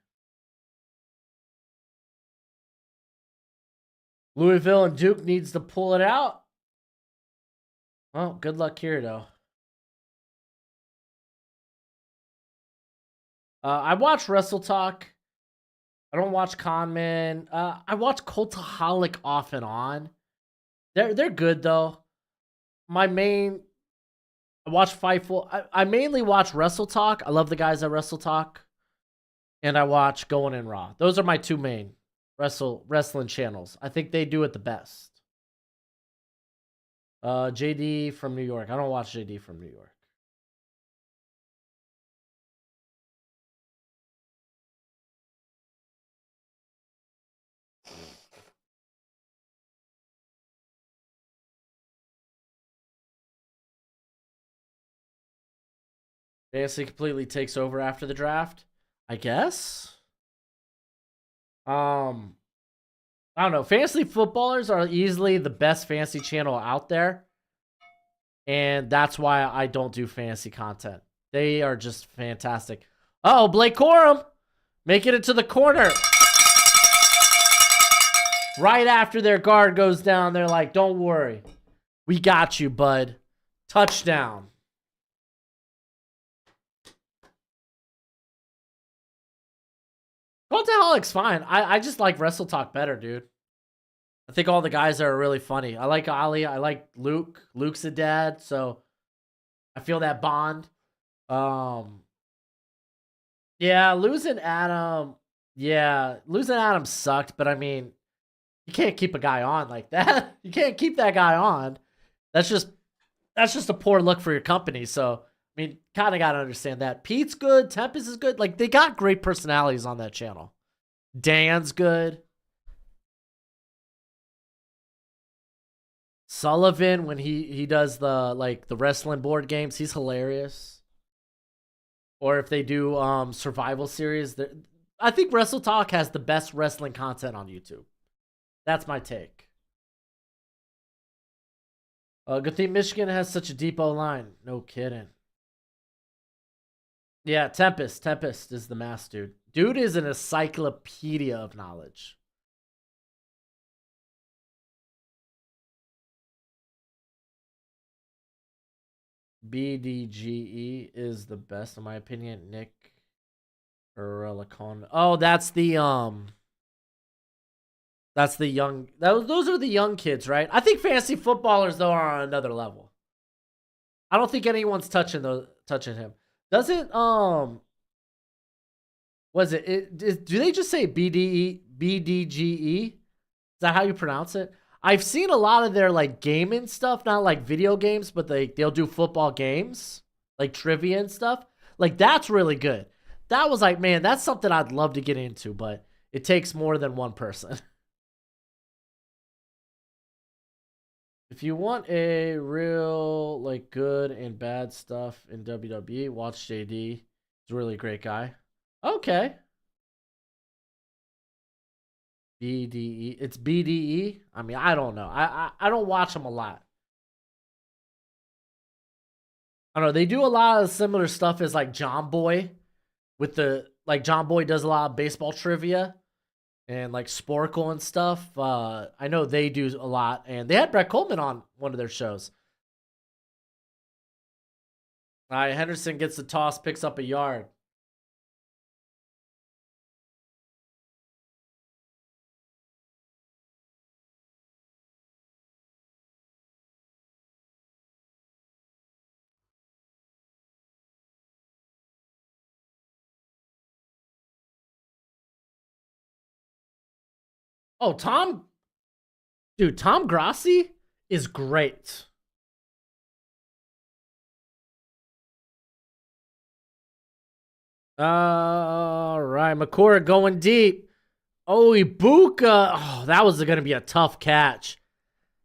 Louisville and Duke needs to pull it out. Well, good luck here though. I watch Wrestle Talk. I don't watch Conman. I watch Cultaholic off and on. They're good though. My main I watch Fightful. I mainly watch Wrestle Talk. I love the guys at Wrestle Talk. And I watch Going in Raw. Those are my two main wrestling channels. I think they do it the best. JD from New York. I don't watch JD from New York. Fantasy completely takes over after the draft, I guess. I don't know. Fantasy footballers are easily the best fantasy channel out there. And that's why I don't do fantasy content. They are just fantastic. Oh, Blake Corum making it to the corner. Right after their guard goes down, they're like, don't worry. We got you, bud. Touchdown. Cultaholic's fine. I just like Wrestle Talk better, dude. I think all the guys are really funny. I like Ali. I like Luke. Luke's a dad, so I feel that bond. Yeah, losing Adam. Yeah, losing Adam sucked, but I mean, you can't keep a guy on like that. You can't keep that guy on. That's just a poor look for your company. So I mean, kind of gotta understand that. Pete's good. Tempest is good. Like they got great personalities on that channel. Dan's good. Sullivan when he does the wrestling board games, he's hilarious. Or if they do survival series, I think Wrestle Talk has the best wrestling content on YouTube. That's my take. Good thing Michigan has such a deep O-line. No kidding. Yeah, Tempest. Tempest is the mass dude. Dude is an encyclopedia of knowledge. BDGE is the best in my opinion. Nick Erlicon. Oh, that's the young. Those are the young kids, right? I think fantasy footballers though are on another level. I don't think anyone's touching him. Does it was do they just say BDGE? Is that how you pronounce it? I've seen a lot of their like gaming stuff, not like video games, but they'll do football games, like trivia and stuff. Like that's really good. That was like, man, that's something I'd love to get into, but it takes more than one person. If you want a real like good and bad stuff in WWE, watch JD. He's a really great guy. Okay. BDE. It's BDE. I mean, I don't know. I don't watch them a lot. I don't know. They do a lot of similar stuff as like John Boy, with the like John Boy does a lot of baseball trivia and like Sporkle and stuff. I know they do a lot, and they had Brett Coleman on one of their shows. All right, Henderson gets the toss, picks up a yard. Oh, Tom Grassi is great. All right, McCord going deep. Oh, Ibuka. Oh, that was going to be a tough catch.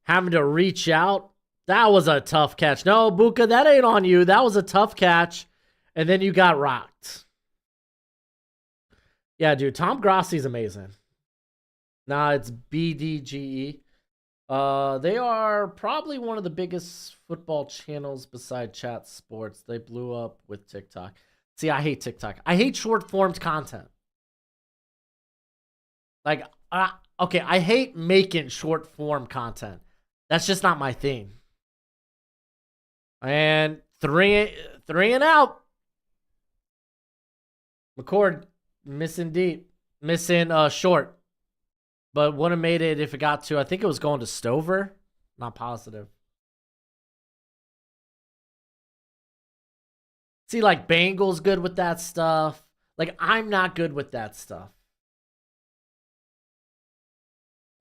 Having to reach out. That was a tough catch. No, Ibuka, that ain't on you. That was a tough catch. And then you got rocked. Yeah, dude, Tom Grassi's amazing. Nah, it's BDGE. They are probably one of the biggest football channels beside Chat Sports. They blew up with TikTok. See, I hate TikTok. I hate short formed content. Like, okay, I hate making short form content. That's just not my thing. And three and out. McCord missing deep, missing short, but would have made it if it got to. I think it was going to Stover. Not positive. See, like Bengals good with that stuff. Like I'm not good with that stuff.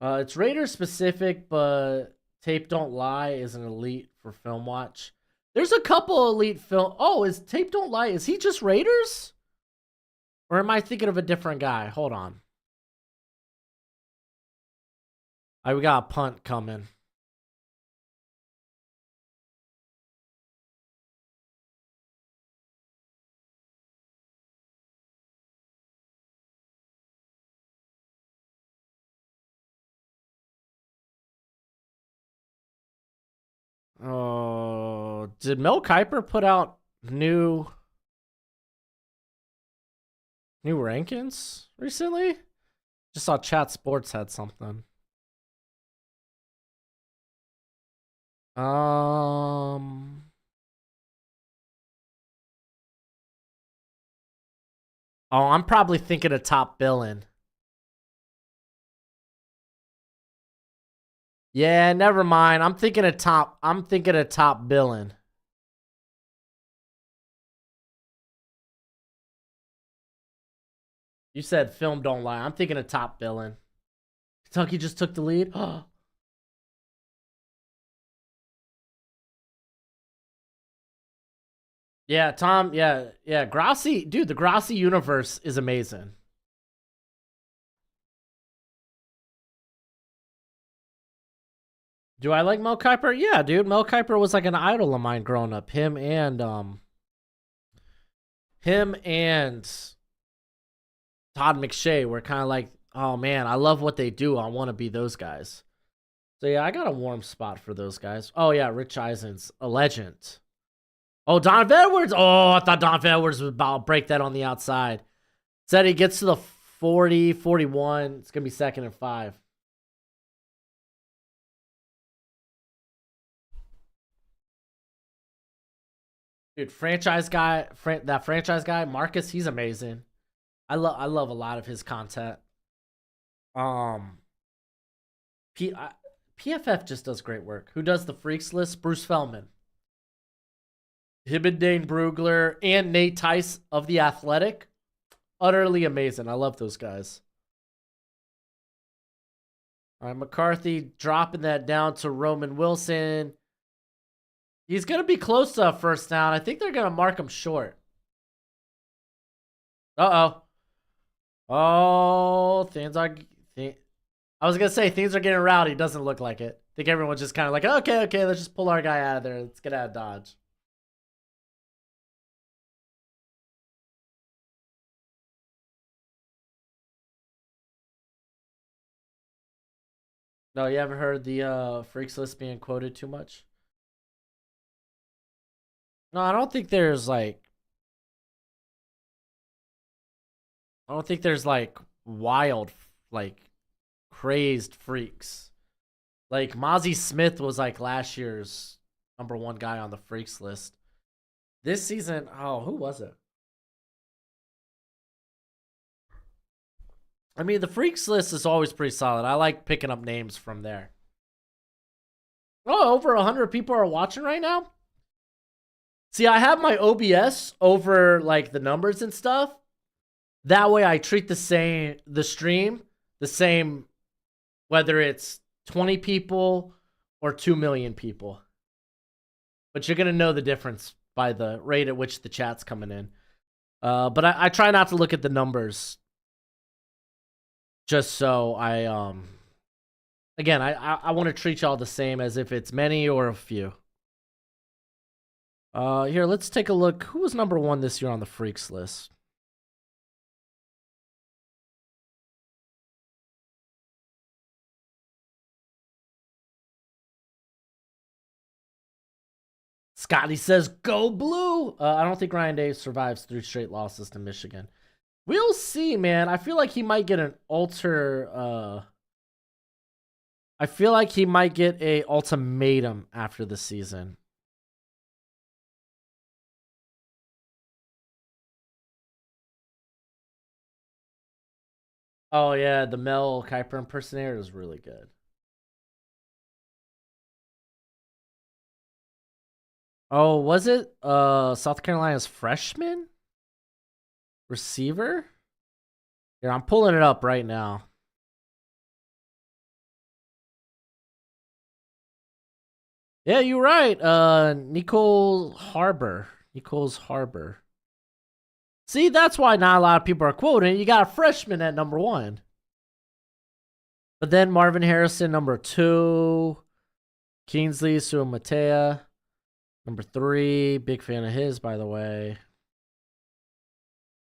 It's Raiders specific, but Tape Don't Lie is an elite for film watch. There's a couple elite film. Oh, is Tape Don't Lie? Is he just Raiders? Or am I thinking of a different guy? Hold on. All right, we got a punt coming. Oh, did Mel Kiper put out new rankings recently? Just saw Chat Sports had something. Oh, I'm probably thinking of top billing. Yeah, never mind. I'm thinking of top billing. You said film don't lie. I'm thinking of top billing. Kentucky just took the lead. Yeah, Tom. Yeah. Grassi, dude. The Grassi universe is amazing. Do I like Mel Kiper? Yeah, dude. Mel Kiper was like an idol of mine growing up. Him and Todd McShay were kind of like, oh man, I love what they do. I want to be those guys. So yeah, I got a warm spot for those guys. Oh yeah, Rich Eisen's a legend. Oh, Donovan Edwards. Oh, I thought Donovan Edwards was about to break that on the outside. Said he gets to the 40, 41. It's going to be 2nd and 5. Dude, that franchise guy, Marcus, he's amazing. I love a lot of his content. Um, PFF just does great work. Who does the freaks list? Bruce Feldman. Him and Dane Brugler and Nate Tice of The Athletic. Utterly amazing. I love those guys. All right, McCarthy dropping that down to Roman Wilson. He's going to be close to a first down. I think they're going to mark him short. Uh-oh. Oh, I was going to say, things are getting rowdy. Doesn't look like it. I think everyone's just kind of like, okay, let's just pull our guy out of there. Let's get out of Dodge. No, you haven't heard the freaks list being quoted too much? No, I don't think there's like wild, like crazed freaks. Like Mozzie Smith was like last year's #1 guy on the freaks list. This season, oh, who was it? I mean, the freaks list is always pretty solid. I like picking up names from there. Oh, over 100 people are watching right now? See, I have my OBS over like the numbers and stuff. That way I treat the stream the same whether it's 20 people or 2 million people. But you're going to know the difference by the rate at which the chat's coming in. But I try not to look at the numbers just so again, I want to treat y'all the same as if it's many or a few. Here, let's take a look. Who was #1 this year on the freaks list? Scotty says, go blue. I don't think Ryan Day survives 3 straight losses to Michigan. We'll see, man. I feel like he might get an I feel like he might get a ultimatum after the season. Oh, yeah. The Mel Kiper impersonator is really good. Oh, was it South Carolina's freshman receiver? Here, I'm pulling it up right now. Yeah, you're right. Nichols Harbor. See, that's why not a lot of people are quoting. You got a freshman at #1. But then Marvin Harrison, #2. Kingsley Suamatea, #3. Big fan of his, by the way.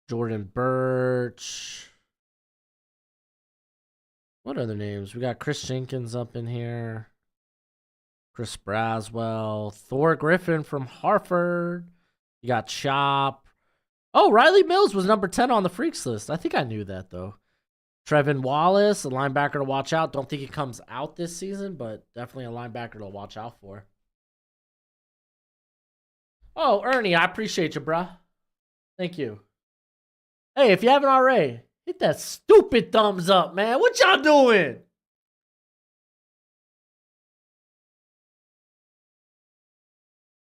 Jordan Birch. What other names? We got Chris Jenkins up in here. Chris Braswell. Thor Griffin from Harvard. You got Chop. Oh, Riley Mills was #10 on the freaks list. I think I knew that, though. Trevin Wallace, a linebacker to watch out. Don't think he comes out this season, but definitely a linebacker to watch out for. Oh, Ernie, I appreciate you, bruh. Thank you. Hey, if you haven't already, hit that stupid thumbs up, man. What y'all doing?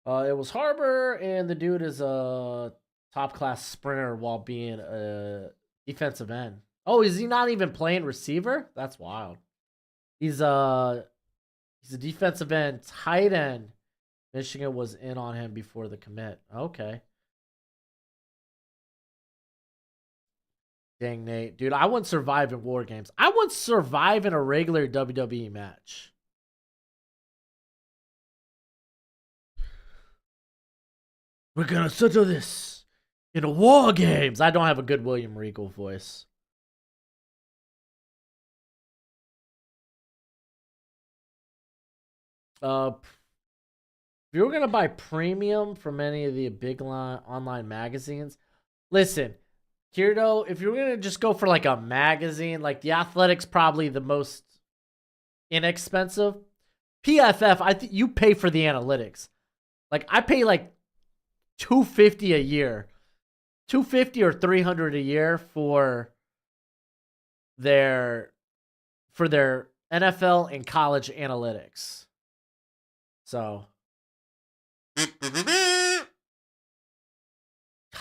It was Harbor, and the dude is a top-class sprinter while being a defensive end. Oh, is he not even playing receiver? That's wild. He's a defensive end, tight end. Michigan was in on him before the commit. Okay. Dang, Nate. Dude, I wouldn't survive in war games. I wouldn't survive in a regular WWE match. We're gonna settle this in a war games. I don't have a good William Regal voice. If you were gonna buy premium from any of the big online magazines, listen, Kirito, if you're gonna just go for like a magazine, like The Athletic's probably the most inexpensive. PFF, I think you pay for the analytics. Like I pay like $250 a year, $250 or $300 a year for their NFL and college analytics. So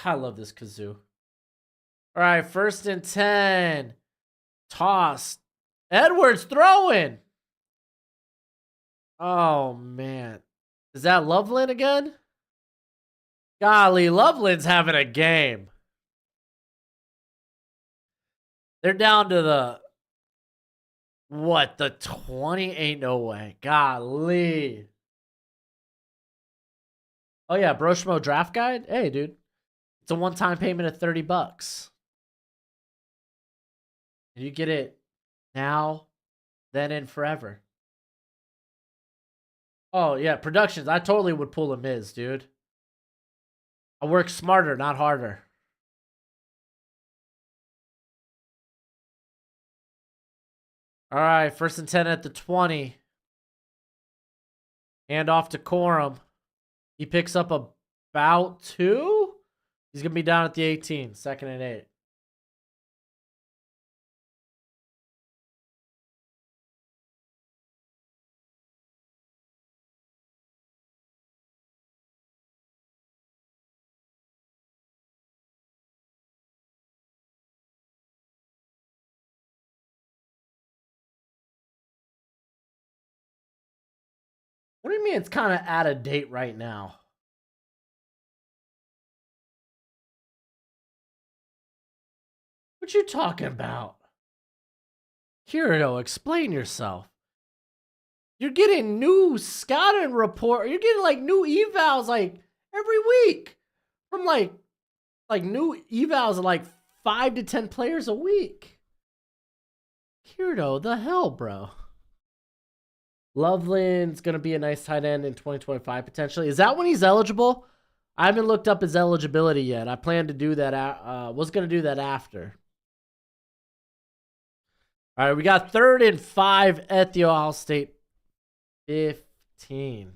I love this kazoo. All right, 1st and 10. Toss. Edwards throwing. Oh, man. Is that Loveland again? Golly, Loveland's having a game. They're down to the 20? Ain't no way. Golly. Oh, yeah, Broshmo draft guide? Hey, dude. It's a one-time payment of $30. You get it now then and forever. Oh, yeah, productions. I totally would pull a Miz, dude. I work smarter, not harder. All right, 1st and 10 at the 20. Hand off to Corum. He picks up about 2. He's going to be down at the 18. 2nd and 8. What do you mean it's kind of out of date right now? What you talking about? Kirito, explain yourself. You're getting new scouting report. You're getting like new evals like every week from like new evals of like 5 to 10 players a week. Kirito, the hell, bro. Loveland's gonna be a nice tight end in 2025 potentially. Is that when he's eligible? I haven't looked up his eligibility yet. I plan to do that. Was gonna do that after. All right, we got 3rd and 5 at the Ohio State 15.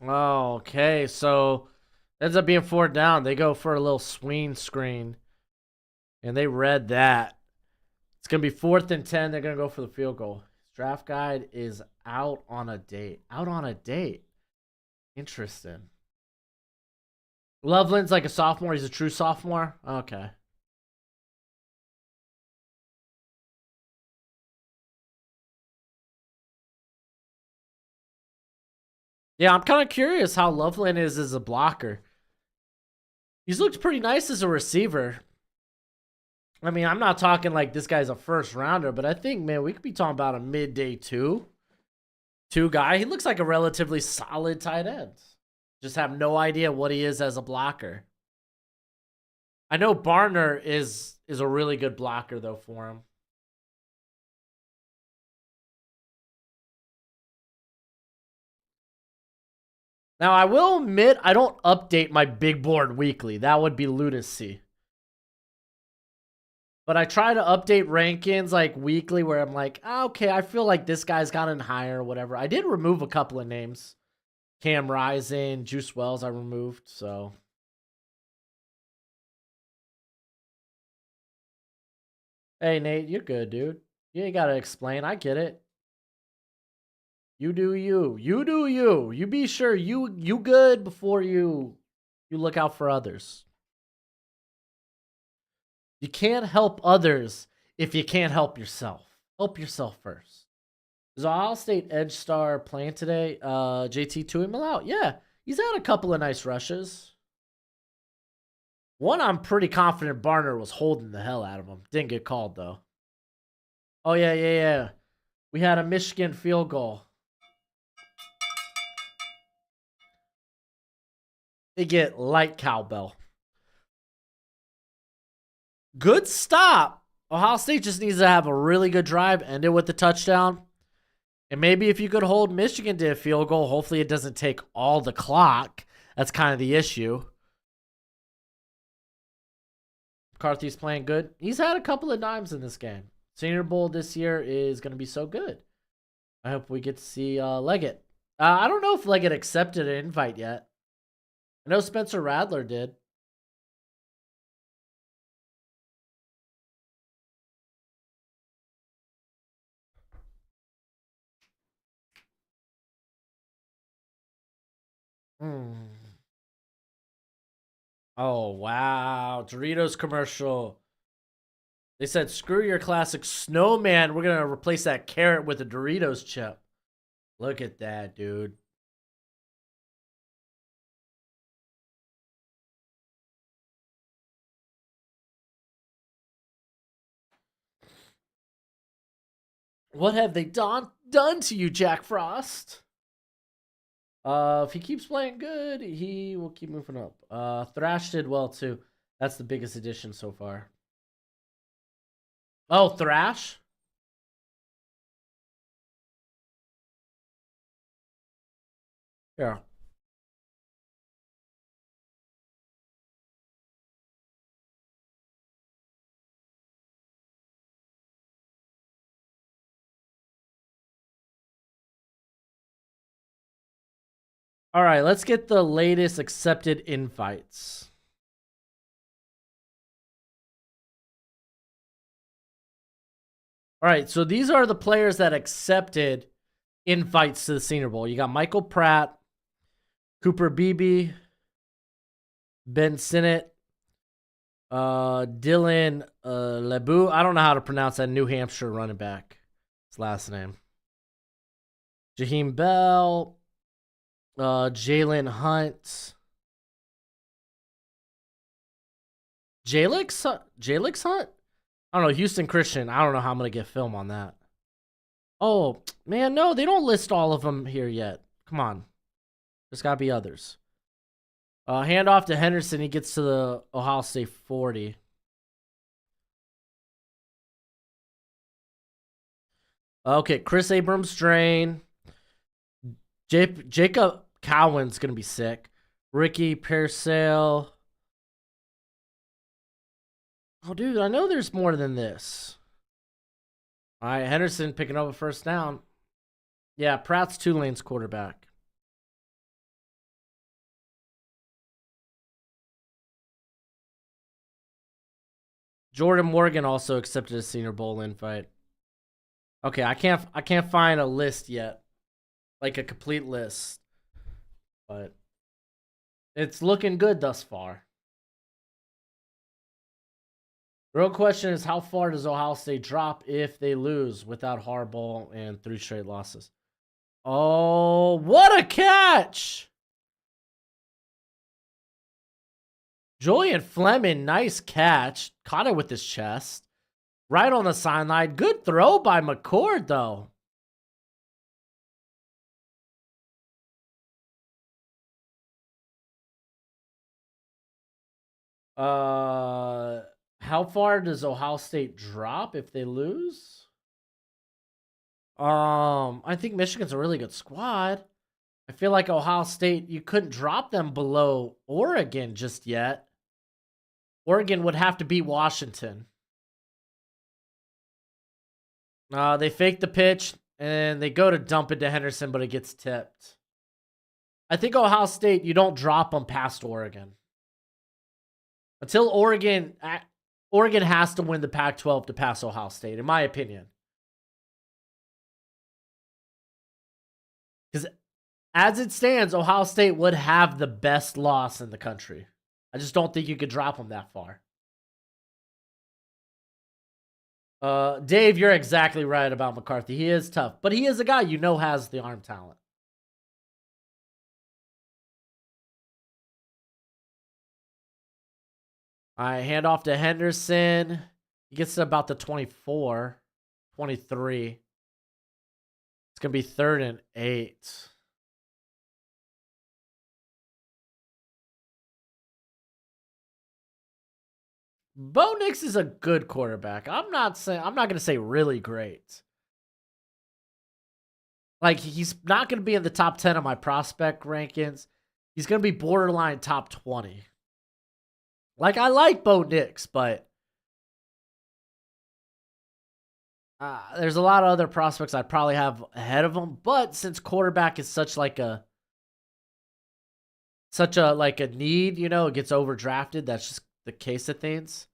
Okay, so ends up being 4th down. They go for a little swing screen, and they read that. It's going to be 4th and 10. They're going to go for the field goal. His draft guide is out on a date. Out on a date. Interesting. Loveland's like a sophomore. He's a true sophomore? Okay. Yeah, I'm kind of curious how Loveland is as a blocker. He's looked pretty nice as a receiver. I mean, I'm not talking like this guy's a 1st rounder, but I think, man, we could be talking about a midday 2 guy. He looks like a relatively solid tight end. Just have no idea what he is as a blocker. I know Barner is a really good blocker, though, for him. Now, I will admit, I don't update my big board weekly. That would be lunacy. But I try to update rankings like weekly where I'm like, oh, okay, I feel like this guy's gotten higher or whatever. I did remove a couple of names. Cam Rising, Juice Wells I removed, so. Hey, Nate, you're good, dude. You ain't got to explain. I get it. You do you. You do you. You be sure you good before you look out for others. You can't help others if you can't help yourself. Help yourself first. Is Ohio State edge star playing today? JT Tuimoloau? Yeah, he's had a couple of nice rushes. One I'm pretty confident Barner was holding the hell out of him. Didn't get called though. Oh yeah. We had a Michigan field goal. They get light cowbell. Good stop. Ohio State just needs to have a really good drive, end it with the touchdown. And maybe if you could hold Michigan to a field goal, hopefully it doesn't take all the clock. That's kind of the issue. McCarthy's playing good. He's had a couple of dimes in this game. Senior Bowl this year is going to be so good. I hope we get to see Leggett. I don't know if Leggett accepted an invite yet. I know Spencer Radler did. Oh, wow. Doritos commercial. They said, screw your classic snowman. We're going to replace that carrot with a Doritos chip. Look at that, dude. What have they done to you, Jack Frost? If he keeps playing good, he will keep moving up. Thrash did well too. That's the biggest addition so far. Oh, Thrash? Yeah. All right, let's get the latest accepted invites. All right, so these are the players that accepted invites to the Senior Bowl. You got Michael Pratt, Cooper Beebe, Ben Sinnott, Dylan Lebu. I don't know how to pronounce that New Hampshire running back. His last name. Jaheim Bell, Jalen Hunt, Jalix Hunt? I don't know. Houston Christian. I don't know how I'm going to get film on that. Oh, man, no, they don't list all of them here yet. Come on. There's got to be others. Hand off to Henderson. He gets to the Ohio State 40. Okay, Chris Abrams-Drain. Jacob Cowan's going to be sick. Ricky Pearsall. Oh, dude, I know there's more than this. All right, Henderson picking up a first down. Yeah, Pratt's Tulane's quarterback. Jordan Morgan also accepted a Senior Bowl invite. Okay, I can't find a list yet. Like a complete list. But it's looking good thus far. The real question is, how far does Ohio State drop if they lose without Harbaugh and 3 straight losses? Oh, what a catch! Julian Fleming, nice catch. Caught it with his chest. Right on the sideline. Good throw by McCord, though. How far does Ohio State drop if they lose? I think Michigan's a really good squad. I feel like Ohio State, you couldn't drop them below Oregon just yet. Oregon would have to beat Washington. They fake the pitch, and they go to dump it to Henderson, but it gets tipped. I think Ohio State, you don't drop them past Oregon. Until Oregon has to win the Pac-12 to pass Ohio State, in my opinion. Because as it stands, Ohio State would have the best loss in the country. I just don't think you could drop them that far. Dave, you're exactly right about McCarthy. He is tough, but he is a guy you know has the arm talent. All right, hand off to Henderson. He gets to about the 24, 23. It's going to be 3rd and 8. Bo Nix is a good quarterback. I'm not going to say really great. Like, he's not going to be in the top 10 of my prospect rankings. He's going to be borderline top 20. Like, I like Bo Nix, but there's a lot of other prospects I'd probably have ahead of him. But since quarterback is such a need, you know, it gets overdrafted. That's just the case of things.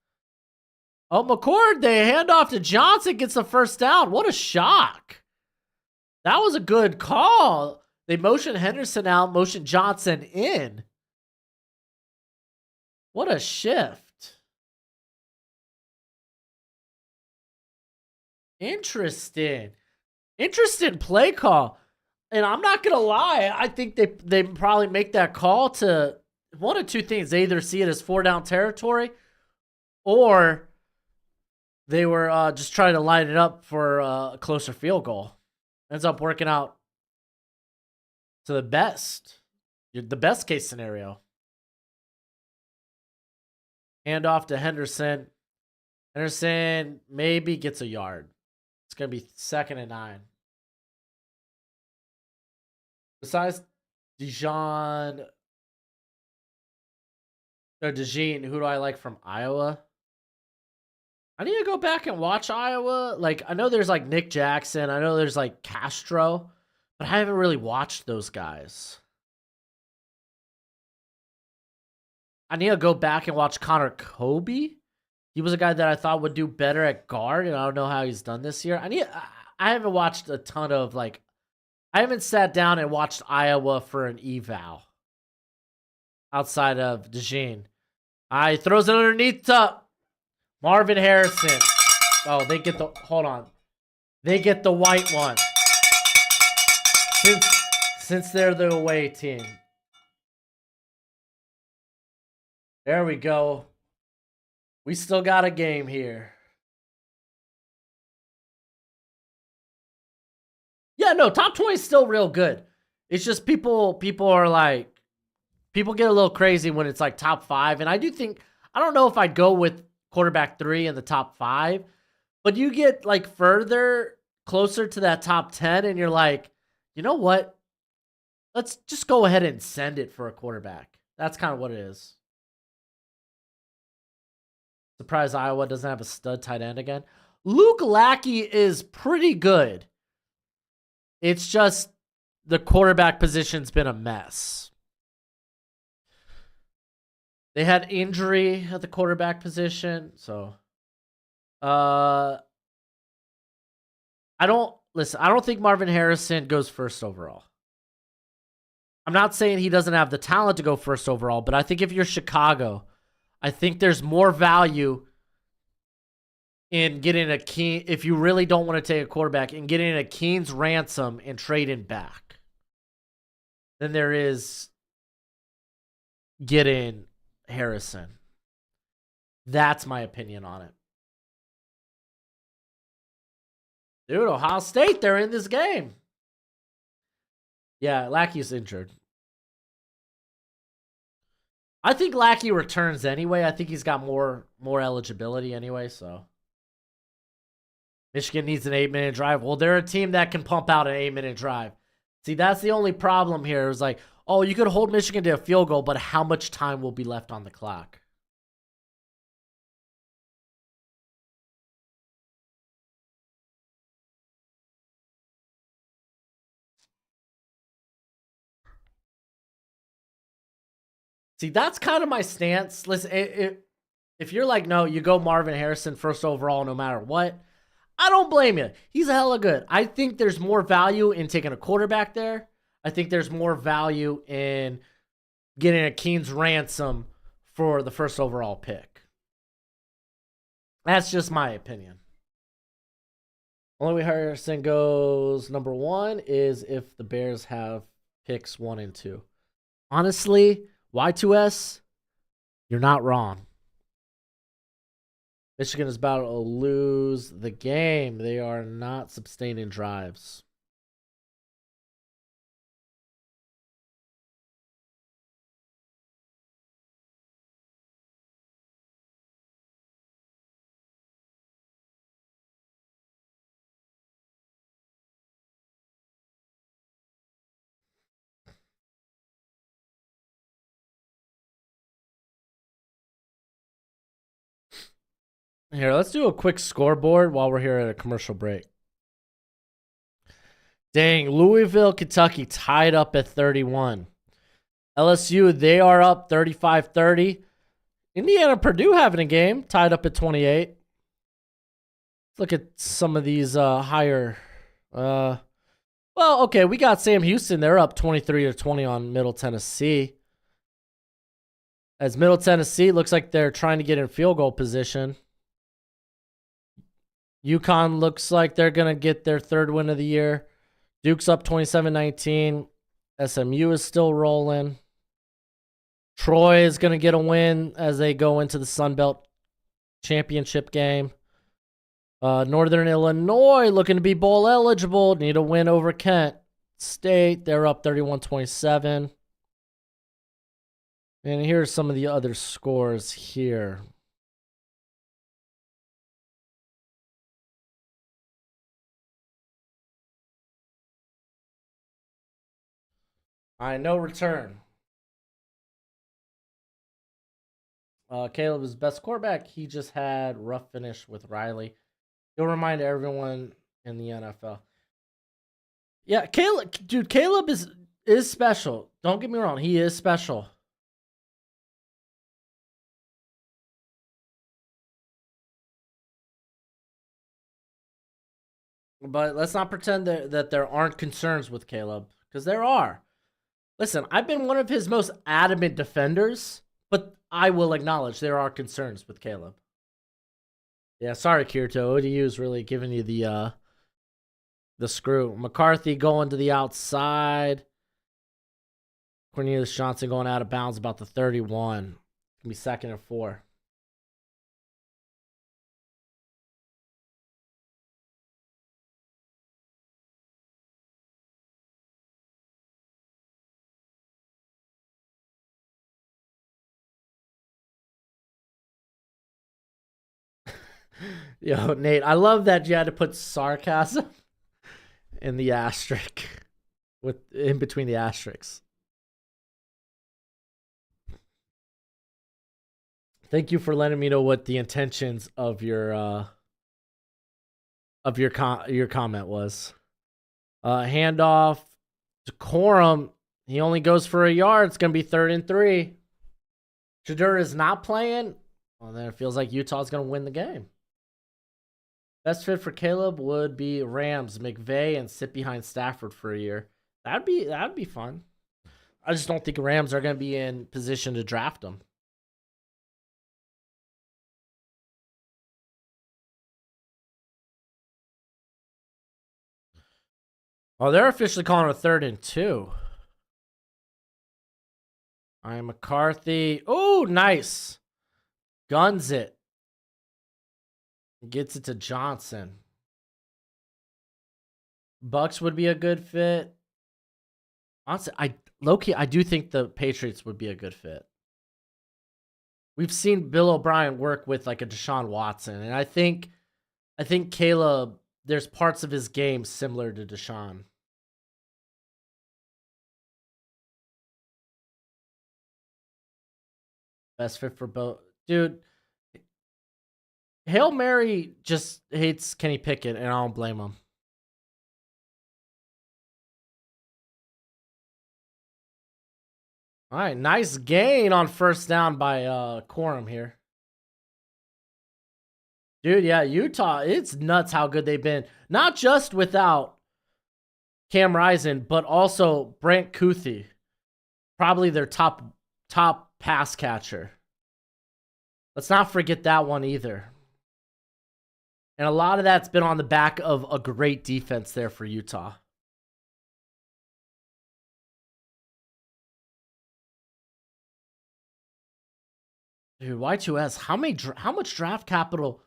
Oh, McCord, they hand off to Johnson, gets the first down. What a shock. That was a good call. They motion Henderson out, motion Johnson in. What a shift. Interesting play call. And I'm not going to lie, I think they probably make that call to one of two things. They either see it as 4 down territory, or they were just trying to line it up for a closer field goal. Ends up working out to the best case scenario. Hand off to Henderson. Henderson maybe gets a yard. It's going to be 2nd and 9. Besides DeJean, who do I like from Iowa? I need to go back and watch Iowa. Like, I know there's like Nick Jackson. I know there's like Castro, but I haven't really watched those guys. I need to go back and watch Connor Kobe. He was a guy that I thought would do better at guard, and I don't know how he's done this year. I haven't watched a ton of like, I haven't sat down and watched Iowa for an eval outside of DeJean. He throws it underneath to Marvin Harrison. Oh, they get the, hold on. They get the white one. Since they're the away team. There we go. We still got a game here. Yeah, no, top 20 is still real good. It's just people are like, people get a little crazy when it's like top 5. And I do think, I don't know if I'd go with quarterback 3 in the top 5, but you get like further closer to that top 10 and you're like, you know what? Let's just go ahead and send it for a quarterback. That's kind of what it is. Surprised Iowa doesn't have a stud tight end again. Luke Lackey is pretty good. It's just the quarterback position's been a mess. They had injury at the quarterback position, so I don't think Marvin Harrison goes first overall. I'm not saying he doesn't have the talent to go first overall, but I think if you're Chicago, I think there's more value in getting a Keen, if you really don't want to take a quarterback, in getting a Keen's ransom and trading back than there is getting Harrison. That's my opinion on it. Dude, Ohio State, they're in this game. Yeah, Lackey's injured. I think Lackey returns anyway. I think he's got more eligibility anyway, so. Michigan needs an 8-minute drive. Well, they're a team that can pump out an 8-minute drive. See, that's the only problem here. It's like, oh, you could hold Michigan to a field goal, but how much time will be left on the clock? See, that's kind of my stance. Listen, if you're like, no, you go Marvin Harrison first overall no matter what, I don't blame you. He's hella good. I think there's more value in taking a quarterback there. I think there's more value in getting a Keen's ransom for the first overall pick. That's just my opinion. Only way Harrison goes number 1 is if the Bears have picks 1 and 2. Honestly, Y2S, you're not wrong. Michigan is about to lose the game. They are not sustaining drives. Here, let's do a quick scoreboard while we're here at a commercial break. Dang, Louisville, Kentucky tied up at 31. LSU, they are up 35-30. Indiana, Purdue having a game, tied up at 28. Let's look at some of these higher. Well, okay, we got Sam Houston. They're up 23-20 on Middle Tennessee. As Middle Tennessee looks like they're trying to get in field goal position. UConn looks like they're going to get their 3rd win of the year. Duke's up 27-19. SMU is still rolling. Troy is going to get a win as they go into the Sun Belt Championship game. Northern Illinois looking to be bowl eligible. Need a win over Kent State. They're up 31-27. And here's some of the other scores here. No return. Caleb is best quarterback. He just had rough finish with Riley. He'll remind everyone in the NFL. Yeah, Caleb is special. Don't get me wrong, he is special. But let's not pretend that there aren't concerns with Caleb, because there are. Listen, I've been one of his most adamant defenders, but I will acknowledge there are concerns with Caleb. Yeah, sorry, Kirito. ODU is really giving you the screw. McCarthy going to the outside. Cornelius Johnson going out of bounds about the 31. Gonna be 2nd and 4. Yo, Nate, I love that you had to put sarcasm in the asterisk in between the asterisks. Thank you for letting me know what the intentions of your comment was. Handoff to Corum. He only goes for a yard. It's gonna be 3rd and 3. Shadur is not playing. Well, then it feels like Utah's gonna win the game. Best fit for Caleb would be Rams, McVay, and sit behind Stafford for a year. That'd be fun. I just don't think Rams are gonna be in position to draft him. Oh, they're officially calling a 3rd and 2. All right, McCarthy. Oh, nice. Guns it. Gets it to Johnson. Bucks would be a good fit. Honestly, I do think the Patriots would be a good fit. We've seen Bill O'Brien work with like a Deshaun Watson, and I think Caleb, there's parts of his game similar to Deshaun. Best fit for both. Dude, Hail Mary just hates Kenny Pickett, and I don't blame him. All right, nice gain on 1st down by Corum here. Dude, yeah, Utah, it's nuts how good they've been. Not just without Cam Rising, but also Brant Kuthi. Probably their top pass catcher. Let's not forget that one either. And a lot of that's been on the back of a great defense there for Utah. Dude, Y2S, how much draft capital?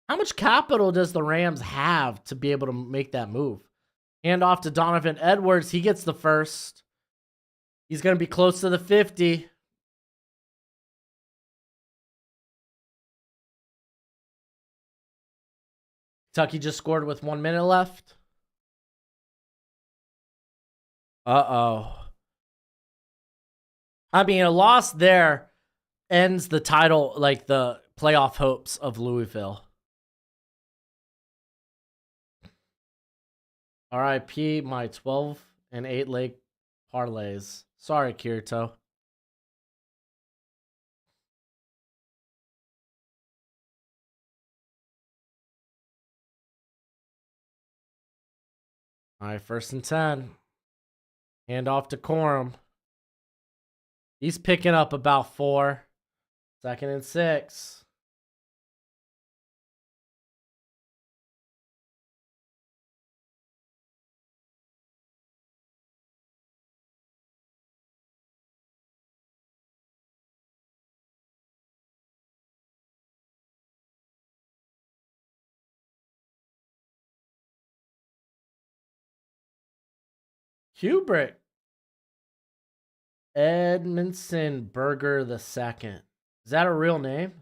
How much capital does the Rams have to be able to make that move? Hand off to Donovan Edwards. He gets the 1st. He's going to be close to the 50. Kentucky just scored with 1 minute left. Uh-oh. I mean, a loss there ends the title, like the playoff hopes of Louisville. RIP my 12 and 8 leg parlays. Sorry, Kirito. All right, 1st and 10. Hand off to Corum. He's picking up about 4. 2nd and 6. Kubrick. Edmondson Berger II. Is that a real name?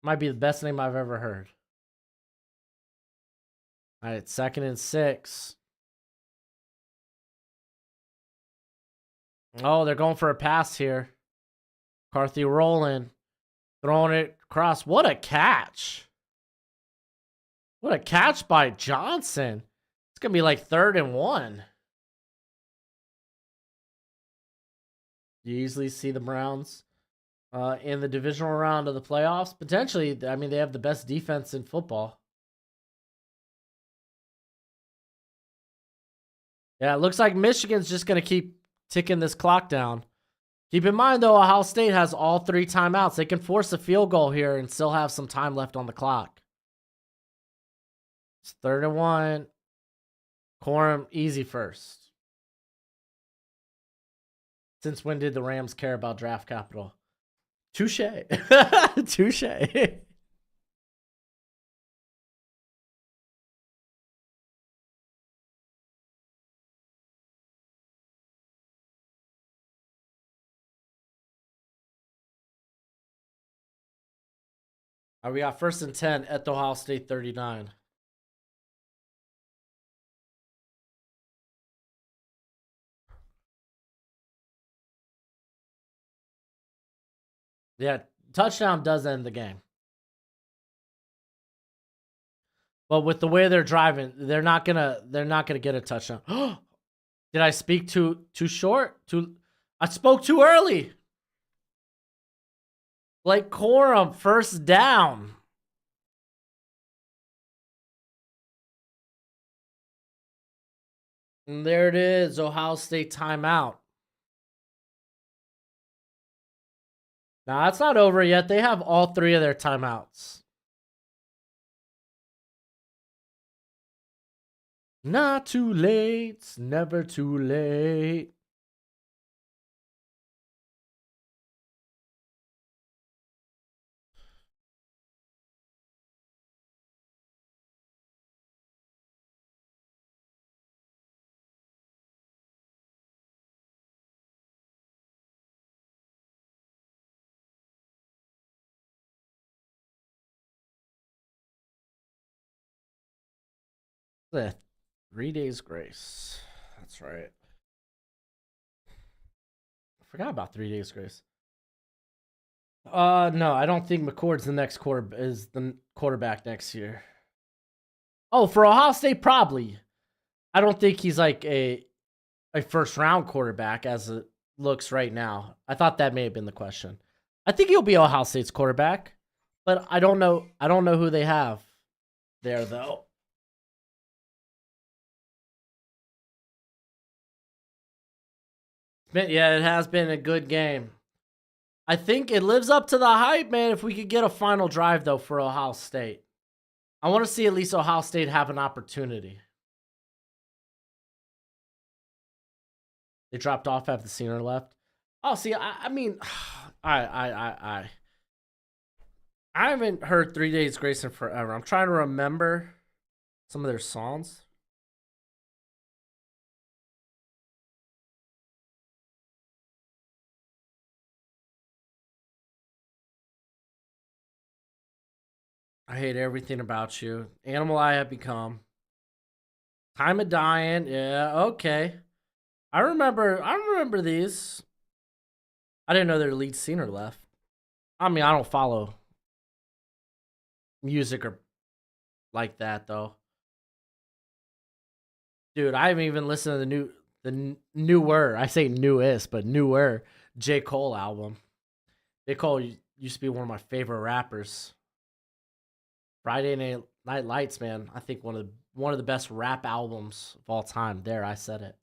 Might be the best name I've ever heard. All right, 2nd and 6. Oh, they're going for a pass here. McCarthy rolling. Throwing it across. What a catch. What a catch by Johnson. It's going to be like 3rd and 1. You easily see the Browns in the divisional round of the playoffs. Potentially, I mean, they have the best defense in football. Yeah, it looks like Michigan's just going to keep ticking this clock down. Keep in mind, though, Ohio State has all 3 timeouts. They can force a field goal here and still have some time left on the clock. It's 3rd and 1. Corum, easy first. Since when did the Rams care about draft capital? Touche. Touche. All right, we got 1st and 10 at the Ohio State 39. Yeah, touchdown does end the game. But with the way they're driving, they're not gonna get a touchdown. Did I speak too short? I spoke too early. Like Corum, 1st down. And there it is, Ohio State timeout. Now, it's not over yet. They have all 3 of their timeouts. Not too late. It's never too late. The 3 days grace. That's right. I forgot about 3 days grace. No, I don't think McCord's the quarterback next year. Oh, for Ohio State, probably. I don't think he's like a 1st round quarterback as it looks right now. I thought that may have been the question. I think he'll be Ohio State's quarterback, but I don't know. I don't know who they have there though. Yeah, it has been a good game. I think it lives up to the hype, man. If we could get a final drive, though, for Ohio State. I want to see at least Ohio State have an opportunity. They dropped off after the senior left. Oh, see, I mean, I haven't heard 3 Days Grace in forever. I'm trying to remember some of their songs. I hate everything about you. Animal I have become. Time of dying. Yeah, okay. I remember these. I didn't know their lead singer left. I mean, I don't follow music or like that though. Dude, I haven't even listened to the newer, I say newest, but newer J. Cole album. J. Cole used to be one of my favorite rappers. Friday Night Lights, man. I think one of the best rap albums of all time. There, I said it.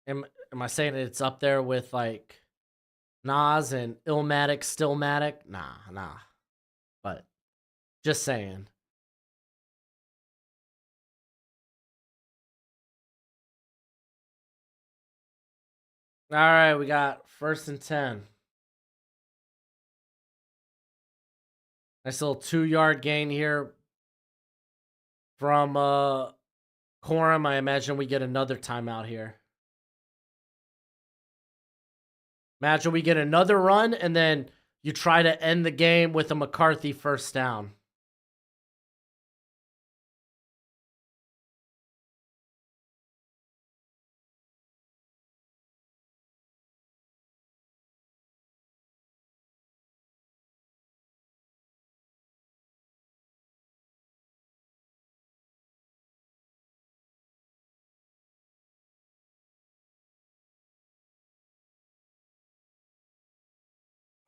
Am I saying it's up there with like Nas and Illmatic, Stillmatic? Nah. But just saying. All right, we got 1st and 10. Nice little 2-yard gain here from Corum. I imagine we get another timeout here. Imagine we get another run, and then you try to end the game with a McCarthy first down.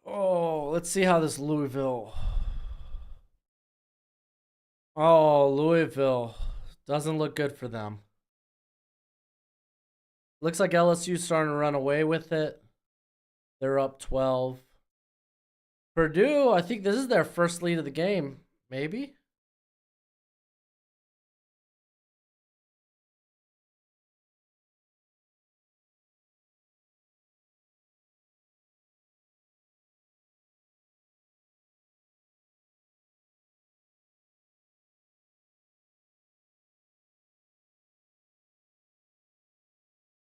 Oh, let's see how this Louisville. Oh, Louisville. Doesn't look good for them. Looks like LSU's starting to run away with it. They're up 12. Purdue, I think this is their first lead of the game. Maybe?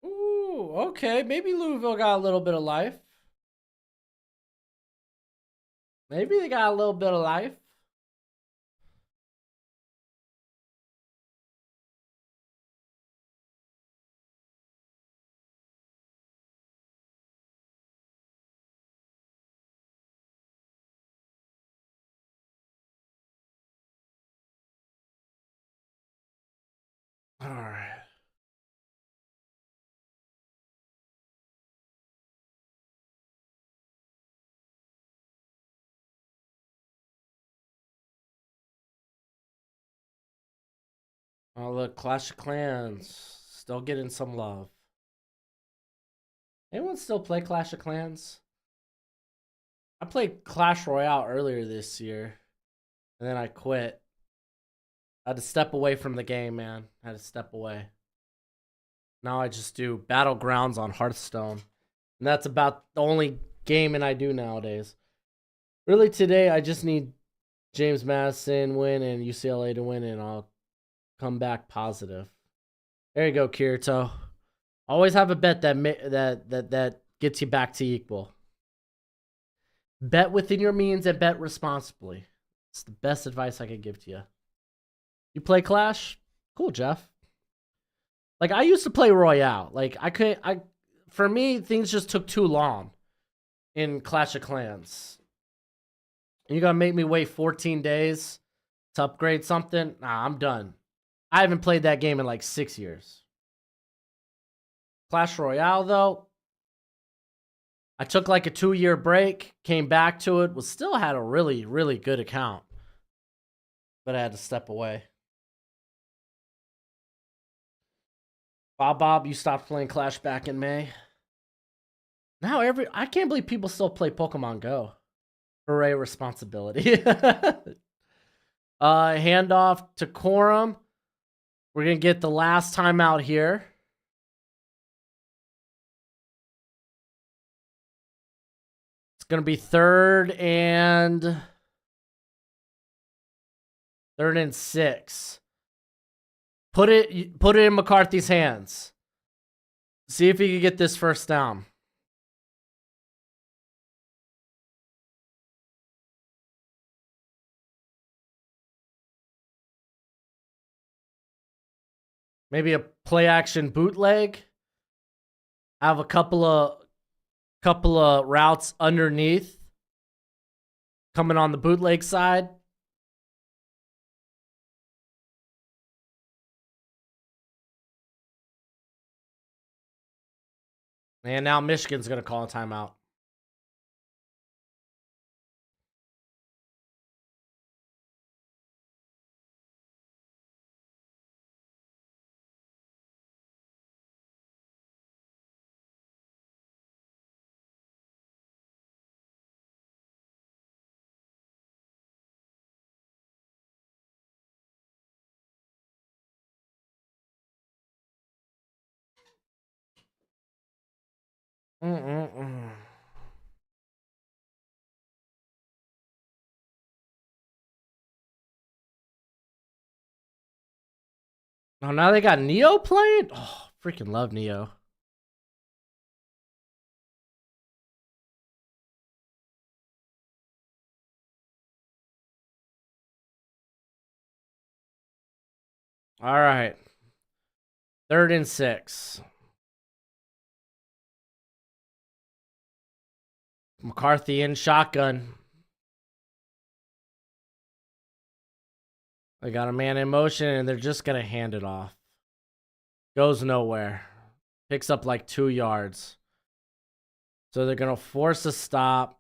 Ooh, okay. Maybe Louisville got a little bit of life. Maybe they got a little bit of life. All right. Oh, look, Clash of Clans. Still getting some love. Anyone still play Clash of Clans? I played Clash Royale earlier this year, and then I quit. I had to step away from the game, man. I had to step away. Now I just do Battlegrounds on Hearthstone. And that's about the only gaming I do nowadays. Really, today, I just need James Madison win and UCLA to win, and I'll come back positive. There you go, Kirito. Always have a bet that gets you back to equal. Bet within your means and bet responsibly. It's the best advice I could give to you. You play Clash? Cool, Jeff. Like, I used to play Royale. Like, for me, things just took too long in Clash of Clans. You gotta make me wait 14 days to upgrade something? Nah, I'm done. I haven't played that game in like 6 years. Clash Royale, though, I took like a 2-year break, came back to it, still had a really, really good account. But I had to step away. Bob, you stopped playing Clash back in May. Now I can't believe people still play Pokemon Go. Hooray, responsibility. Handoff to Corum. We're going to get the last time out here. It's going to be third and 6. Put it in McCarthy's hands. See if he can get this first down. Maybe a play action bootleg. Have a couple of routes underneath coming on the bootleg side. And now Michigan's going to call a timeout. Oh, now they got Neo playing? Oh, freaking love Neo. All right. 3rd and 6. McCarthy in shotgun. They got a man in motion, and they're just going to hand it off. Goes nowhere. Picks up like 2 yards. So they're going to force a stop.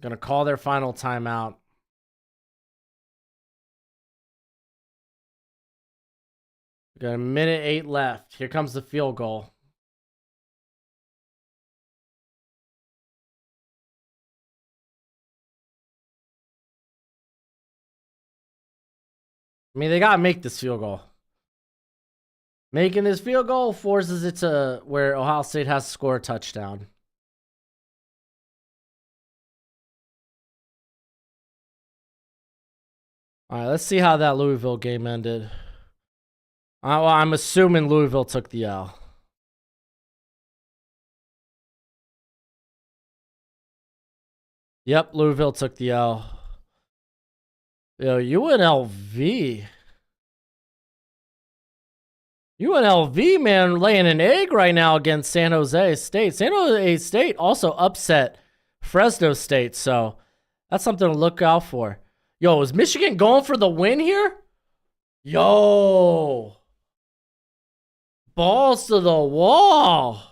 Going to call their final timeout. Got a minute 8 left. Here comes the field goal. I mean, they got to make this field goal. Making this field goal forces it to where Ohio State has to score a touchdown. All right, let's see how that Louisville game ended. Well, I'm assuming Louisville took the L. Yep, Louisville took the L. Yo, UNLV. UNLV, man, laying an egg right now against San Jose State. San Jose State also upset Fresno State, so that's something to look out for. Yo, is Michigan going for the win here? Yo. Balls to the wall.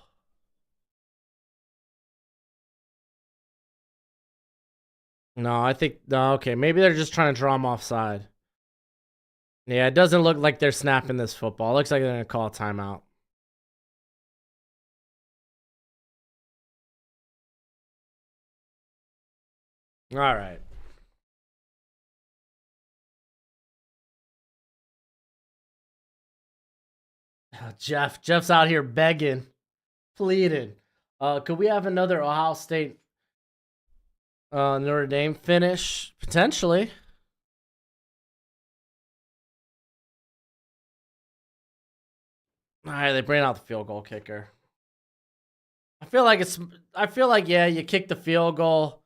No, I think, no, okay, maybe they're just trying to draw him offside. Yeah, it doesn't look like they're snapping this football. It looks like they're going to call a timeout. All right. Jeff's out here begging, pleading. Could we have another Ohio State Notre Dame finish? Potentially. All right, they bring out the field goal kicker. I feel like yeah, you kick the field goal.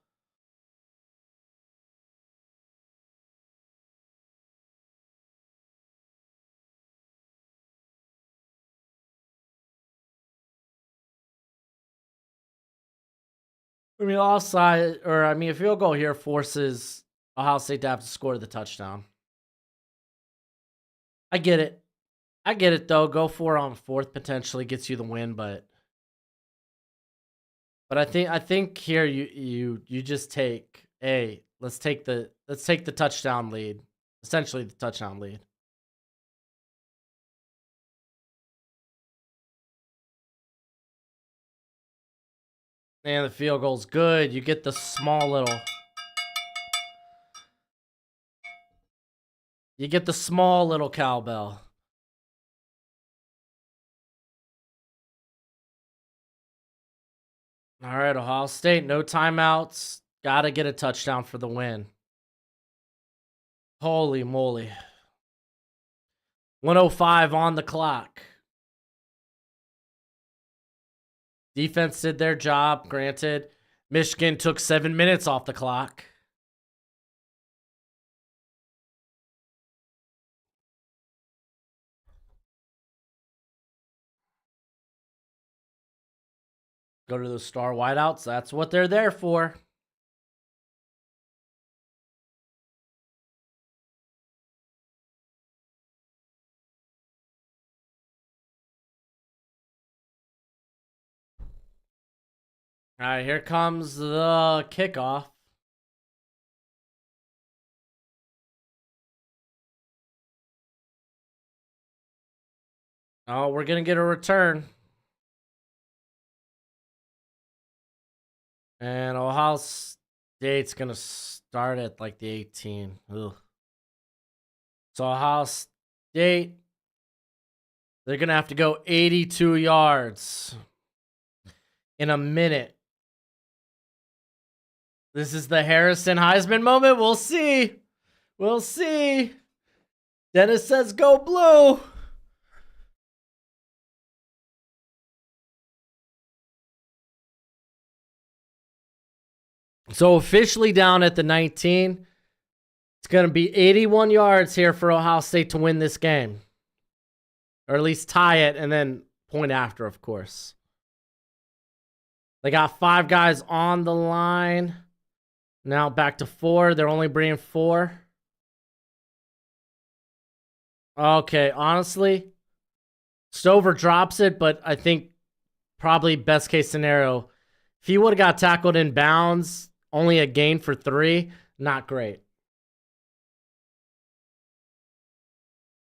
I mean, offside, or I mean, a field goal here forces Ohio State to have to score the touchdown. I get it though. Go for it on 4th potentially gets you the win, but I think here you just take let's take the touchdown lead. Essentially the touchdown lead. And the field goal's good. You get the small little cowbell. All right, Ohio State, no timeouts. Got to get a touchdown for the win. Holy moly. 105 on the clock. Defense did their job, granted. Michigan took 7 minutes off the clock. Go to the star wideouts. That's what they're there for. All right, here comes the kickoff. Oh, we're going to get a return. And Ohio State's going to start at like the 18. Ugh. So Ohio State, they're going to have to go 82 yards in a minute. This is the Harrison Heisman moment. We'll see. We'll see. Dennis says go blue. So officially down at the 19. It's going to be 81 yards here for Ohio State to win this game. Or at least tie it and then point after, of course. They got 5 guys on the line. Now back to 4. They're only bringing 4. Okay, honestly, Stover drops it, but I think probably best case scenario, if he would have got tackled in bounds, only a gain for 3, not great.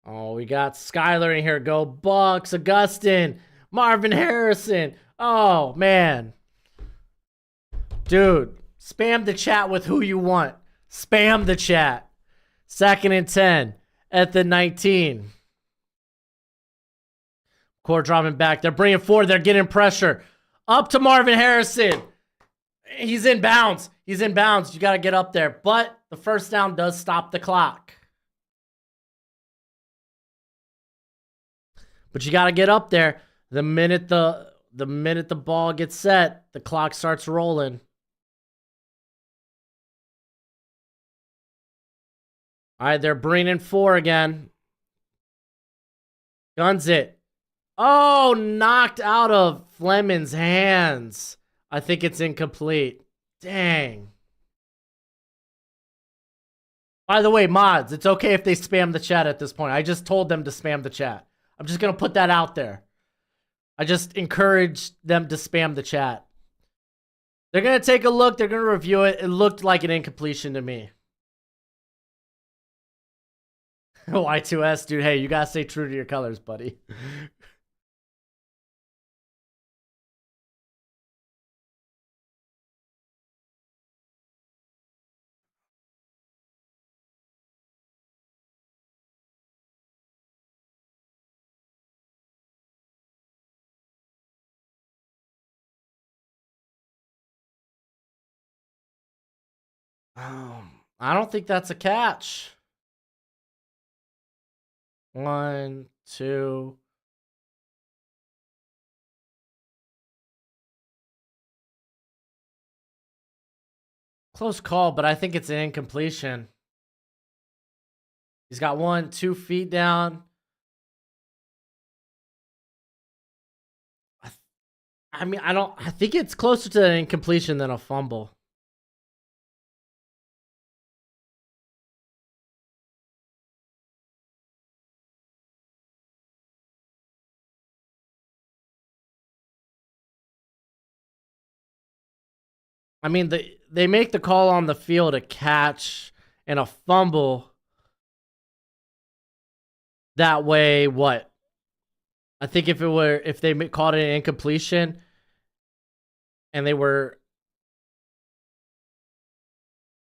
Oh, we got Skyler in here. Go Bucks, Augustin, Marvin Harrison. Oh, man. Dude, spam the chat with who you want. Spam the chat. 2nd and 10 at the 19. Core dropping back. They're bringing 4. They're getting pressure. Up to Marvin Harrison. He's in bounds. He's in bounds. You got to get up there. But the first down does stop the clock. But you got to get up there. The minute the ball gets set, the clock starts rolling. All right, they're bringing 4 again. Guns it. Oh, knocked out of Fleming's hands. I think it's incomplete. Dang. By the way, mods, it's okay if they spam the chat at this point. I just told them to spam the chat. I'm just going to put that out there. I just encouraged them to spam the chat. They're going to take a look. They're going to review it. It looked like an incompletion to me. Y2S, dude. Hey, you got to stay true to your colors, buddy. I don't think that's a catch. 1, 2. Close call, but I think it's an incompletion. He's got 1, 2 feet down. I mean, I think it's closer to an incompletion than a fumble. I mean, they make the call on the field a catch and a fumble. That way, what? I think if they called it an incompletion and they were,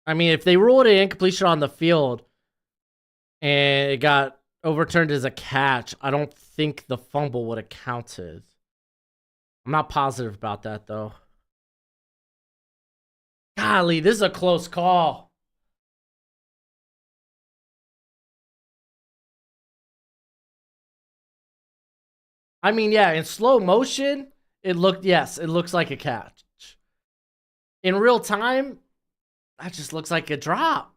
I mean, if they ruled it incompletion on the field and it got overturned as a catch, I don't think the fumble would have counted. I'm not positive about that, though. Golly, this is a close call. I mean, yeah, in slow motion, it looks like a catch. In real time, that just looks like a drop.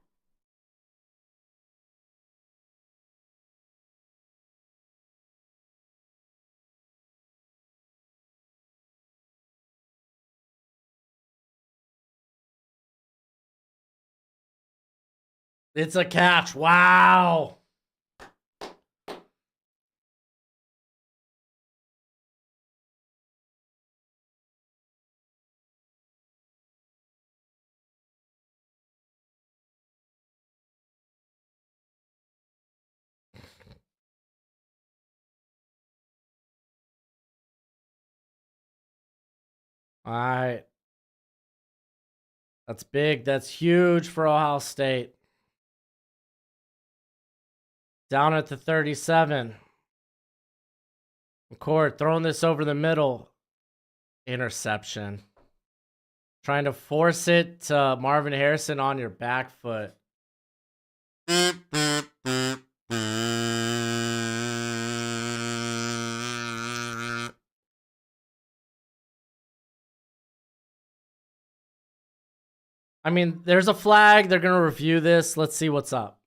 It's a catch. Wow. All right. That's big. That's huge for Ohio State. Down at the 37. McCord throwing this over the middle. Interception. Trying to force it to Marvin Harrison on your back foot. I mean, there's a flag. They're going to review this. Let's see what's up.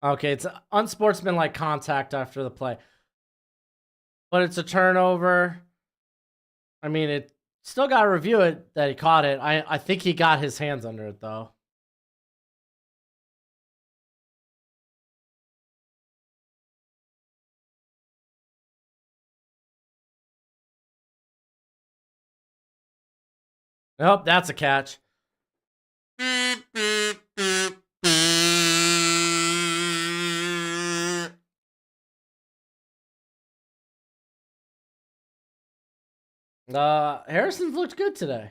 Okay, it's unsportsmanlike contact after the play. But it's a turnover. I mean, it still got to review it that he caught it. I think he got his hands under it, though. Nope, that's a catch. Harrison's looked good today.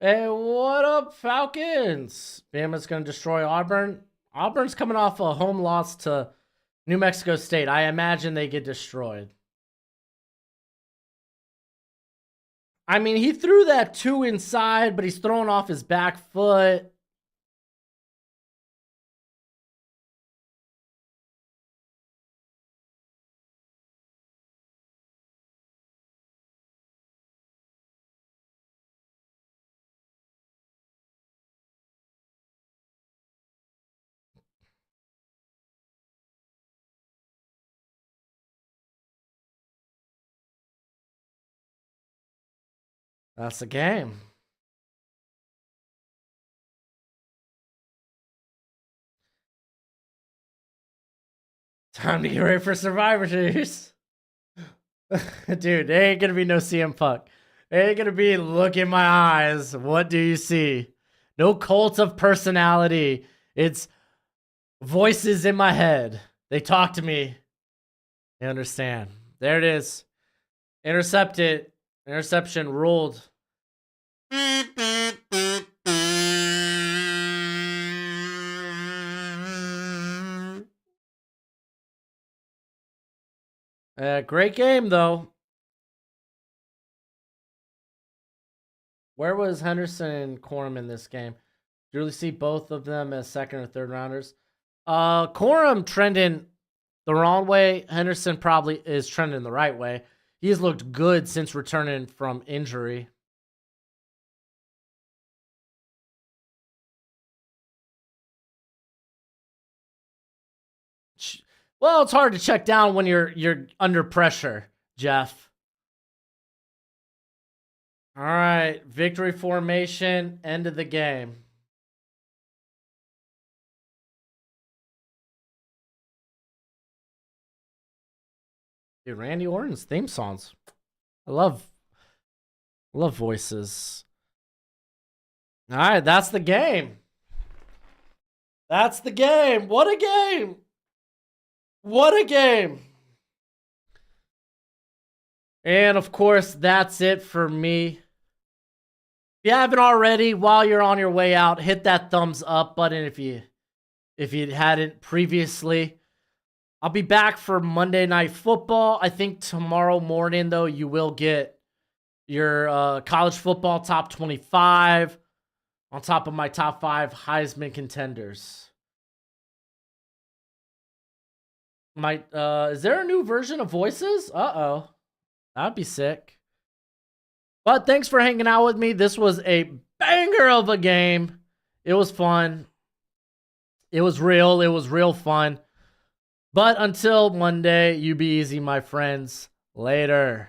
Hey, what up, Falcons? Bama's going to destroy Auburn. Auburn's coming off a home loss to New Mexico State. I imagine they get destroyed. I mean, he threw that 2 inside, but he's throwing off his back foot. That's the game. Time to get ready for Survivor Series. Dude, there ain't gonna be no CM Punk. There ain't gonna be look in my eyes. What do you see? No cult of personality. It's voices in my head. They talk to me. They understand. There it is. Intercepted. Interception ruled. Great game, though. Where was Henderson and Corum in this game? Do you really see both of them as second or third rounders? Corum trending the wrong way. Henderson probably is trending the right way. He's looked good since returning from injury. Well, it's hard to check down when you're under pressure, Jeff. All right, victory formation, end of the game. Dude, Randy Orton's theme songs. I love voices. All right, that's the game. That's the game. What a game. What a game. And of course, that's it for me. If you haven't already, while you're on your way out, hit that thumbs up button if you hadn't previously. I'll be back for Monday Night Football. I think tomorrow morning, though, you will get your college football top 25 on top of my top 5 Heisman contenders. Is there a new version of Voices? Uh-oh. That'd be sick. But thanks for hanging out with me. This was a banger of a game. It was fun. It was real. It was real fun. But until Monday, you be easy, my friends. Later.